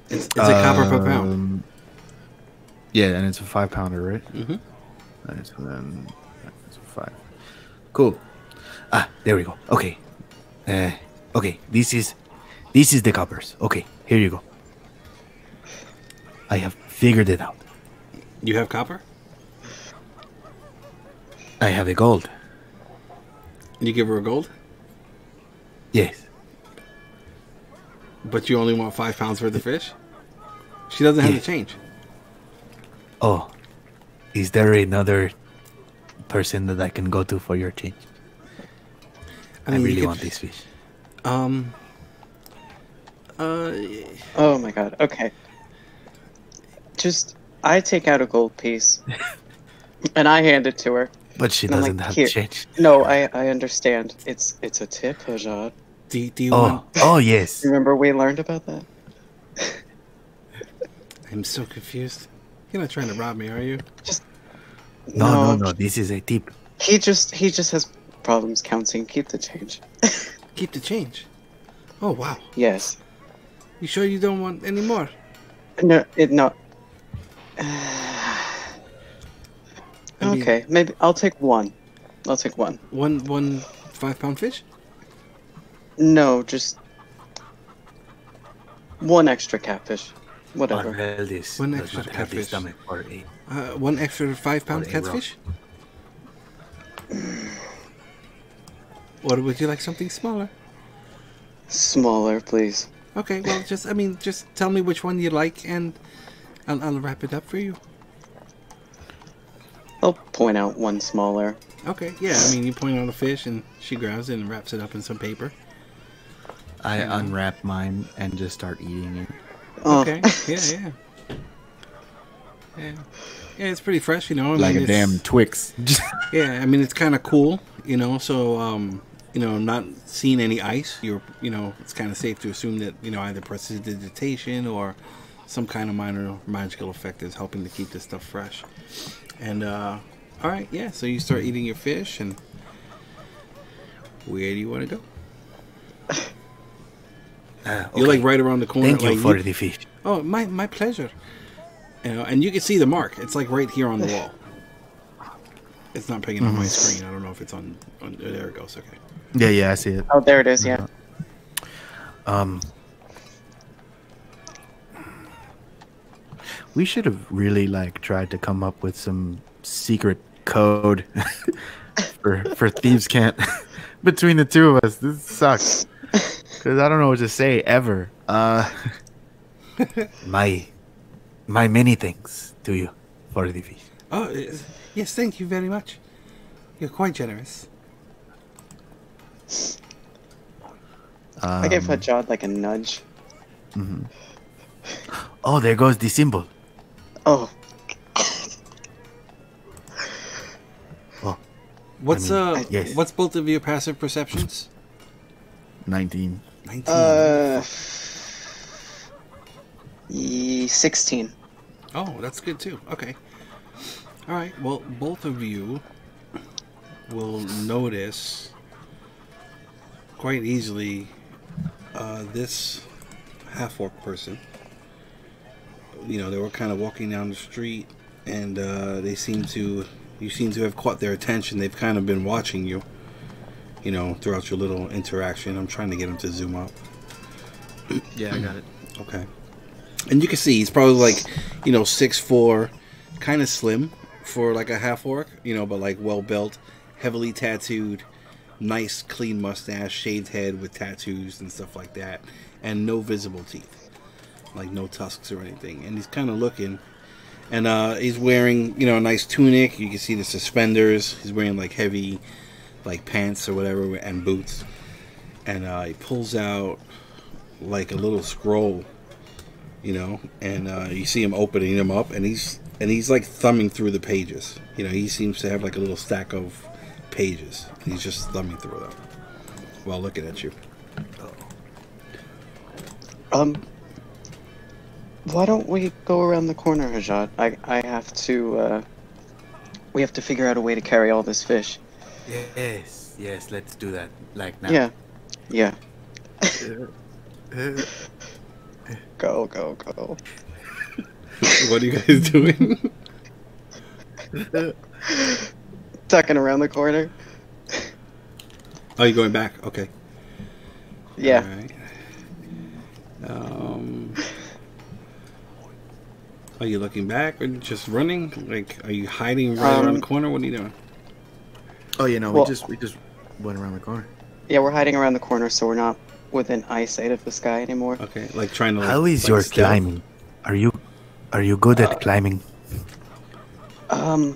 S1: It's a copper per pound.
S8: Yeah, and it's a 5-pounder, right?
S1: Mm-hmm.
S8: All right, so then that's 5. Cool.
S5: There we go. Okay. Okay, this is the coppers. Okay, here you go. I have figured it out.
S1: You have copper?
S5: I have a gold.
S1: You give her a gold?
S5: Yes.
S1: But you only want 5 pounds worth of fish? She doesn't have
S5: Yeah.
S1: to change.
S5: Oh, is there another person that I can go to for your change? I
S1: mean, you
S5: really
S1: could-
S5: want these fish.
S2: Oh my god, okay. I take out a gold piece, and I hand it to her.
S5: But she
S2: And I'm
S5: doesn't
S2: like,
S5: have
S2: "Here."
S5: change.
S2: No, I understand. It's a tip, Hasjhad.
S1: Do you want...
S5: Oh yes.
S2: Remember we learned about that?
S1: I'm so confused. You're not trying to rob me, are you?
S5: No. This is a tip.
S2: He just has problems counting. Keep the change.
S1: Keep the change. Oh, wow.
S2: Yes.
S1: You sure you don't want any more?
S2: No.
S1: I mean-
S2: Okay, maybe I'll take one. I'll take one.
S1: One 5-pound fish?
S2: No, just one extra catfish. Whatever.
S5: Arveldis
S1: One
S5: does
S1: extra
S5: not have the
S1: catfish.
S5: stomach for a.
S1: One extra 5-pound
S5: Or a
S1: catfish? Or would you like something smaller?
S2: Smaller, please.
S1: Okay, well, just tell me which one you like, and I'll wrap it up for you.
S2: I'll point out one smaller.
S1: Okay, yeah, I mean, you point out a fish, and she grabs it and wraps it up in some paper.
S8: I unwrap mine and just start eating it.
S2: Oh.
S1: Okay, yeah. Yeah, it's pretty fresh, you know. I
S8: Like
S1: mean,
S8: a damn Twix.
S1: Yeah, I mean, it's kind of cool, you know, so, not seeing any ice, it's kind of safe to assume that, either prestidigitation or some kind of minor magical effect is helping to keep this stuff fresh. And, alright, yeah, so you start eating your fish, and where do you want to go?
S5: Okay.
S1: You're like right around the corner.
S5: Thank you
S1: like,
S5: for the fish.
S1: Oh, my pleasure. And you can see the mark. It's like right here on the wall. It's not picking up my screen. I don't know if it's on there it goes. Okay.
S8: Yeah, I see it.
S2: Oh, there it is. Yeah.
S8: We should have really tried to come up with some secret code for thieves can't between the two of us. This sucks because I don't know what to say ever.
S5: My many thanks to you for the fish.
S1: Oh, yes, thank you very much. You're quite generous.
S2: I gave Hasjhad like a nudge.
S5: Oh, there goes the symbol.
S2: Oh,
S1: What's
S5: yes.
S1: What's both of your passive perceptions?
S8: 19.
S1: 19.
S2: 16.
S1: Oh, that's good too. Okay. All right. Well, both of you will notice quite easily this half-orc person they were kind of walking down the street, and you seem to have caught their attention. They've kind of been watching you, throughout your little interaction. I'm trying to get him to zoom up.
S8: Yeah, I got it.
S1: Okay. And you can see he's probably like, 6'4", kind of slim for like a half orc, but like well built, heavily tattooed, nice clean mustache, shaved head with tattoos and stuff like that, and no visible teeth, like no tusks or anything. And he's kind of looking, and he's wearing a nice tunic. You can see the suspenders. He's wearing like heavy like pants or whatever and boots, and he pulls out like a little scroll, and you see him opening them up, and he's like thumbing through the pages. He seems to have like a little stack of pages. He's just thumbing through them while looking at you.
S2: Why don't we go around the corner, Hasjhad? I have to, we have to figure out a way to carry all this fish.
S5: Yes, let's do that. Like now.
S2: Yeah. Go.
S1: What are you guys doing?
S2: Tucking around the corner.
S1: Oh, you're going back? Okay.
S2: Yeah.
S1: All right. Are you looking back or just running? Like, are you hiding right around the corner? What are you doing?
S8: Oh, we just went around the corner.
S2: Yeah, we're hiding around the corner, so we're not within eyesight of this guy anymore.
S1: Okay, like trying to.
S5: How is your
S1: stealth?
S5: climbing? Are you good at climbing?
S2: Are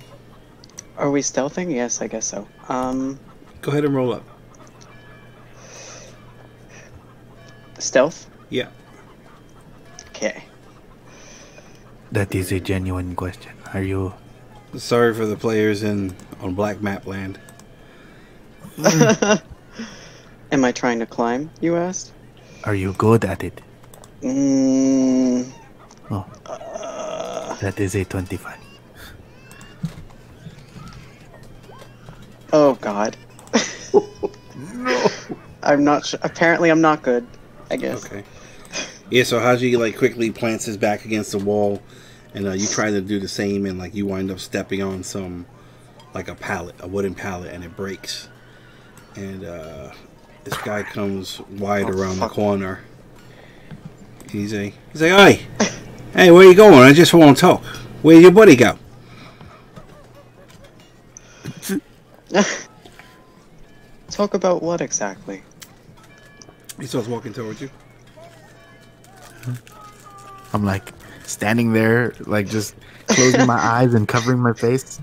S2: we stealthing? Yes, I guess so.
S1: Go ahead and roll up.
S2: Stealth?
S1: Yeah.
S2: Okay.
S5: That is a genuine question. Are you?
S1: Sorry for the players on Black Map Land.
S2: Am I trying to climb, you asked?
S5: Are you good at it? Oh. That is a 25.
S2: Oh, God. No. I'm not sure. Apparently, I'm not good, I guess.
S1: Okay. Yeah, so Haji, quickly plants his back against the wall, and you try to do the same, and, you wind up stepping on some, a wooden pallet, and it breaks. And, this guy comes wide around the corner. He's like, "Hey! Hey, where you going? I just want to talk. Where'd your buddy go?"
S2: Talk about what exactly?
S1: He starts walking towards you.
S8: I'm standing there, just closing my eyes and covering my face.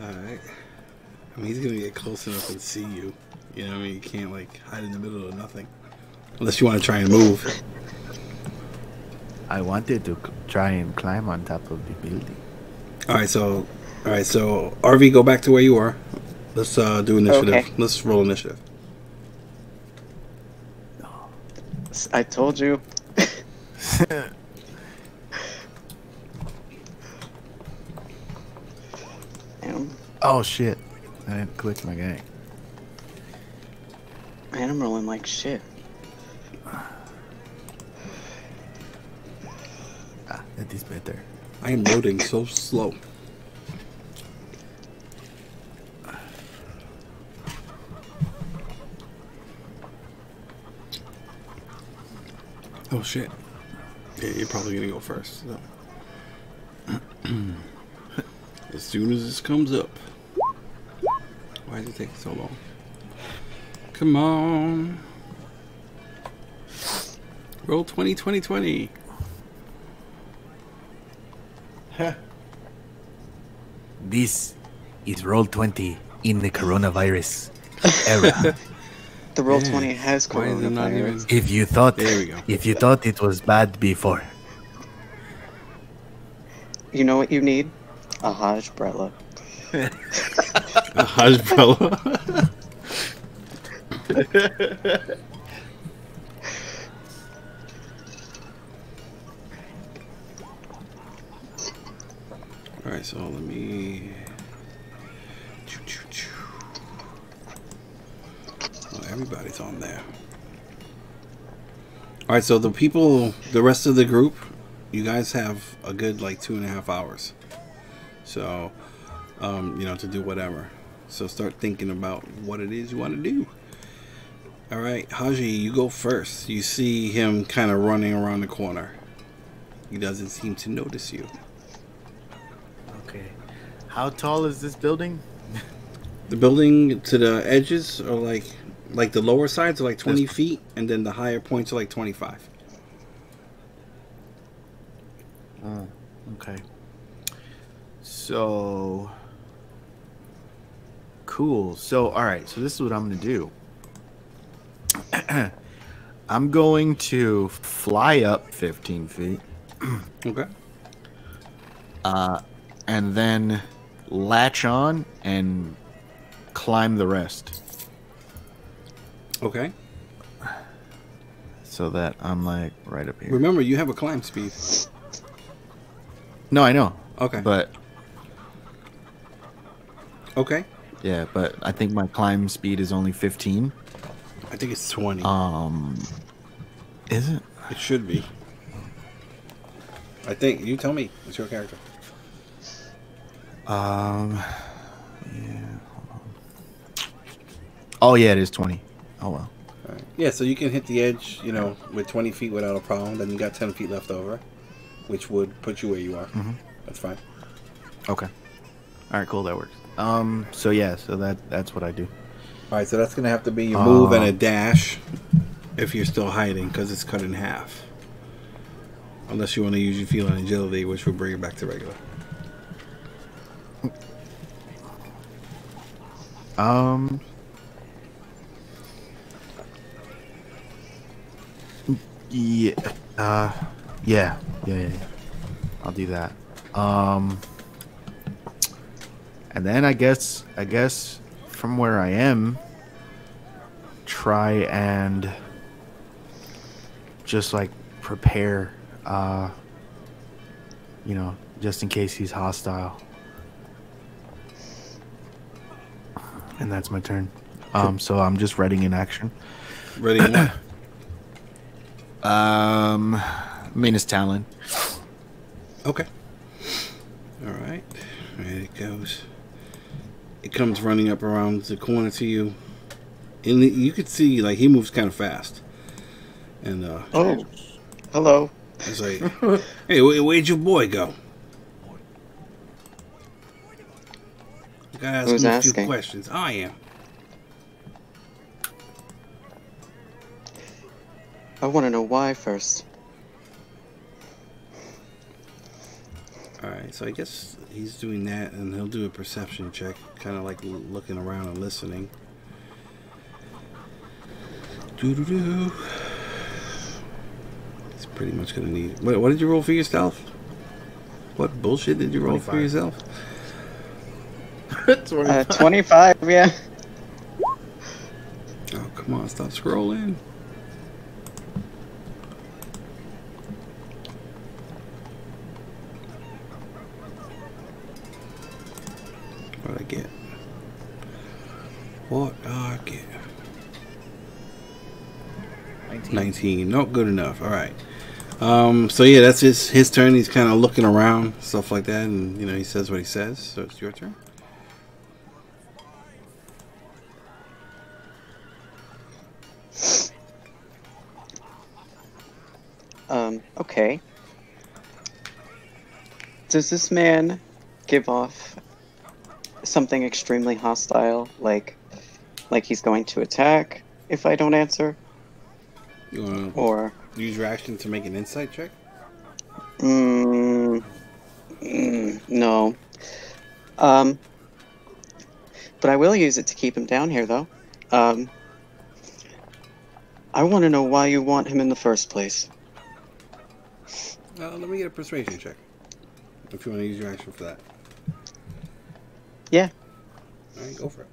S1: Alright. I mean, he's gonna get close enough and see you. You can't hide in the middle of nothing. Unless you want to try and move.
S8: I wanted to try and climb on top of the building.
S1: Alright, so RV, go back to where you are. Let's do initiative.
S2: Okay.
S1: Let's roll initiative.
S2: I told you.
S8: Oh shit. I didn't click my gang.
S2: Man, I'm rolling like shit.
S8: That is better.
S1: I am loading so slow. Oh shit. Yeah, you're probably gonna go first. So. As soon as this comes up. Why is it taking so long? Come on. Roll 20, 20, 20.
S5: This is Roll20 in the coronavirus era.
S2: The Roll20 has
S1: Why is it not even?
S2: coronavirus.
S5: If you thought
S1: There we go.
S5: If you thought it was bad before,
S2: You know what you need? A Hasjhad.
S1: A Hasjhad. Alright, so let me... Oh, everybody's on there. All right, so the people, the rest of the group, you guys have a good like 2.5 hours. So, you know, to do whatever. So start thinking about what it is you want to do. All right, Hasjhad, you go first. You see him kind of running around the corner. He doesn't seem to notice you.
S8: Okay. How tall is this building?
S1: The building to the edges are like the lower sides are like 20 feet, and then the higher points are like 25.
S8: Oh, okay. So cool. So all right. So this is what I'm gonna do. I'm going to fly up 15 feet.
S1: Okay.
S8: And then latch on and climb the rest.
S1: Okay.
S8: So that I'm like right up here.
S1: Remember, you have a climb speed.
S8: No, I know.
S1: Okay.
S8: But
S1: okay.
S8: yeah, but I think my climb speed is only 15.
S1: I think it's 20.
S8: Is it?
S1: It should be. I think. You tell me. It's your character.
S8: Yeah. Hold on. Oh yeah, it is 20. Oh well.
S1: All right. Yeah, so you can hit the edge, you know, with 20 feet without a problem. Then you got 10 feet left over, which would put you where you are.
S8: Mm-hmm.
S1: That's fine.
S8: Okay. All right, cool. That works. So yeah, so that's what I do.
S1: All right, so that's gonna have to be your move and a dash if you're still hiding, because it's cut in half. Unless you want to use your feline agility, which will bring it back to regular.
S8: Yeah. I'll do that. And then I guess from where I am, try and just like prepare, you know, just in case he's hostile. And that's my turn. So I'm just readying in action.
S1: Ready? What?
S8: Minus Talon.
S1: Okay. All right. There it goes. It comes running up around the corner to you, and you could see like he moves kind of fast. And
S2: oh, hello.
S1: it's like, hey, where'd your boy go? You gotta ask
S2: Who's
S1: him a few
S2: asking?
S1: questions. I am.
S2: I want to know why first.
S1: Alright, so I guess he's doing that, and he'll do a perception check, kind of like looking around and listening. Doo-doo-doo. He's pretty much going to need... What did you roll for your stealth? What bullshit did you roll
S8: 25.
S1: for yourself?
S2: 25, yeah.
S1: Oh, come on, stop scrolling. What I get? What I get? 19. Not good enough. All right. So yeah, that's his turn. He's kind of looking around, stuff like that, and you know he says what he says. So it's your turn.
S2: Okay. Does this man give off something extremely hostile, like he's going to attack if I don't answer?
S1: You want to
S2: Or
S1: use your action to make an insight check?
S2: no. But I will use it to keep him down here, though. I want to know why you want him in the first place.
S1: Let me get a persuasion check. If you want to use your action for that.
S2: Yeah.
S1: Alright, go for it.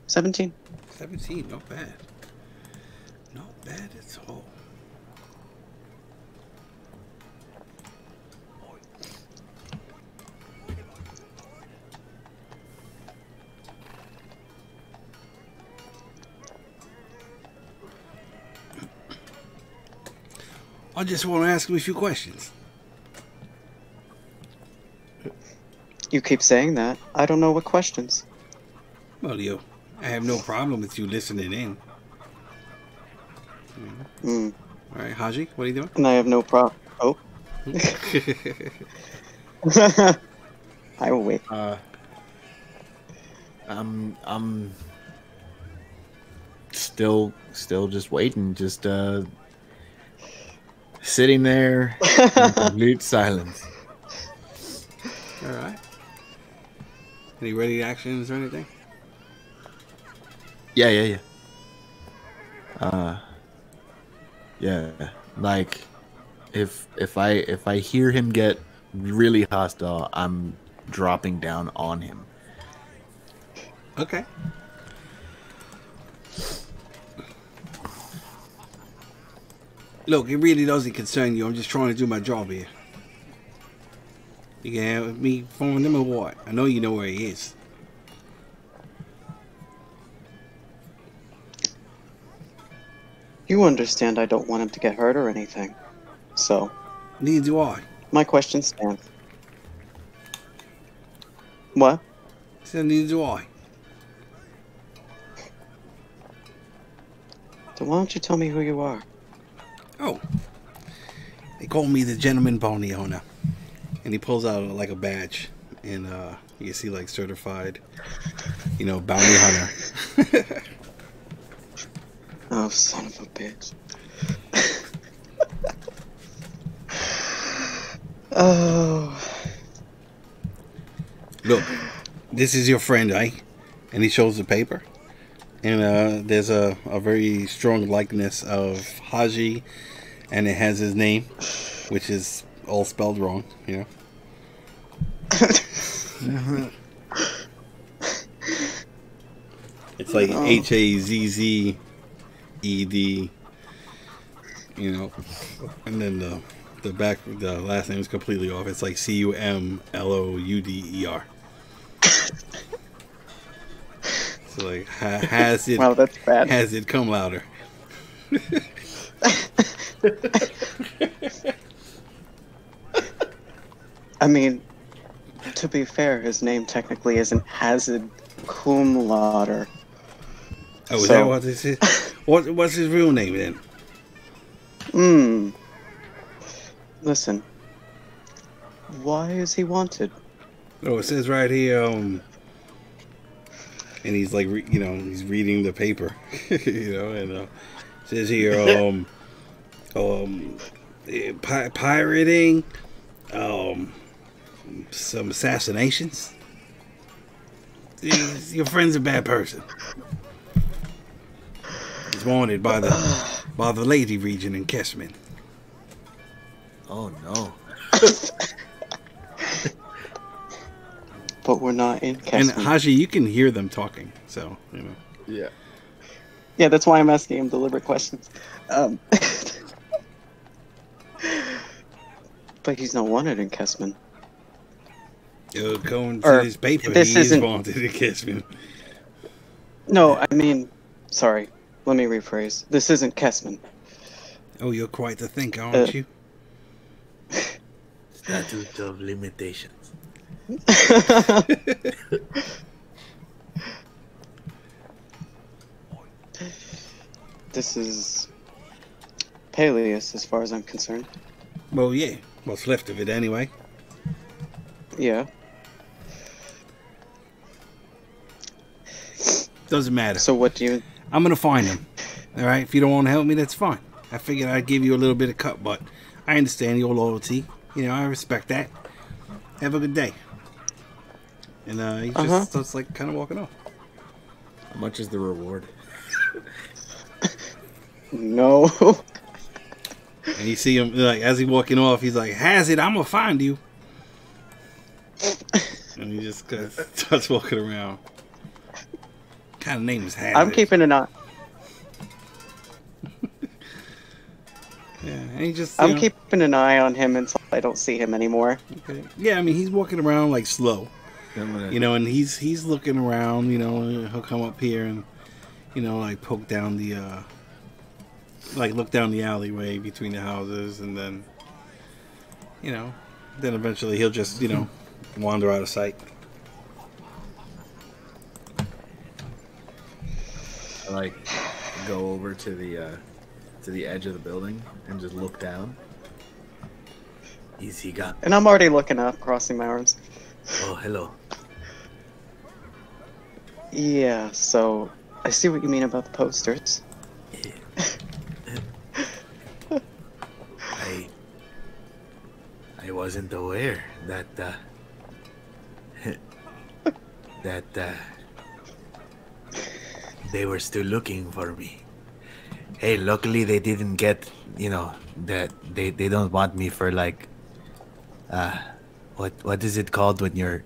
S2: 17.
S1: 17, not bad. Not bad at all. I just want to ask him a few questions.
S2: You keep saying that. I don't know what questions.
S1: Well, Leo, I have no problem with you listening in.
S2: Mm.
S1: All right, Haji, what are you doing?
S2: And I have no problem. Oh. I will wait.
S8: I'm still just waiting, just sitting there in complete silence.
S1: All right. Any ready actions or anything?
S8: Yeah. Yeah. Like, if I hear him get really hostile, I'm dropping down on him.
S1: Okay. Look, it really doesn't concern you. I'm just trying to do my job here. You can have me phone him or what? I know you know where he is.
S2: You understand I don't want him to get hurt or anything. So.
S1: Neither do I.
S2: My question stands. What?
S1: So neither do I.
S2: So why don't you tell me who you are?
S1: Oh. They call me the Gentleman Bounty Owner. And he pulls out like a badge. And you can see like certified, bounty hunter.
S2: Oh, son of a bitch. Oh.
S1: Look, this is your friend, eh? And he shows the paper. And there's a very strong likeness of Haji. And it has his name, which is all spelled wrong, It's like Hazzed, and then the last name is completely off. It's like Cumlouder. So like has it?
S2: Wow, that's bad.
S1: Has it come louder?
S2: I mean, to be fair, his name technically isn't Hasjhad cum laude.
S1: Oh, is that what this is? What's his real name then?
S2: Listen. Why is he wanted?
S1: Oh, it says right here, and he's like, he's reading the paper, and it says here, pirating, some assassinations. Your friend's a bad person. He's wanted by the Lady region in Kessman.
S8: Oh no.
S2: But we're not in Kessman.
S1: And Haji, you can hear them talking, so
S8: Yeah.
S2: Yeah, that's why I'm asking him deliberate questions. But he's not wanted in Kessman.
S1: Going to his paper, he is wanted in Kessman.
S2: No, I mean, sorry. Let me rephrase. This isn't Kessman.
S1: Oh, you're quite the thinker, aren't you?
S5: Statute of limitations.
S2: This is Peleus, as far as I'm concerned.
S1: Well, yeah. What's left of it, anyway.
S2: Yeah.
S1: Doesn't matter.
S2: So what do you...
S1: I'm going to find him. All right? If you don't want to help me, that's fine. I figured I'd give you a little bit of cut, but I understand your loyalty. I respect that. Have a good day. And he just starts, like, kind of walking off.
S8: How much is the reward?
S2: No.
S1: And you see him, like, as he's walking off, he's like, Hasjhad, I'm going to find you. And he just starts walking around. What kind of name is Hasjhad?
S2: I'm keeping an eye.
S1: Yeah, and he just.
S2: I'm keeping an eye on him until I don't see him anymore.
S1: Okay. Yeah, I mean he's walking around like slow, and he's looking around. He'll come up here and, like poke down the like look down the alleyway between the houses, and then, you know, then eventually he'll just, you know, wander out of sight.
S8: I like go over to the edge of the building and just look down. Easy got.
S2: And I'm already looking up, crossing my arms.
S8: Oh, hello.
S2: Yeah, so I see what you mean about the posters.
S8: I wasn't aware that they were still looking for me. Hey, luckily they didn't get, you know, that they don't want me for like what is it called when you're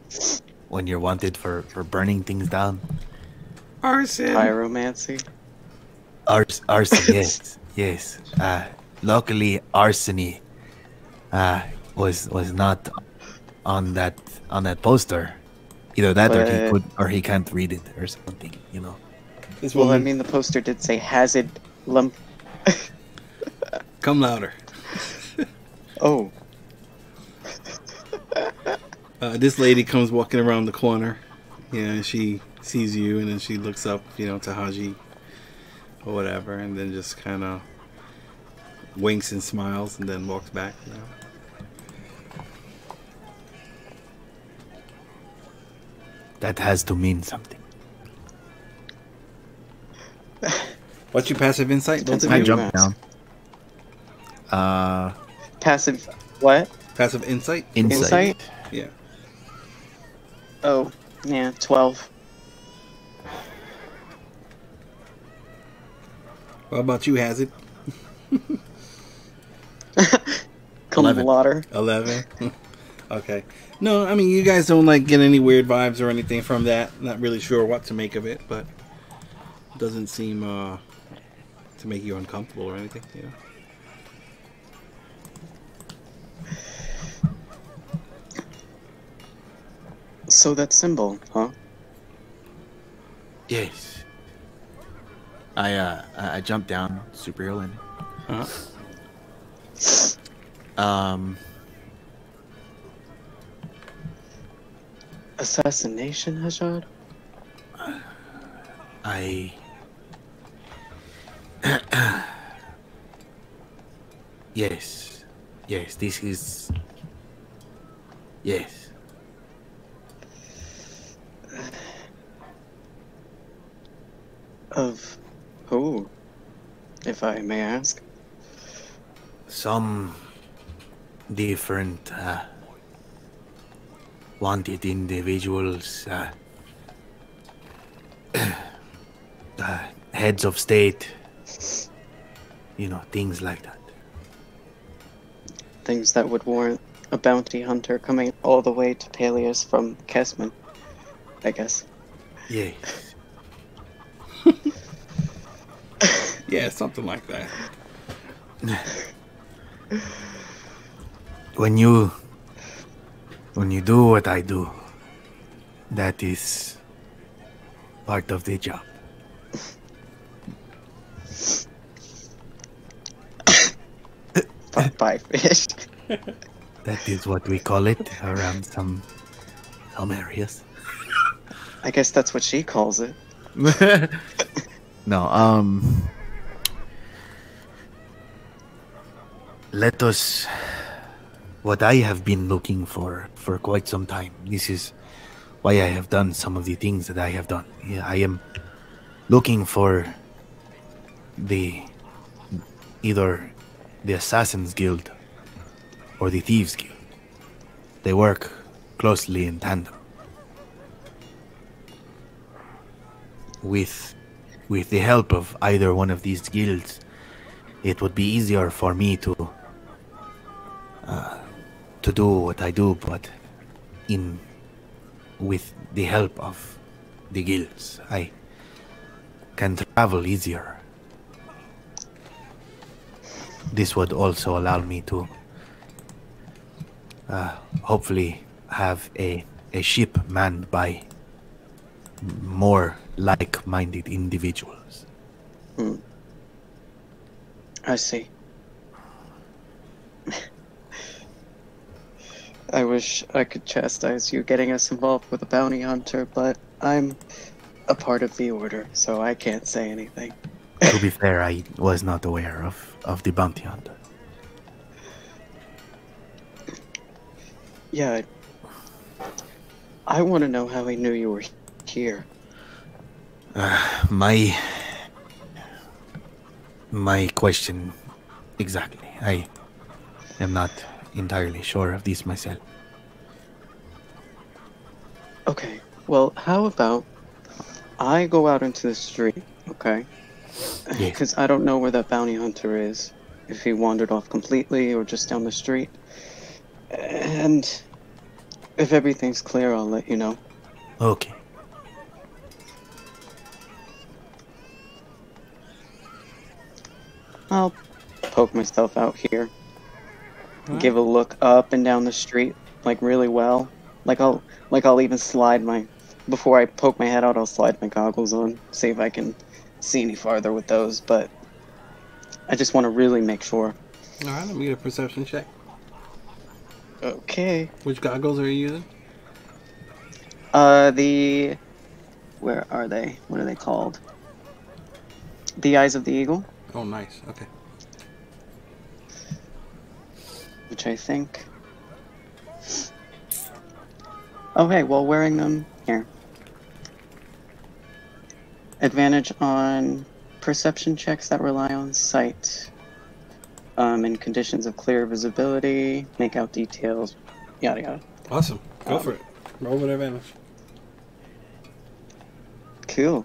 S8: wanted for burning things down?
S1: Arson.
S2: Pyromancy.
S8: Arson, yes. Luckily arsony was not on that poster. Either that or he can't read it or something, you know.
S2: Well, I mean, the poster did say Hasjhad lump.
S1: Come louder.
S2: Oh.
S1: This lady comes walking around the corner. You know, and she sees you, and then she looks up, you know, to Haji or whatever, and then just kind of winks and smiles, and then walks back. You know.
S8: That has to mean something.
S1: What's your passive insight? Both of
S8: I
S1: you?
S8: jumped down.
S2: Passive what?
S1: Passive insight?
S2: Insight?
S1: Yeah.
S2: Oh, yeah, 12.
S1: What about you, Hasjhad?
S2: Come
S8: 11.
S2: Lauder.
S1: 11. Okay. No, I mean, you guys don't like get any weird vibes or anything from that. Not really sure what to make of it, but it doesn't seem to make you uncomfortable or anything. Yeah.
S2: So that symbol, huh?
S8: Yes. I jumped down, superhero landing.
S2: Assassination, Hasjhad?
S8: Yes, this is... Yes.
S2: Of who, if I may ask?
S8: Some different wanted individuals, heads of state, you know, things like that.
S2: Things that would warrant a bounty hunter coming all the way to Peleus from Kesman, I guess.
S8: Yes.
S1: Yeah, something like that.
S8: When you do what I do, that is part of the job.
S2: Bye, fish.
S8: That is what we call it around some areas.
S2: I guess that's what she calls it.
S8: No, let us... What I have been looking for quite some time. This is why I have done some of the things that I have done. Yeah, I am looking for either the Assassin's Guild or the Thieves Guild. They work closely in tandem. With the help of either one of these guilds, it would be easier for me to do what I do, but with the help of the guilds, I can travel easier. This would also allow me to hopefully have a ship manned by more like-minded individuals.
S2: I see. I wish I could chastise you getting us involved with a bounty hunter, but I'm a part of the order, so I can't say anything.
S5: To be fair, I was not aware of the bounty hunter.
S2: Yeah, I want to know how he knew you were here.
S5: My question exactly. I am not entirely sure of this myself.
S2: Okay, well, how about I go out into the street, okay?
S5: Yes.
S2: Because I don't know where that bounty hunter is. If he wandered off completely or just down the street. And if everything's clear, I'll let you know.
S5: Okay.
S2: I'll poke myself out here. Give a look up and down the street, like really well. Like I'll even slide my, before I poke my head out, I'll slide my goggles on, see if I can see any farther with those. But I just want to really make sure.
S1: All right, let me get a perception check.
S2: Okay.
S1: Which goggles are you using?
S2: Where are they? What are they called? The Eyes of the Eagle.
S1: Oh, nice. Okay.
S2: Which I think. Okay, well, wearing them here. Advantage on perception checks that rely on sight. In conditions of clear visibility, make out details, yada yada.
S1: Awesome. Go for it. Roll with advantage.
S2: Cool.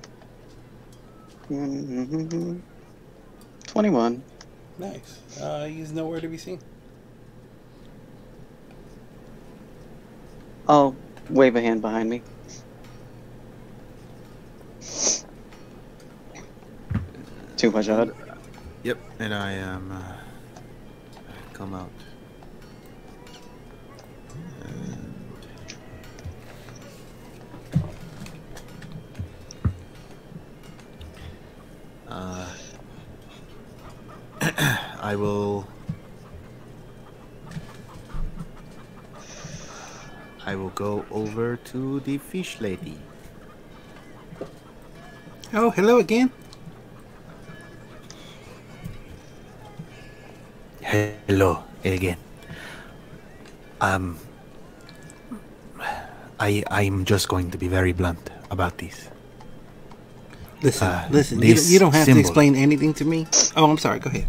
S2: 21.
S1: Nice. He's nowhere to be seen.
S2: I'll wave a hand behind me. To Hasjhad.
S8: Yep, and I am come out. I will go over to the fish lady.
S1: Oh, hello again.
S5: Hello again. I'm just going to be very blunt about this.
S1: Listen.
S5: This
S1: You don't have
S5: symbol.
S1: to explain anything to me. Oh, I'm sorry. Go ahead.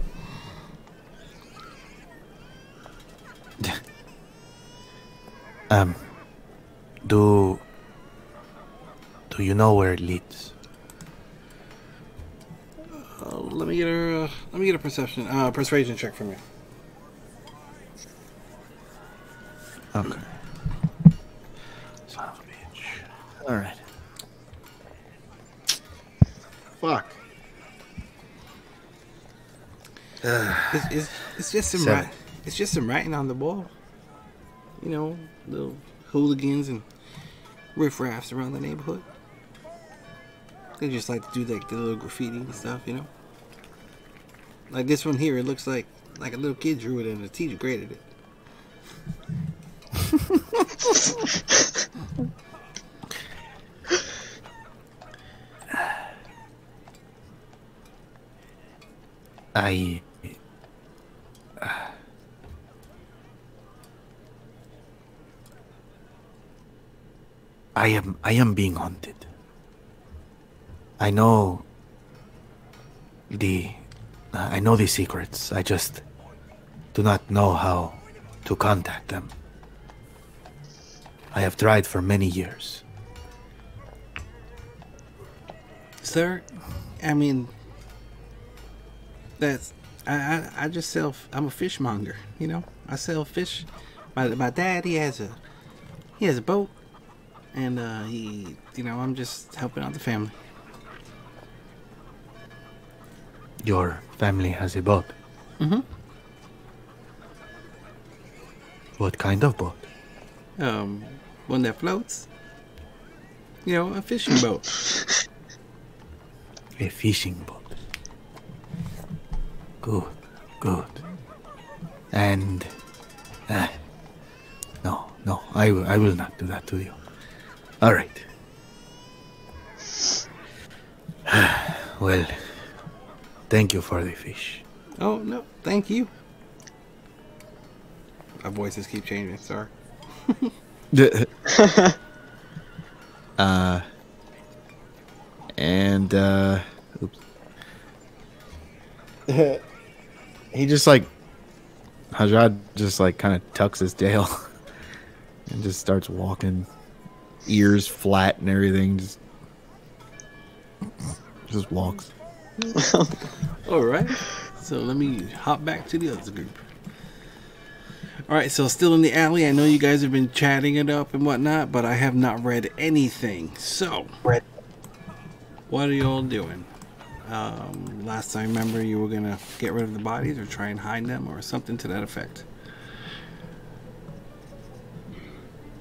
S5: Do you know where it leads?
S1: Let me get a persuasion check from you.
S5: Okay. Son of a bitch. All right.
S8: Fuck.
S1: It's just some
S5: Seven.
S1: it's just some writing on the wall. You know, little hooligans and riffraffs around the neighborhood. They just like to do like the little graffiti and stuff, you know. Like this one here, it looks like a little kid drew it and the teacher graded it.
S5: I am being haunted. I know the secrets. I just do not know how to contact them. I have tried for many years.
S1: Sir, I mean, that's I just sell. I'm a fishmonger, you know. I sell fish. My dad, he has a boat, and I'm just helping out the family.
S5: Your family has a boat.
S1: Mm-hmm.
S5: What kind of boat?
S1: One that floats. You know, a fishing boat.
S5: A fishing boat. Good. Good. And no, I will not do that to you. All right. Well, thank you for the fish.
S1: Oh, no, thank you. Our voices keep changing, sorry.
S8: Oops. He just like Hasjhad just like kind of tucks his tail and just starts walking, ears flat and everything. Just walks.
S1: All right. So let me hop back to the other group. All right. So still in the alley. I know you guys have been chatting it up and whatnot, but I have not read anything. So what are y'all doing? Last time, remember, you were gonna get rid of the bodies or try and hide them or something to that effect.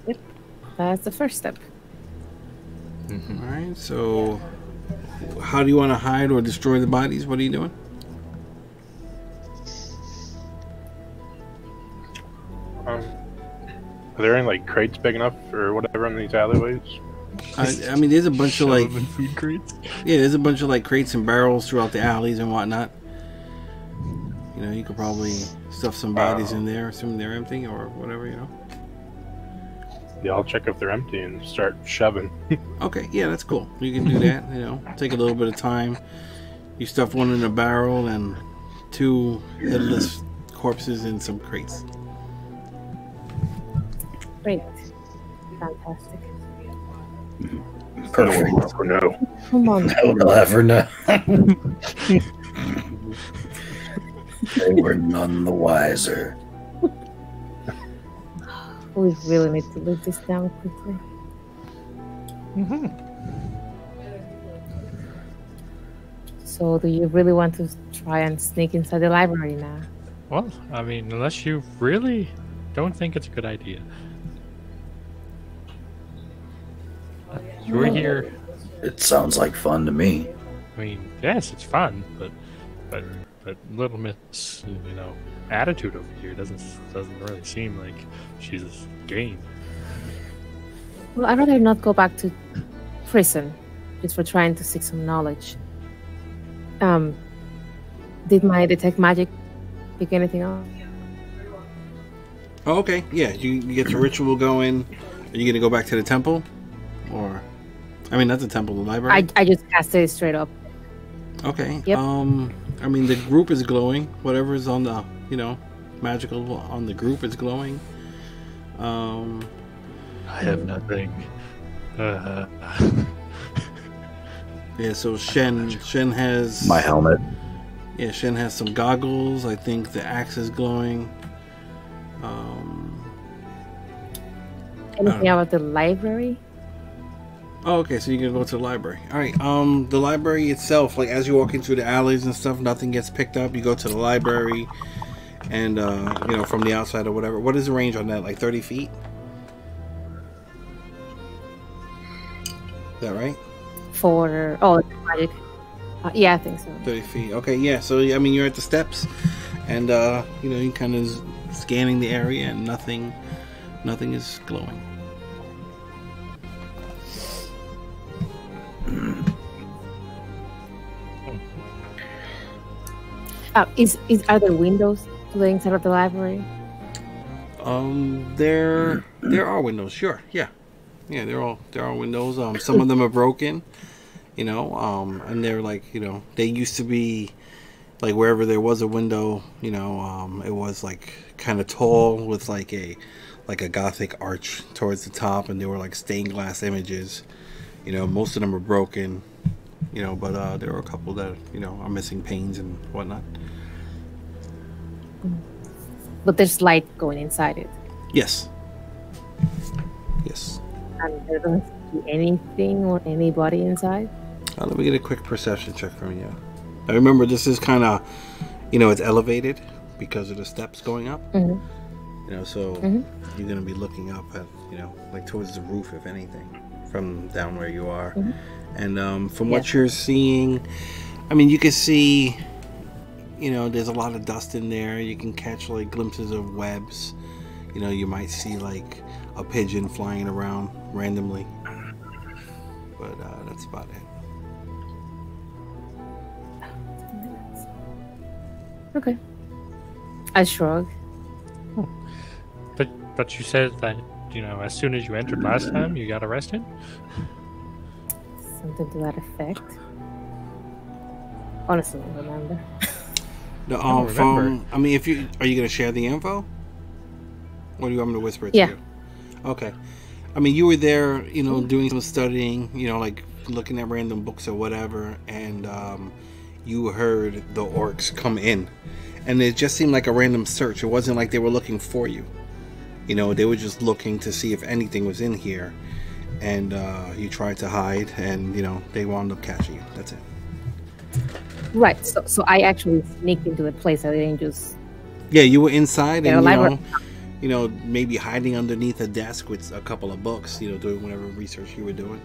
S3: Yep. That's the first step.
S1: All right. So how do you want to hide or destroy the bodies? What are you doing?
S6: Are there any like crates big enough or whatever in these alleyways?
S1: I mean, there's a bunch of like
S7: food crates.
S1: Yeah, there's a bunch of like crates and barrels throughout the alleys and whatnot. You know, you could probably stuff some bodies in there, assume they're empty or whatever, you know.
S6: Yeah, I'll check if they're empty and start shoving.
S1: Okay, yeah, that's cool. You can do that, you know. Take a little bit of time. You stuff one in a barrel and 2 headless corpses in some crates.
S3: Great. Fantastic.
S4: Perfect.
S6: No.
S3: Come on.
S4: No one will ever know. They were none the wiser.
S3: We really need to leave this down quickly. So, do you really want to try and sneak inside the library now?
S7: Well, I mean, unless you really don't think it's a good idea. You're here.
S4: It sounds like fun to me.
S7: I mean, yes, it's fun, but Little Miss, you know, attitude over here doesn't really seem like she's game.
S3: Well, I'd rather not go back to prison just for trying to seek some knowledge. Did my detect magic pick anything up?
S1: Oh, okay, yeah, you get your ritual going. Are you gonna go back to the temple? Or, I mean, not the temple, the library?
S3: I just cast it straight up.
S1: Okay,
S3: Yep.
S1: I mean, the group is glowing. Whatever is on the, you know, magical on the group is glowing.
S7: I have nothing.
S1: Yeah, so Shen has
S4: My helmet.
S1: Yeah, Shen has some goggles. I think the axe is glowing.
S3: Anything about the library?
S1: Oh, okay, so you're gonna go to the library. All right. The library itself, like as you walk into the alleys and stuff, nothing gets picked up. You go to the library, and you know, from the outside or whatever. What is the range on that? Like 30 feet? Is that right?
S3: Magic. Yeah, I think so.
S1: 30 feet. Okay, yeah. So I mean, you're at the steps, and you know, you kind of scanning the area, and nothing is glowing.
S3: Are there windows to the inside of the library?
S1: There are windows. Sure. Yeah. There are windows. Some of them are broken. You know. And they're like, you know, they used to be like wherever there was a window. You know. It was like kind of tall with like a Gothic arch towards the top, and they were like stained glass images. You know, most of them are broken. You know, but there are a couple that, you know, are missing panes and whatnot.
S3: But there's light going inside it.
S1: Yes. Yes.
S3: And there doesn't see anything or anybody inside?
S1: Let me get a quick perception check from you. Now remember, this is kind of, you know, it's elevated because of the steps going up.
S3: Mm-hmm.
S1: You know, so you're going to be looking up at, you know, like towards the roof, if anything, from down where you are. And from what you're seeing, I mean, you can see, you know, there's a lot of dust in there. You can catch like glimpses of webs. You know, you might see like a pigeon flying around randomly. But that's about it.
S3: Okay. I shrug.
S7: But you said that, you know, as soon as you entered last time, you got arrested?
S3: Something to that effect. Honestly, I don't remember.
S1: No, I mean, if you are you gonna share the info, or do you want me to whisper it
S3: Yeah.
S1: to you? Okay. I mean, you were there, you know, doing some studying, you know, like looking at random books or whatever, and you heard the orcs come in, and it just seemed like a random search. It wasn't like they were looking for you. You know, they were just looking to see if anything was in here, and you tried to hide, and you know, they wound up catching you. That's it.
S3: Right. So I actually sneaked into the place. I didn't just.
S1: Yeah, you were inside,
S3: Yeah,
S1: and you know, maybe hiding underneath a desk with a couple of books. You know, doing whatever research you were doing.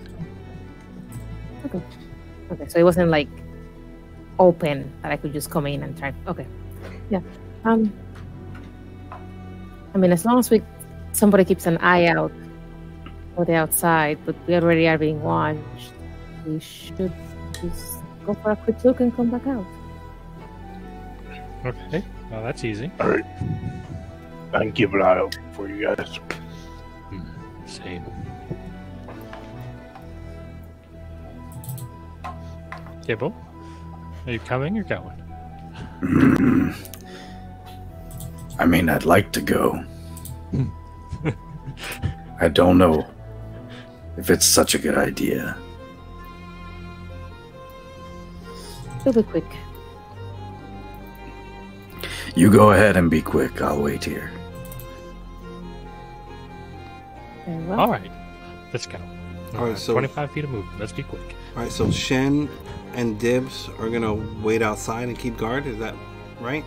S3: Okay. Okay. So it wasn't like open that I could just come in and try. Okay. Yeah. I mean, as long as somebody keeps an eye out for the outside, but we already are being watched, we should just go for a quick look and come back out.
S7: Okay, well, that's easy.
S6: All right. I can keep an eye out for you guys.
S7: Same. Dibbel, are you coming or going?
S4: I mean, I'd like to go. I don't know if it's such a good idea.
S3: It'll be quick.
S4: You go ahead and be quick. I'll wait here.
S3: Very well.
S7: All right, let's go.
S1: All right, so
S7: 25 feet of movement. Let's be quick.
S1: All right, so Shen and Dibs are gonna wait outside and keep guard. Is that right?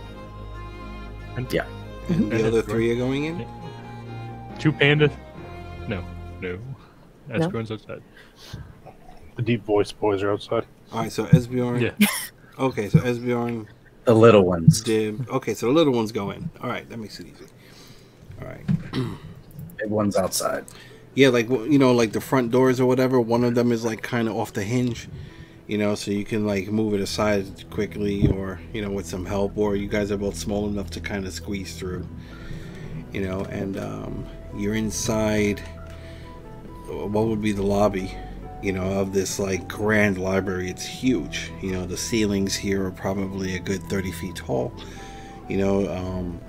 S4: Yeah.
S1: And the other three are going in.
S7: Two pandas? No. Esbjorn's outside.
S6: The deep voice boys are outside.
S1: All right, so Esbjorn.
S7: Yeah.
S1: Okay, so Esbjorn,
S4: The little ones.
S1: Dib. Okay, so the little ones go in. All right, that makes it easy. All right.
S4: Big ones outside.
S1: Yeah, like, you know, like the front doors or whatever. One of them is like kind of off the hinge, you know, so you can like move it aside quickly, or you know, with some help, or you guys are both small enough to kind of squeeze through, you know, and you're inside what would be the lobby, you know, of this like grand library. It's huge. You know, the ceilings here are probably a good 30 feet tall. You know,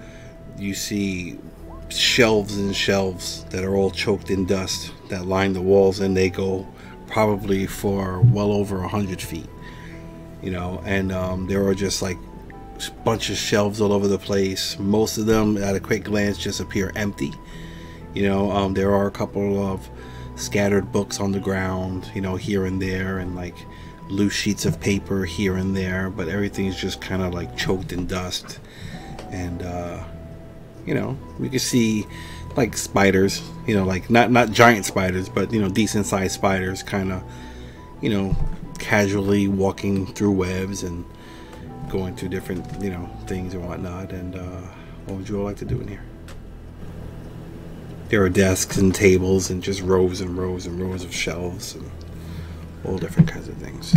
S1: you see shelves and shelves that are all choked in dust that line the walls, and they go probably for well over 100 feet. You know, and there are just like a bunch of shelves all over the place. Most of them at a quick glance just appear empty. You know, there are a couple of scattered books on the ground, you know, here and there, and like loose sheets of paper here and there, but everything's just kind of like choked in dust. And you know, we can see like spiders, you know, like not giant spiders, but you know, decent sized spiders, kind of, you know, casually walking through webs and going through different, you know, things and whatnot. And what would you all like to do in here? There are desks and tables and just rows and rows and rows of shelves and all different kinds of things.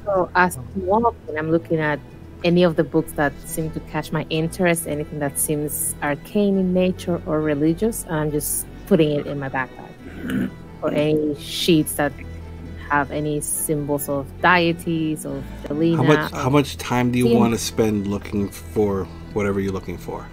S3: So as I'm walking, I'm looking at any of the books that seem to catch my interest, anything that seems arcane in nature or religious, and I'm just putting it in my backpack. Or any sheets that have any symbols of deities or Delina.
S1: How much time do you want to spend looking for whatever you're looking for?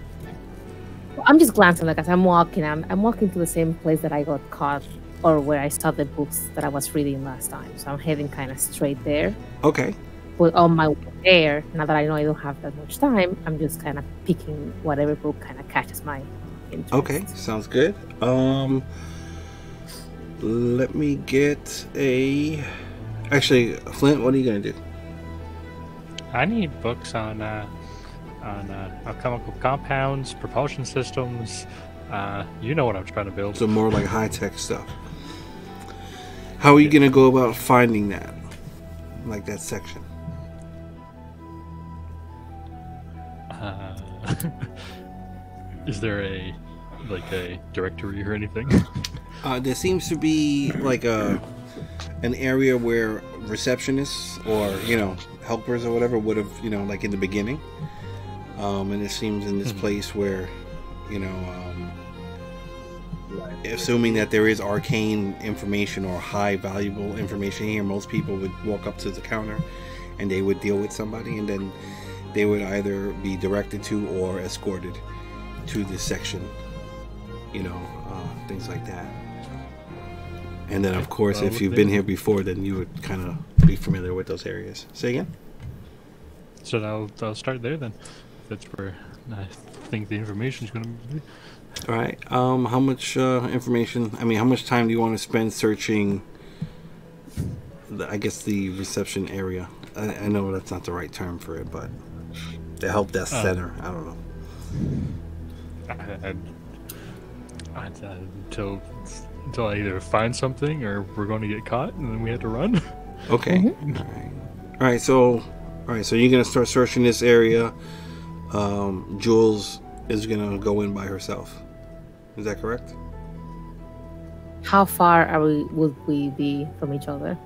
S3: I'm just glancing, like as I'm walking. I'm walking to the same place that I got caught, or where I saw the books that I was reading last time. So I'm heading kind of straight there.
S1: Okay.
S3: But on my way there, now that I know I don't have that much time, I'm just kind of picking whatever book kind of catches my interest.
S1: Okay, sounds good. Let me get a... Actually, Flint, what are you going to do?
S7: I need books on alchemical compounds, propulsion systems. You know what I'm trying to build.
S1: So more like high-tech stuff. How are you going to go about finding that? Like that section?
S7: Is there a directory or anything?
S1: There seems to be like an area where receptionists or helpers or whatever would have like in the beginning, and it seems in this place where assuming that there is arcane information or high valuable information here, most people would walk up to the counter and they would deal with somebody, and then they would either be directed to or escorted to this section, things like that. And then of course if you've been here before, then you would kind of be familiar with those areas. Say again?
S7: So I'll start there then. That's where I think the information is going to be.
S1: All right. How much information? I mean, how much time do you want to spend searching? I guess the reception area. I know that's not the right term for it, but the help desk center. I don't know.
S7: Until I either find something or we're going to get caught and then we have to run.
S1: Okay. All right. So you're gonna start searching this area. Jules is gonna go in by herself. Is that correct?
S3: How far would we be from each other?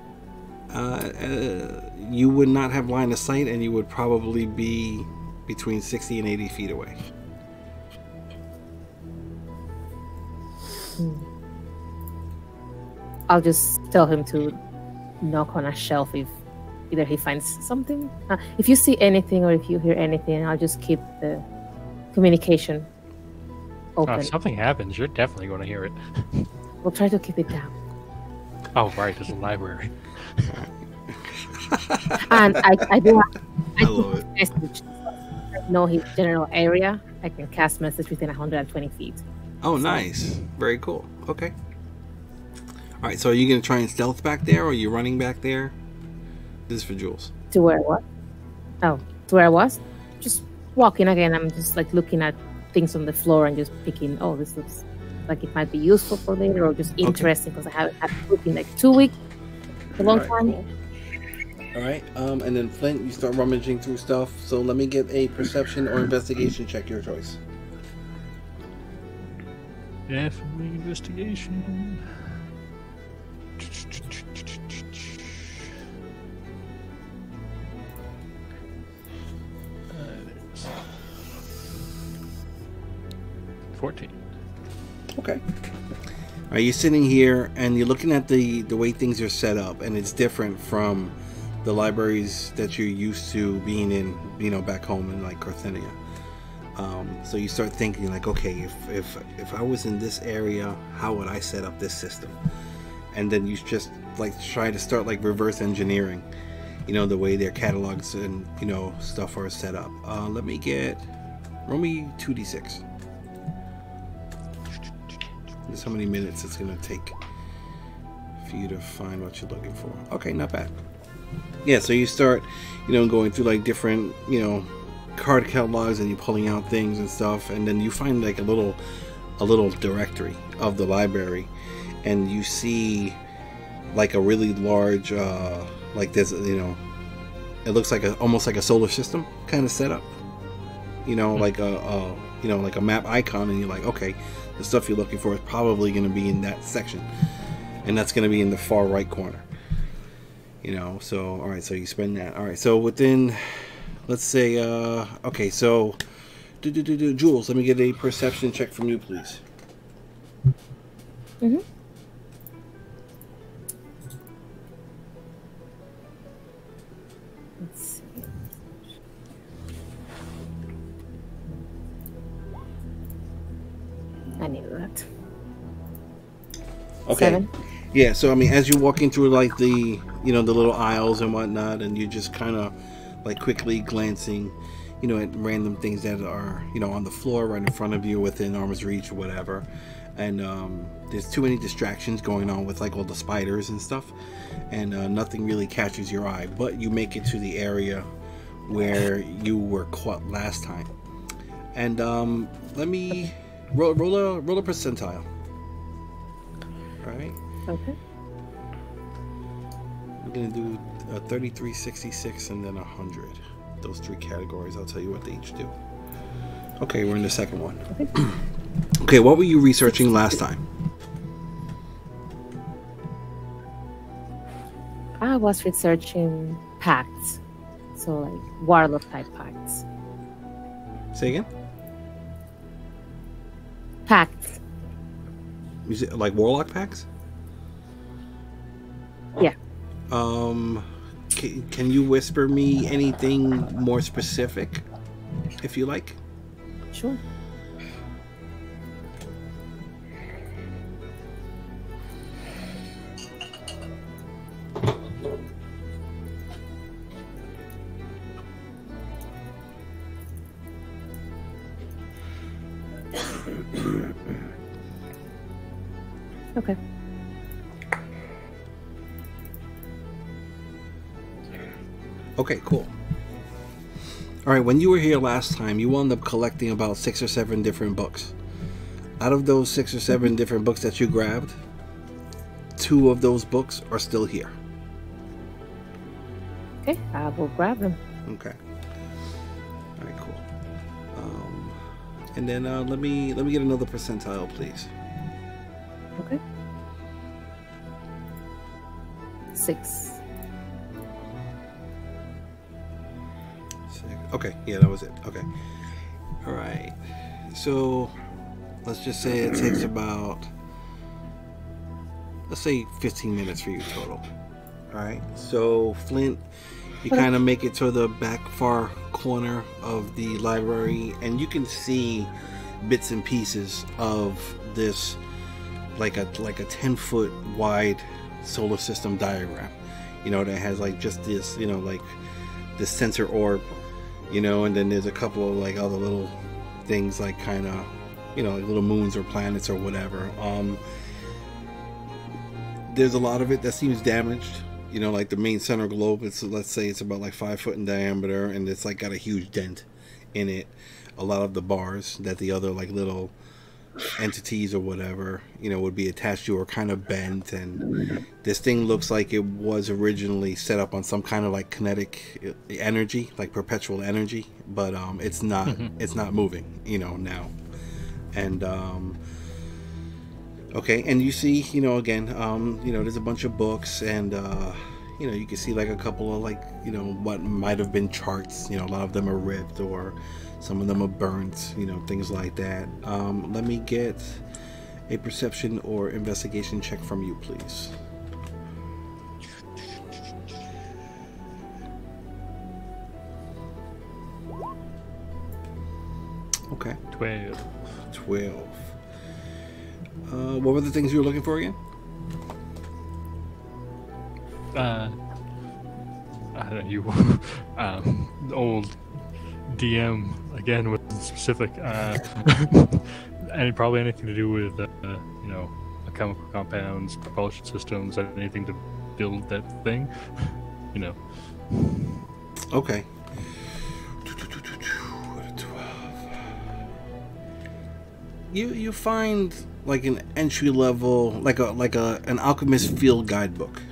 S1: You would not have line of sight, and you would probably be between 60 and 80 feet away.
S3: I'll just tell him to knock on a shelf if either he finds something. If you see anything or if you hear anything, I'll just keep the communication open.
S7: If something happens, you're definitely going to hear it.
S3: We'll try to keep it down.
S7: Oh, right, there's a library.
S3: And I do have
S1: I love it.
S3: message. I know his general area. I can cast message within 120 feet.
S1: Oh, nice. Very cool. Okay. All right, so are you going to try and stealth back there, or are you running back there? This is for Jules.
S3: To where what? Oh, to where I was? Just walking again. I'm just like looking at things on the floor and just picking, oh, this looks like it might be useful for later, or just interesting because I haven't had a book in like 2 weeks. A long time.
S1: Cool. All right, and then Flint, you start rummaging through stuff. So let me get a perception or investigation check, your choice.
S7: Definitely investigation. There's 14.
S1: Okay. All right, you're sitting here and you're looking at the way things are set up, and it's different from the libraries that you're used to being in, back home in like Carthenia. So you start thinking like, okay, if I was in this area, how would I set up this system? And then you just like try to start like reverse engineering, the way their catalogs and stuff are set up. Roll me 2d6. That's how many minutes it's gonna take for you to find what you're looking for. Okay, not bad. Yeah, so you start, going through like different, card catalogs, and you're pulling out things and stuff, and then you find like a little directory of the library, and you see like a really large, like there's, it looks like almost like a solar system kind of setup, like a map icon, and you're like, okay, the stuff you're looking for is probably going to be in that section, and that's going to be in the far right corner. So all right, so you spend that. All right, so within, let's say, okay, so Jules, let me get a perception check from you, please.
S3: Mm-hmm. Let's see. I knew that.
S1: Okay.
S3: 7.
S1: Yeah, so I mean, as you're walking through like the the little aisles and whatnot, and you're just kind of like quickly glancing, at random things that are on the floor right in front of you, within arm's reach or whatever, and there's too many distractions going on with like all the spiders and stuff, and nothing really catches your eye. But you make it to the area where you were caught last time, and let me roll a percentile. All right.
S3: Okay.
S1: We're gonna do a 33, 66, and then 100. Those 3 categories. I'll tell you what they each do. Okay, we're in the second one. Okay, what were you researching last time?
S3: I was researching pacts, so like warlock type pacts.
S1: Say again?
S3: Pacts.
S1: Is it like warlock packs?
S3: Yeah.
S1: Can you whisper me anything more specific, if you like?
S3: Sure. Okay.
S1: Okay, cool. Alright, when you were here last time, you wound up collecting about 6 or 7 different books. Out of those 6 or 7 different books that you grabbed, 2 of those books are still here.
S3: Okay, I will grab them.
S1: Okay. Alright, cool. And then let me get another percentile, please.
S3: Okay. 6.
S1: Okay, yeah, that was it. Okay. Alright. So, let's just say it takes about, let's say 15 minutes for you total. Alright, so Flint, you kind of make it to the back far corner of the library, and you can see bits and pieces of this, like a 10-foot wide solar system diagram, you know, that has like just this, you know, like this sensor orb, you know, and then there's a couple of like other little things, like kind of, you know, like little moons or planets or whatever. There's a lot of it that seems damaged, you know, like the main center globe, it's, let's say it's about like 5 foot in diameter, and it's like got a huge dent in it. A lot of the bars that the other like little entities or whatever, you know, would be attached to are kind of bent, and this thing looks like it was originally set up on some kind of like kinetic energy, like perpetual energy, but it's not it's not moving, you know, now. And okay, and you see, you know, again, you know, there's a bunch of books, and you know, you can see like a couple of like, you know, what might have been charts, you know, a lot of them are ripped, or some of them are burnt, you know, things like that. Let me get a perception or investigation check from you, please. Okay.
S7: 12.
S1: 12. What were the things you were looking for again?
S7: I don't know, you the old DM again with specific and probably anything to do with you know, chemical compounds, propulsion systems, anything to build that thing, you know.
S1: Okay. You find like an entry level, like an alchemist field guidebook,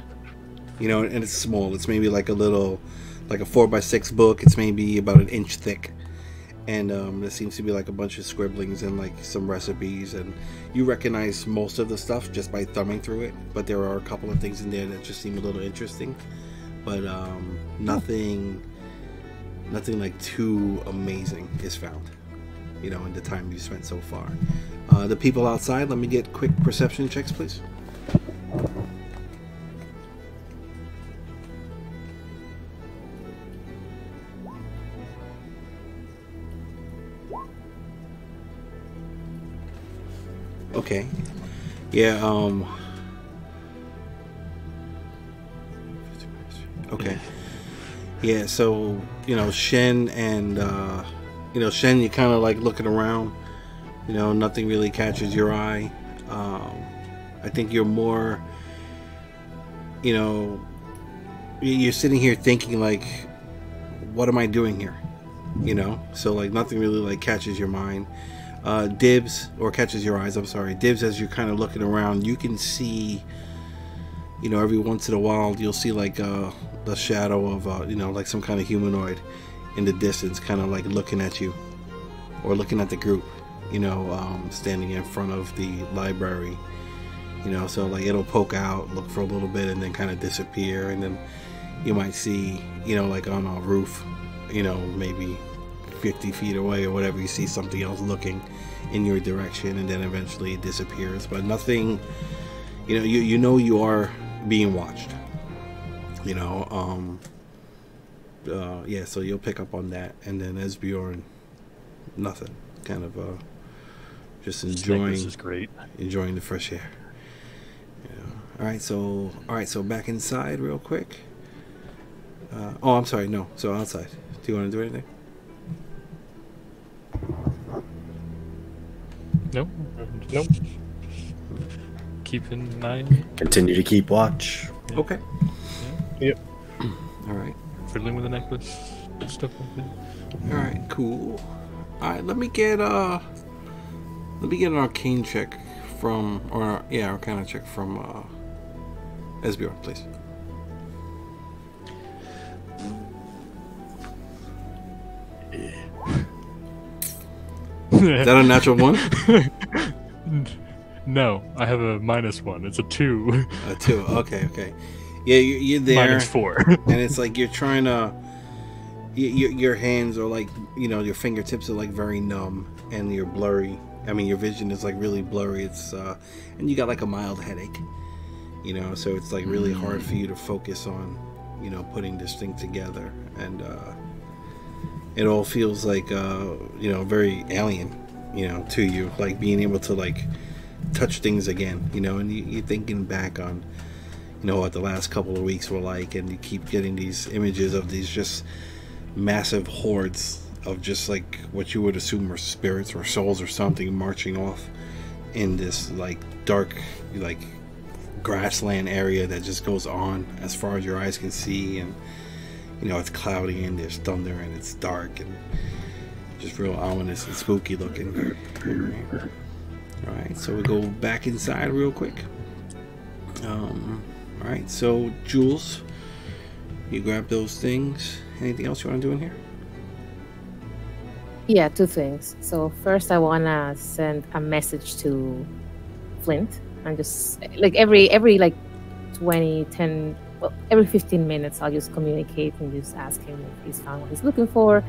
S1: you know, and it's small. It's maybe like a little, like a 4x6 book. It's maybe about an inch thick, and there seems to be like a bunch of scribblings and like some recipes, and you recognize most of the stuff just by thumbing through it, but there are a couple of things in there that just seem a little interesting, but nothing like too amazing is found, you know, in the time you spent so far. The people outside, let me get quick perception checks, please. Okay. Yeah, okay. Yeah, so, you know, Shen and, you know, Shen, you kind of like looking around, you know, nothing really catches your eye. I think you're more, you know, you're sitting here thinking like, what am I doing here? You know, so like nothing really like catches your mind. Dibs, or catches your eyes, I'm sorry. Dibs, as you're kind of looking around, you can see, you know, every once in a while you'll see like the shadow of, you know, like some kind of humanoid in the distance, kind of like looking at you, or looking at the group, you know, standing in front of the library, you know, so like it'll poke out, look for a little bit, and then kind of disappear, and then you might see, you know, like on a roof, you know, maybe 50 feet away or whatever, you see something else looking in your direction, and then eventually it disappears. But nothing, you know, you know you are being watched, you know. Yeah, so you'll pick up on that, and then Esbjorn, nothing, kind of just enjoying.
S7: This is great.
S1: Enjoying the fresh air. Yeah. All right, so back inside real quick. Oh, I'm sorry, no. So outside. Do you want to do anything?
S7: Nope.
S6: Nope.
S7: Keep in mind.
S4: Continue to keep watch.
S7: Yeah.
S1: Okay.
S6: Yep.
S1: All right.
S7: Fiddling with the necklace, stuff like that.
S1: All right. Cool. All right. Let me get an arcane check from, or yeah, arcana check from Esbjorn, please. Is that a natural one?
S7: No, I have a -1. It's a 2.
S1: A 2. Okay. Yeah, you're there.
S7: -4.
S1: And it's like you're trying to. Your hands are like, you know, your fingertips are like very numb, and you're blurry. I mean, your vision is like really blurry. It's and you got like a mild headache, you know. So it's like really hard for you to focus on, you know, putting this thing together, and it all feels like you know, very alien, you know, to you, like being able to like touch things again, you know. And you're thinking back on, you know, what the last couple of weeks were like, and you keep getting these images of these just massive hordes of just like what you would assume are spirits or souls or something marching off in this like dark, like grassland area that just goes on as far as your eyes can see. And you know, it's cloudy and there's thunder and it's dark and just real ominous and spooky looking. Alright, so we go back inside real quick. Alright, so Jules, you grab those things. Anything else you want to do in here?
S3: Yeah, 2 things. So first, I wanna send a message to Flint, and just like every like 10, well, every 15 minutes, I'll just communicate and just ask him if he's found what he's looking for,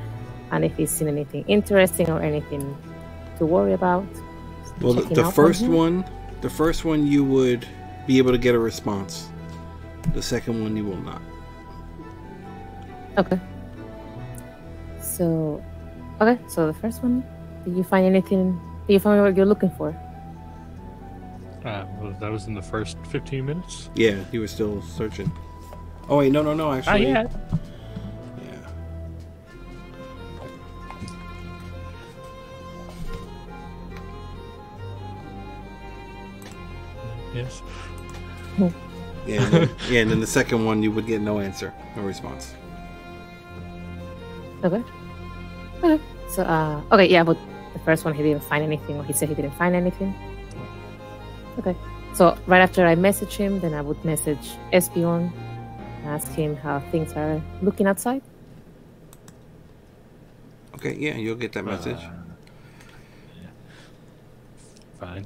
S3: and if he's seen anything interesting or anything to worry about.
S1: Well, the first one you would be able to get a response. The second one you will not.
S3: Okay. So the first one, did you find anything? Did you find what you're looking for?
S7: Well, that was in the first 15 minutes.
S1: Yeah, you were still searching. Oh wait, no, actually.
S7: Yeah.
S1: Yeah.
S7: Yes.
S1: Yeah, and then the second one you would get no answer, no response.
S3: Okay. So, okay, yeah, but the first one, he didn't find anything, or he said he didn't find anything. Okay. So, right after I message him, then I would message Esbjorn, ask him how things are looking outside.
S1: Okay, yeah, you'll get that message.
S7: Yeah. Fine.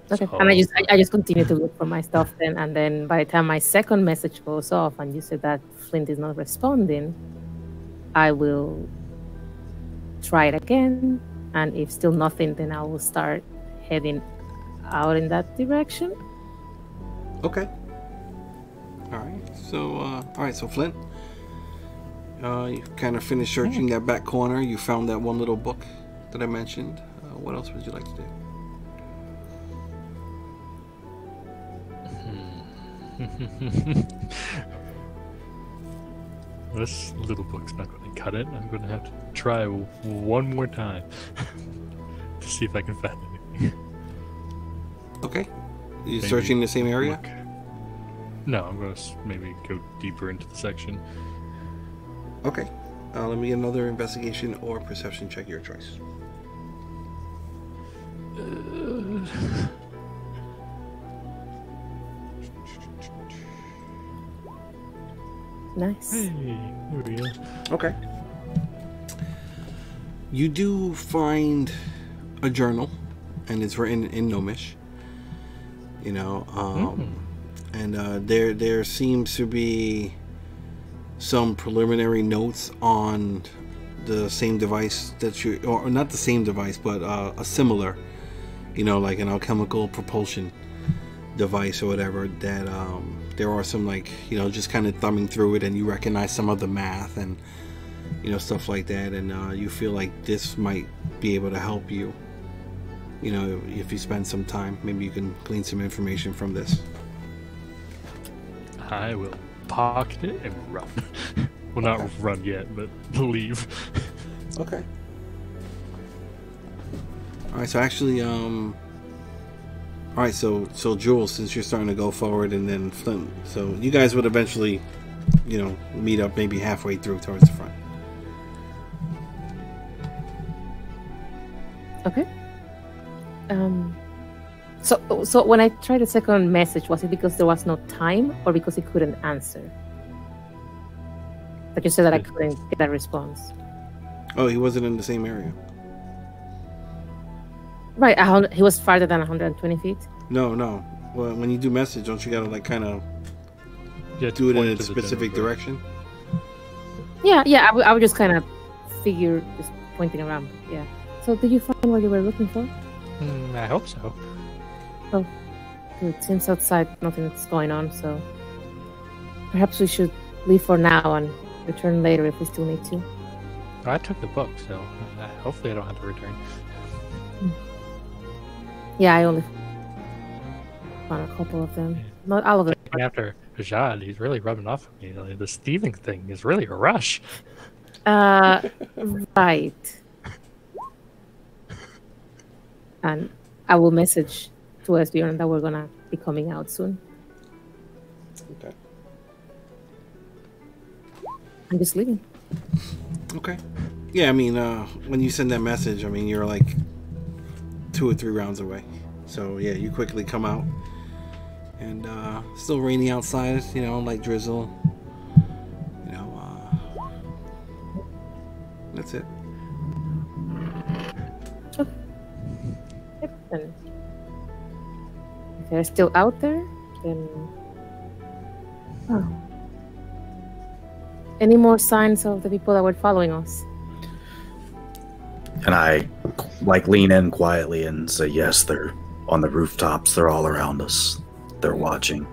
S3: Okay, and I just continue to look for my stuff then, and then by the time my second message goes off and you said that Flint is not responding, I will try it again, and if still nothing, then I will start heading out in that direction.
S1: Okay. All right, so Flint, you kind of finished searching that back corner. You found that one little book that I mentioned. What else would you like to do?
S7: This little book's not going to cut it. I'm going to have to try one more time to see if I can find anything.
S1: Okay. You
S7: Maybe
S1: searching the same area?
S7: look. No, I'm going to maybe go deeper into the section.
S1: Okay. Let me get another investigation or perception check, your choice.
S3: Nice.
S7: Hey, there we go.
S1: Okay. You do find a journal, and it's written in Gnomish. You know, and there seems to be some preliminary notes on the same device that you, or not the same device, but a similar, you know, like an alchemical propulsion device or whatever, that there are some, like, you know, just kind of thumbing through it, and you recognize some of the math and, you know, stuff like that, and you feel like this might be able to help you. You know, if you spend some time, maybe you can glean some information from this.
S7: I will pocket it and run. Well, not run yet, but leave.
S1: Okay. Alright, so actually, alright, so Jules, since you're starting to go forward, and then Flint, so you guys would eventually, you know, meet up maybe halfway through towards the front.
S3: Okay. So when I tried the second message, was it because there was no time, or because he couldn't answer? Like you said that I couldn't get that response.
S1: Oh, he wasn't in the same area.
S3: Right, he was farther than 120 feet.
S1: No. Well, when you do message, don't you gotta like kind of
S7: Yeah,
S1: do it in
S7: point
S1: a
S7: to the
S1: specific
S7: general
S1: direction?
S3: Yeah. I would just kind of figure just pointing around. Yeah. So did you find what you were looking for?
S7: I hope so.
S3: Oh, good. Seems outside nothing's going on, so perhaps we should leave for now and return later if we still need to.
S7: I took the book, so hopefully I don't have to return.
S3: Yeah, I only found a couple of them. Not all of them.
S7: And after Hasjhad, he's really rubbing off on me. Like, this thieving thing is really a rush.
S3: Right. And I will message to Esbjorn that we're gonna be coming out soon.
S1: Okay.
S3: I'm just leaving.
S1: Okay. Yeah, I mean, when you send that message, I mean, you're like 2 or 3 rounds away. So yeah, you quickly come out, and still rainy outside. You know, light drizzle. You know, that's it.
S3: And if they're still out there, then any more signs of the people that were following us?
S4: And I like lean in quietly and say, yes, they're on the rooftops. They're all around us. They're watching.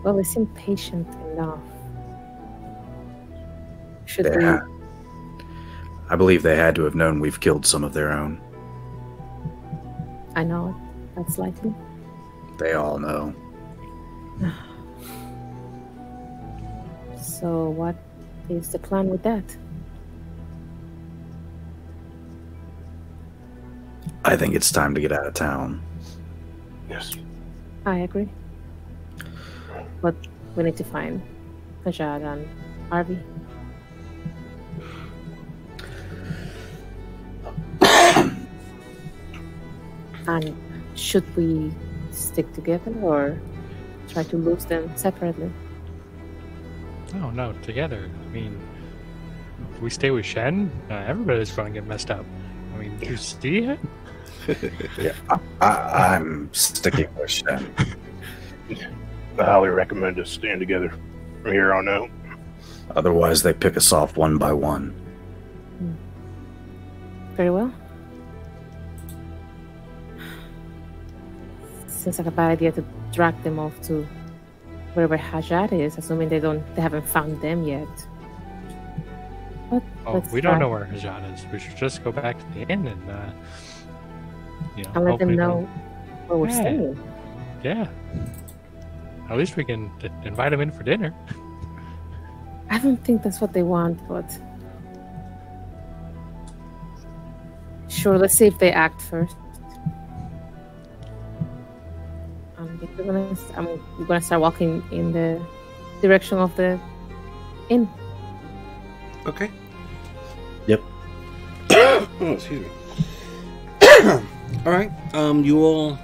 S3: Well, they seem patient enough. Should
S4: They
S3: we?
S4: I believe they had to have known we've killed some of their own.
S3: I know that's likely.
S4: They all know.
S3: So what is the plan with that?
S4: I think it's time to get out of town.
S6: Yes.
S3: I agree. But we need to find Hasjhad and Arvi. And should we stick together or try to lose them separately?
S7: Oh, no, together. I mean, if we stay with Shen, everybody's going to get messed up. I mean, you see it?
S4: Yeah, I'm sticking with Shen.
S6: I highly recommend us staying together from here on out.
S4: Otherwise, they pick us off one by one.
S3: Very well. Seems like a bad idea to drag them off to wherever Hasjhad is, assuming they haven't found them yet. But
S7: We don't know where Hasjhad is. We should just go back to the inn and,
S3: and let them
S7: hopefully
S3: know where we're
S7: Yeah.
S3: staying.
S7: Yeah. At least we can invite them in for dinner.
S3: I don't think that's what they want, but sure. Let's see if they act first. We're gonna start walking in the direction of the inn.
S1: Okay.
S4: Yep.
S1: Oh, excuse me. All right. You all,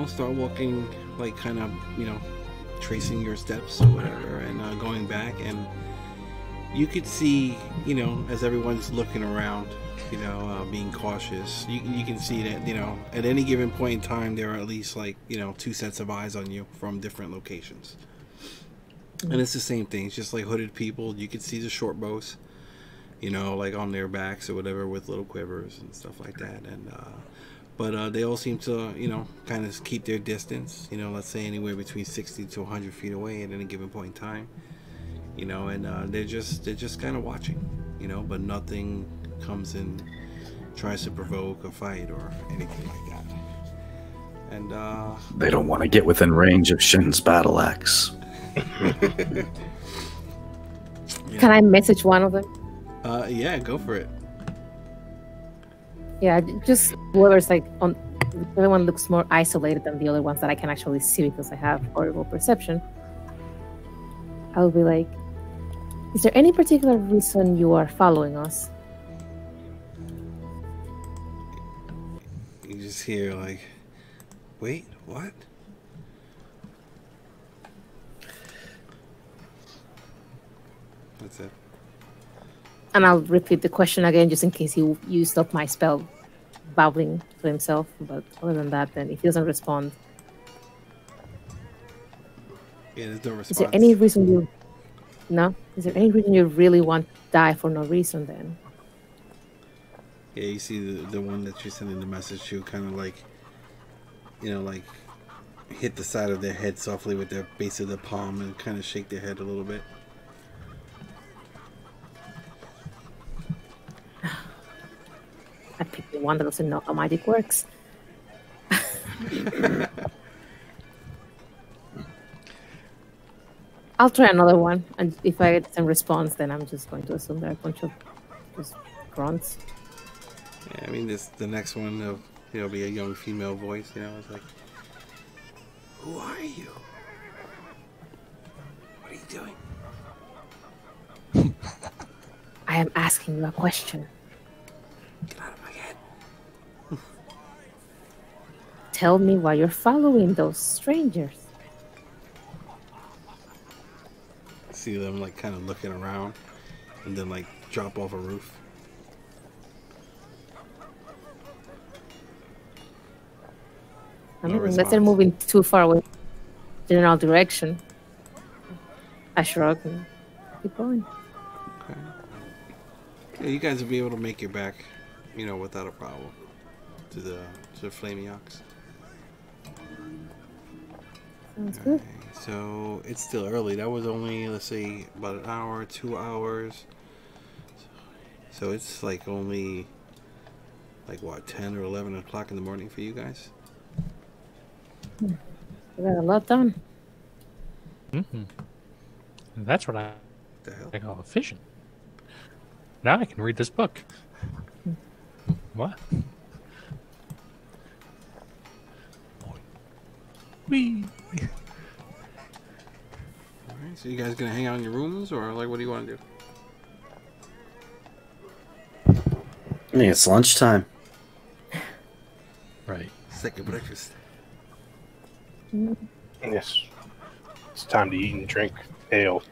S1: start walking like kind of, you know, tracing your steps or whatever, and going back, and you could see, you know, as everyone's looking around, you know, being cautious, you can see that, you know, at any given point in time, there are at least, like, you know, 2 sets of eyes on you from different locations. And it's the same thing. It's just like hooded people. You can see the short bows, you know, like on their backs or whatever, with little quivers and stuff like that. And but they all seem to, you know, kind of keep their distance, you know, let's say anywhere between 60 to 100 feet away at any given point in time, you know, and they're just kind of watching, you know, but nothing comes and tries to provoke a fight or anything like that. And
S4: They don't want to get within range of Shen's battle axe.
S1: yeah.
S3: Can I message one of them?
S1: Yeah, go for it.
S3: Yeah, just whoever's like on. Everyone looks more isolated than the other ones that I can actually see because I have horrible perception. I will be like, is there any particular reason you are following us?
S1: You just hear like, wait, what? What's that?
S3: And I'll repeat the question again just in case he used up my spell babbling to himself. But other than that, then if he doesn't respond.
S1: Yeah, there's no response.
S3: Is there any reason you... No? Is there any reason you really want to die for no reason then?
S1: Yeah, you see the one that you're sending the message to kind of like, you know, like hit the side of their head softly with their base of the palm and kind of shake their head a little bit.
S3: I picked the one that doesn't know how magic works. I'll try another one, and if I get some response, then I'm just going to assume they're a bunch of just grunts.
S1: Yeah, I mean, the next one, it'll be a young female voice, you know, it's like, who are you? What are you doing?
S3: I am asking you a question.
S1: Get out of my head.
S3: Tell me why you're following those strangers.
S1: See them like kind of looking around and then like drop off a roof.
S3: I mean, unless they're moving too far away, general direction. I shrug and keep going.
S1: Okay. Yeah, you guys will be able to make your back, you know, without a problem to the Flaming Ox.
S3: Sounds good.
S1: So it's still early. That was only, let's say, about an hour, 2 hours. So it's like only like what, 10 or 11 o'clock in the morning for you guys?
S3: We got a lot done.
S7: Mm-hmm. That's what I
S1: The hell?
S7: call efficient. Now I can read this book. What? Wee.
S1: Alright, so you guys gonna hang out in your rooms, or like what do you want to do?
S4: I think it's lunchtime.
S7: Right.
S1: Second breakfast.
S6: Yes. It's time to eat and drink ale.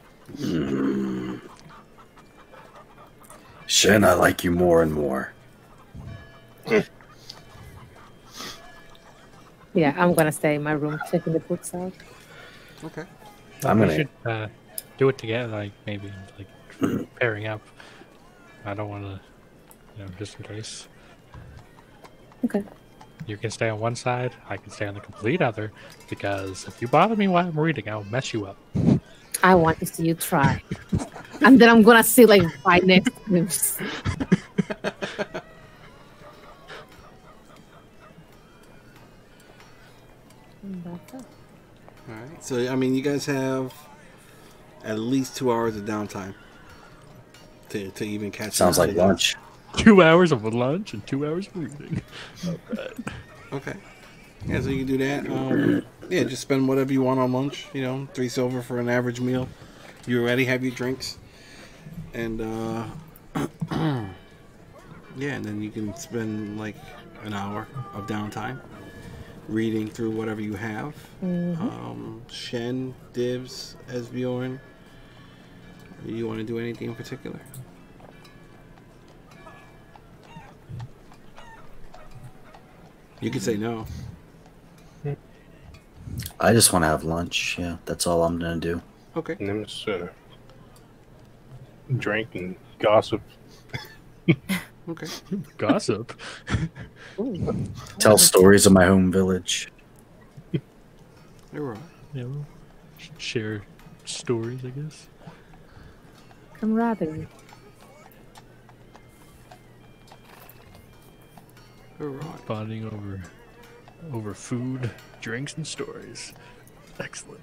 S4: Shen, I like you more and more.
S3: Yeah, I'm gonna stay in my room checking the books out.
S1: Okay.
S4: I'm
S7: We
S4: gonna.
S7: should do it together, like maybe like for pairing up. I don't want to, you know, just in case.
S3: Okay.
S7: You can stay on one side, I can stay on the complete other, because if you bother me while I'm reading, I'll mess you up.
S3: I want to see you try. And then I'm gonna sit like right next to him.
S1: Alright, so I mean, you guys have at least 2 hours of downtime to even catch
S4: Sounds
S1: up.
S4: like lunch.
S7: 2 hours of lunch and 2 hours of reading. Alright.
S1: Okay. Yeah, so you can do that. Yeah, just spend whatever you want on lunch. You know, 3 silver for an average meal. You already have your drinks. And, yeah, and then you can spend like an hour of downtime. reading through whatever you have. Shen, Dibs, Esbjorn. Do you want to do anything in particular? You can say no.
S4: I just want to have lunch. Yeah, that's all I'm gonna do.
S1: Okay.
S6: And I'm just gonna drink and gossip.
S1: Okay.
S7: Gossip.
S4: Tell stories of my home village.
S1: You're right.
S7: You know, share stories, I guess.
S3: Camaraderie.
S1: You're right.
S7: Bonding over food, drinks, and stories. Excellent.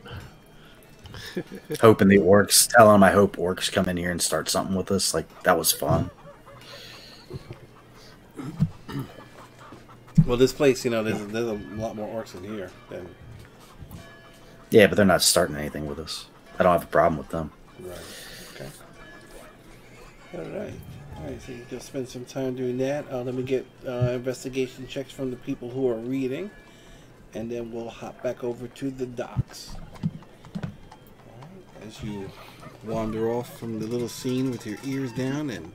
S4: Hoping the orcs, telling them I hope orcs come in here and start something with us. Like, that was fun.
S1: Well, this place, you know, there's a lot more orcs in here than.
S4: Yeah, but they're not starting anything with us. I don't have a problem with them.
S1: Right. Okay. Alright. Alright, so you can spend some time doing that. Let me get investigation checks from the people who are reading. And then we'll hop back over to the docks. Alright, as you wander off from the little scene with your ears down and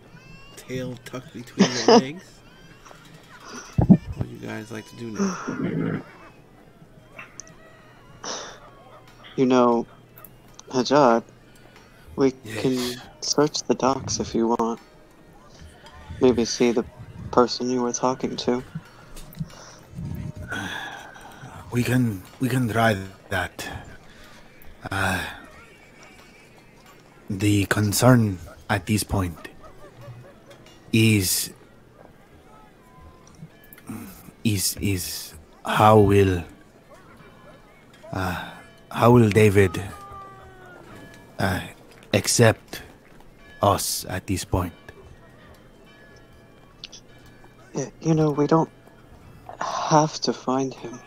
S1: tail tucked between your legs. What do you guys like to do now?
S2: You know, Hasjhad, we
S1: Yes.
S2: can search the docks if you want. Maybe see the person you were talking to.
S5: We can try that. The concern at this point is how will David accept us at this point?
S2: Yeah, you know, we don't have to find him.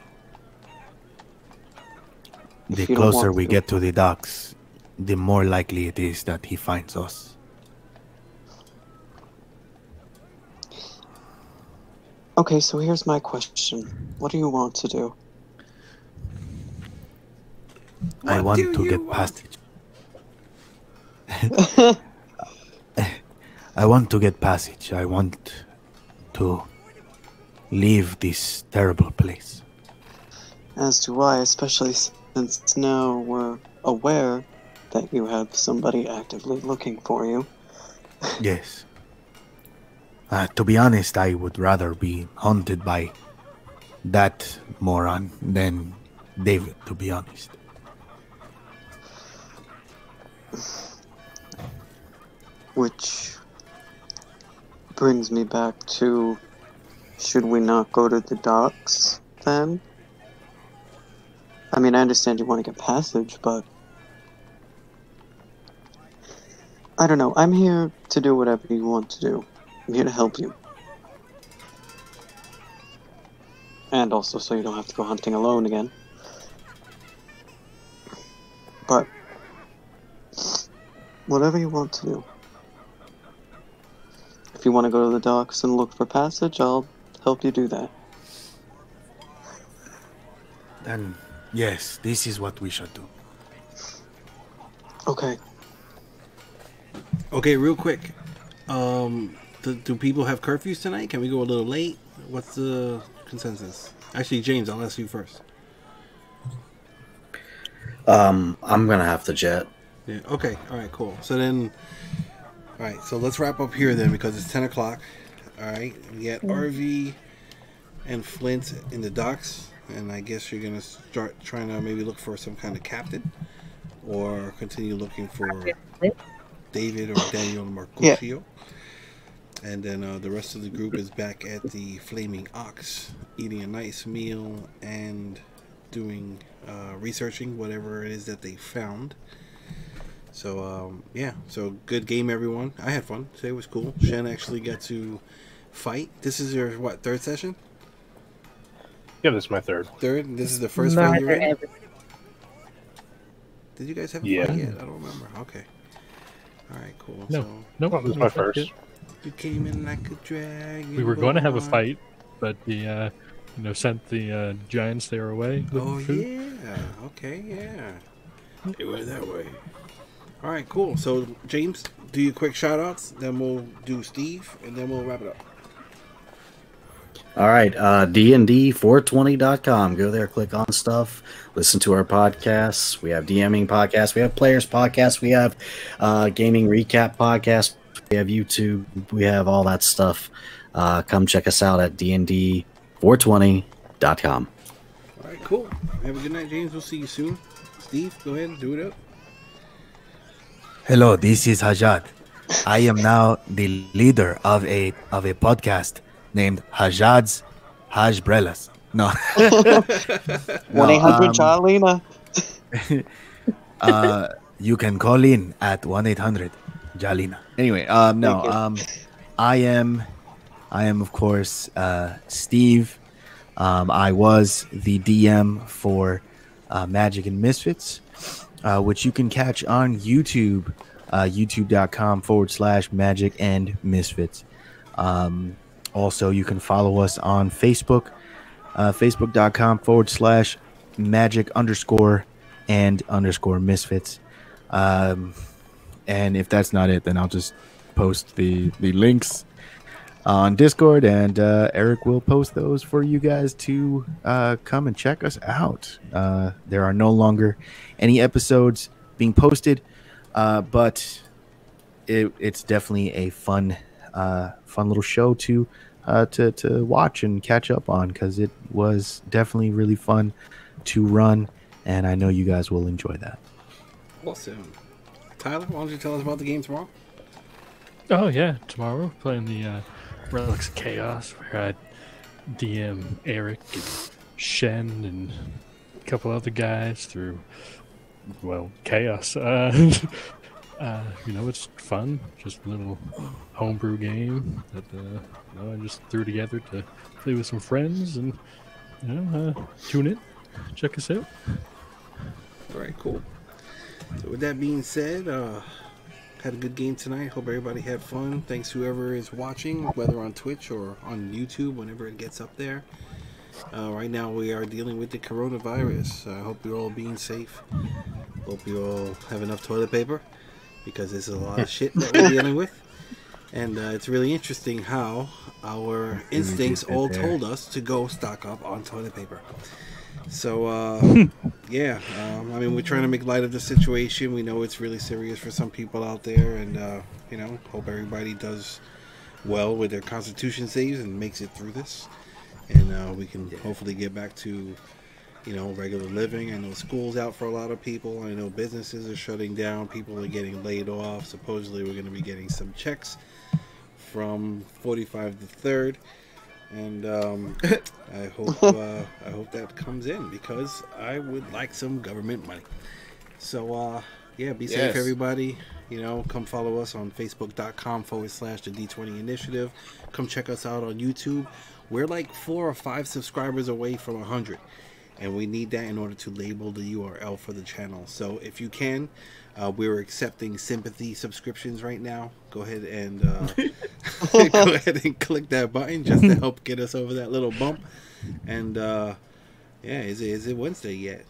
S5: The
S2: If you don't
S5: closer
S2: want
S5: we
S2: to.
S5: get to the docks, the more likely it is that he finds us.
S2: Okay, so here's my question. What do you want to do?
S5: I
S1: What
S5: want
S1: do
S5: to
S1: you
S5: get
S1: want?
S5: passage. I want to get passage. I want to leave this terrible place.
S2: As do I, especially since now we're aware that you have somebody actively looking for you.
S5: Yes. To be honest, I would rather be haunted by that moron than David, to be honest.
S2: Which brings me back to, should we not go to the docks then? I mean, I understand you want to get passage, but I don't know. I'm here to do whatever you want to do. I'm here to help you. And also so you don't have to go hunting alone again. But whatever you want to do. If you want to go to the docks and look for passage, I'll help you do that.
S5: Then, yes, this is what we should do.
S2: Okay.
S1: Okay, real quick. Do people have curfews tonight? Can we go a little late? What's the consensus? Actually, James, I'll ask you first.
S4: I'm gonna have to jet.
S1: Yeah. Okay. All right. Cool. So then, all right. So let's wrap up here then, because it's 10 o'clock. All right. We got RV and Flint in the docks, and I guess you're gonna start trying to maybe look for some kind of captain, or continue looking for David or Daniel Mercutio. And then the rest of the group is back at the Flaming Ox, eating a nice meal and doing researching whatever it is that they found. So yeah, so good game, everyone. I had fun. Today was cool. Shen actually got to fight. This is your what, third session?
S6: Yeah, this is my third.
S1: Third. This is the first fight you're in.
S3: Murder
S1: Did you guys have a
S6: Yeah.
S1: fight yet? I don't remember. Okay. All right, cool.
S7: No,
S1: So
S7: nope.
S6: Well, this is my first.
S1: you came in like a dragon.
S7: We were going to have a fight, but the sent the giants there away.
S1: Oh
S7: looking food.
S1: yeah. Okay. Yeah. It went that way. All right. Cool. So James, do your quick shout outs. Then we'll do Steve, and then we'll wrap it up.
S4: All right, dnd420.com. Go there, click on stuff, listen to our podcasts. We have DMing podcasts, we have players podcasts, we have gaming recap podcasts, we have YouTube, we have all that stuff. Come check us out at dnd420.com.
S1: All right, cool. Have a good night, James. We'll see you soon. Steve, go ahead and do it up.
S5: Hello, this is Hasjhad. I am now the leader of a podcast named Hasjhad's Hajbrellas. No.
S2: 1-800 Charlena.
S5: You can call in at 1-800 Jalina. Anyway, I am of course Steve. I was the DM for Magic and Misfits, which you can catch on YouTube, youtube.com/Magic and Misfits. Also, you can follow us on Facebook, facebook.com/magic_and_misfits. And if that's not it, then I'll just post the links on Discord, and Eric will post those for you guys to come and check us out. There are no longer any episodes being posted, but it's definitely a fun little show to watch and catch up on, because it was definitely really fun to run, and I know you guys will enjoy that.
S1: Awesome. Tyler, why don't you tell us about the game tomorrow?
S7: Oh yeah, tomorrow we're playing the Relics of Chaos, where I DM Eric and Shen and a couple other guys through, well, chaos. It's fun, just a little homebrew game that I just threw together to play with some friends, and tune in, check us out.
S1: All right, cool. So with that being said, had a good game tonight. Hope everybody had fun. Thanks whoever is watching, whether on Twitch or on YouTube, whenever it gets up there. Right now we are dealing with the coronavirus. I hope you're all being safe. Hope you all have enough toilet paper, because there's a lot of shit that we're dealing with. And it's really interesting how our instincts all told us to go stock up on toilet paper. So, we're trying to make light of the situation. We know it's really serious for some people out there, and, hope everybody does well with their constitution saves and makes it through this. And we can hopefully get back to, regular living. I know school's out for a lot of people. I know businesses are shutting down. People are getting laid off. Supposedly we're going to be getting some checks from 45 the 3rd. And I hope that comes in, because I would like some government money. So be safe, everybody. Come follow us on facebook.com/the D20 Initiative. Come check us out on YouTube. We're like 4 or 5 subscribers away from 100, and we need that in order to label the URL for the channel. So if you can, we're accepting sympathy subscriptions right now. Go ahead and click that button just to help get us over that little bump. And is it Wednesday yet?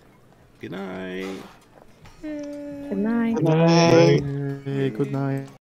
S1: Good night.
S3: Good night.
S2: Good night.
S5: Hey, good night.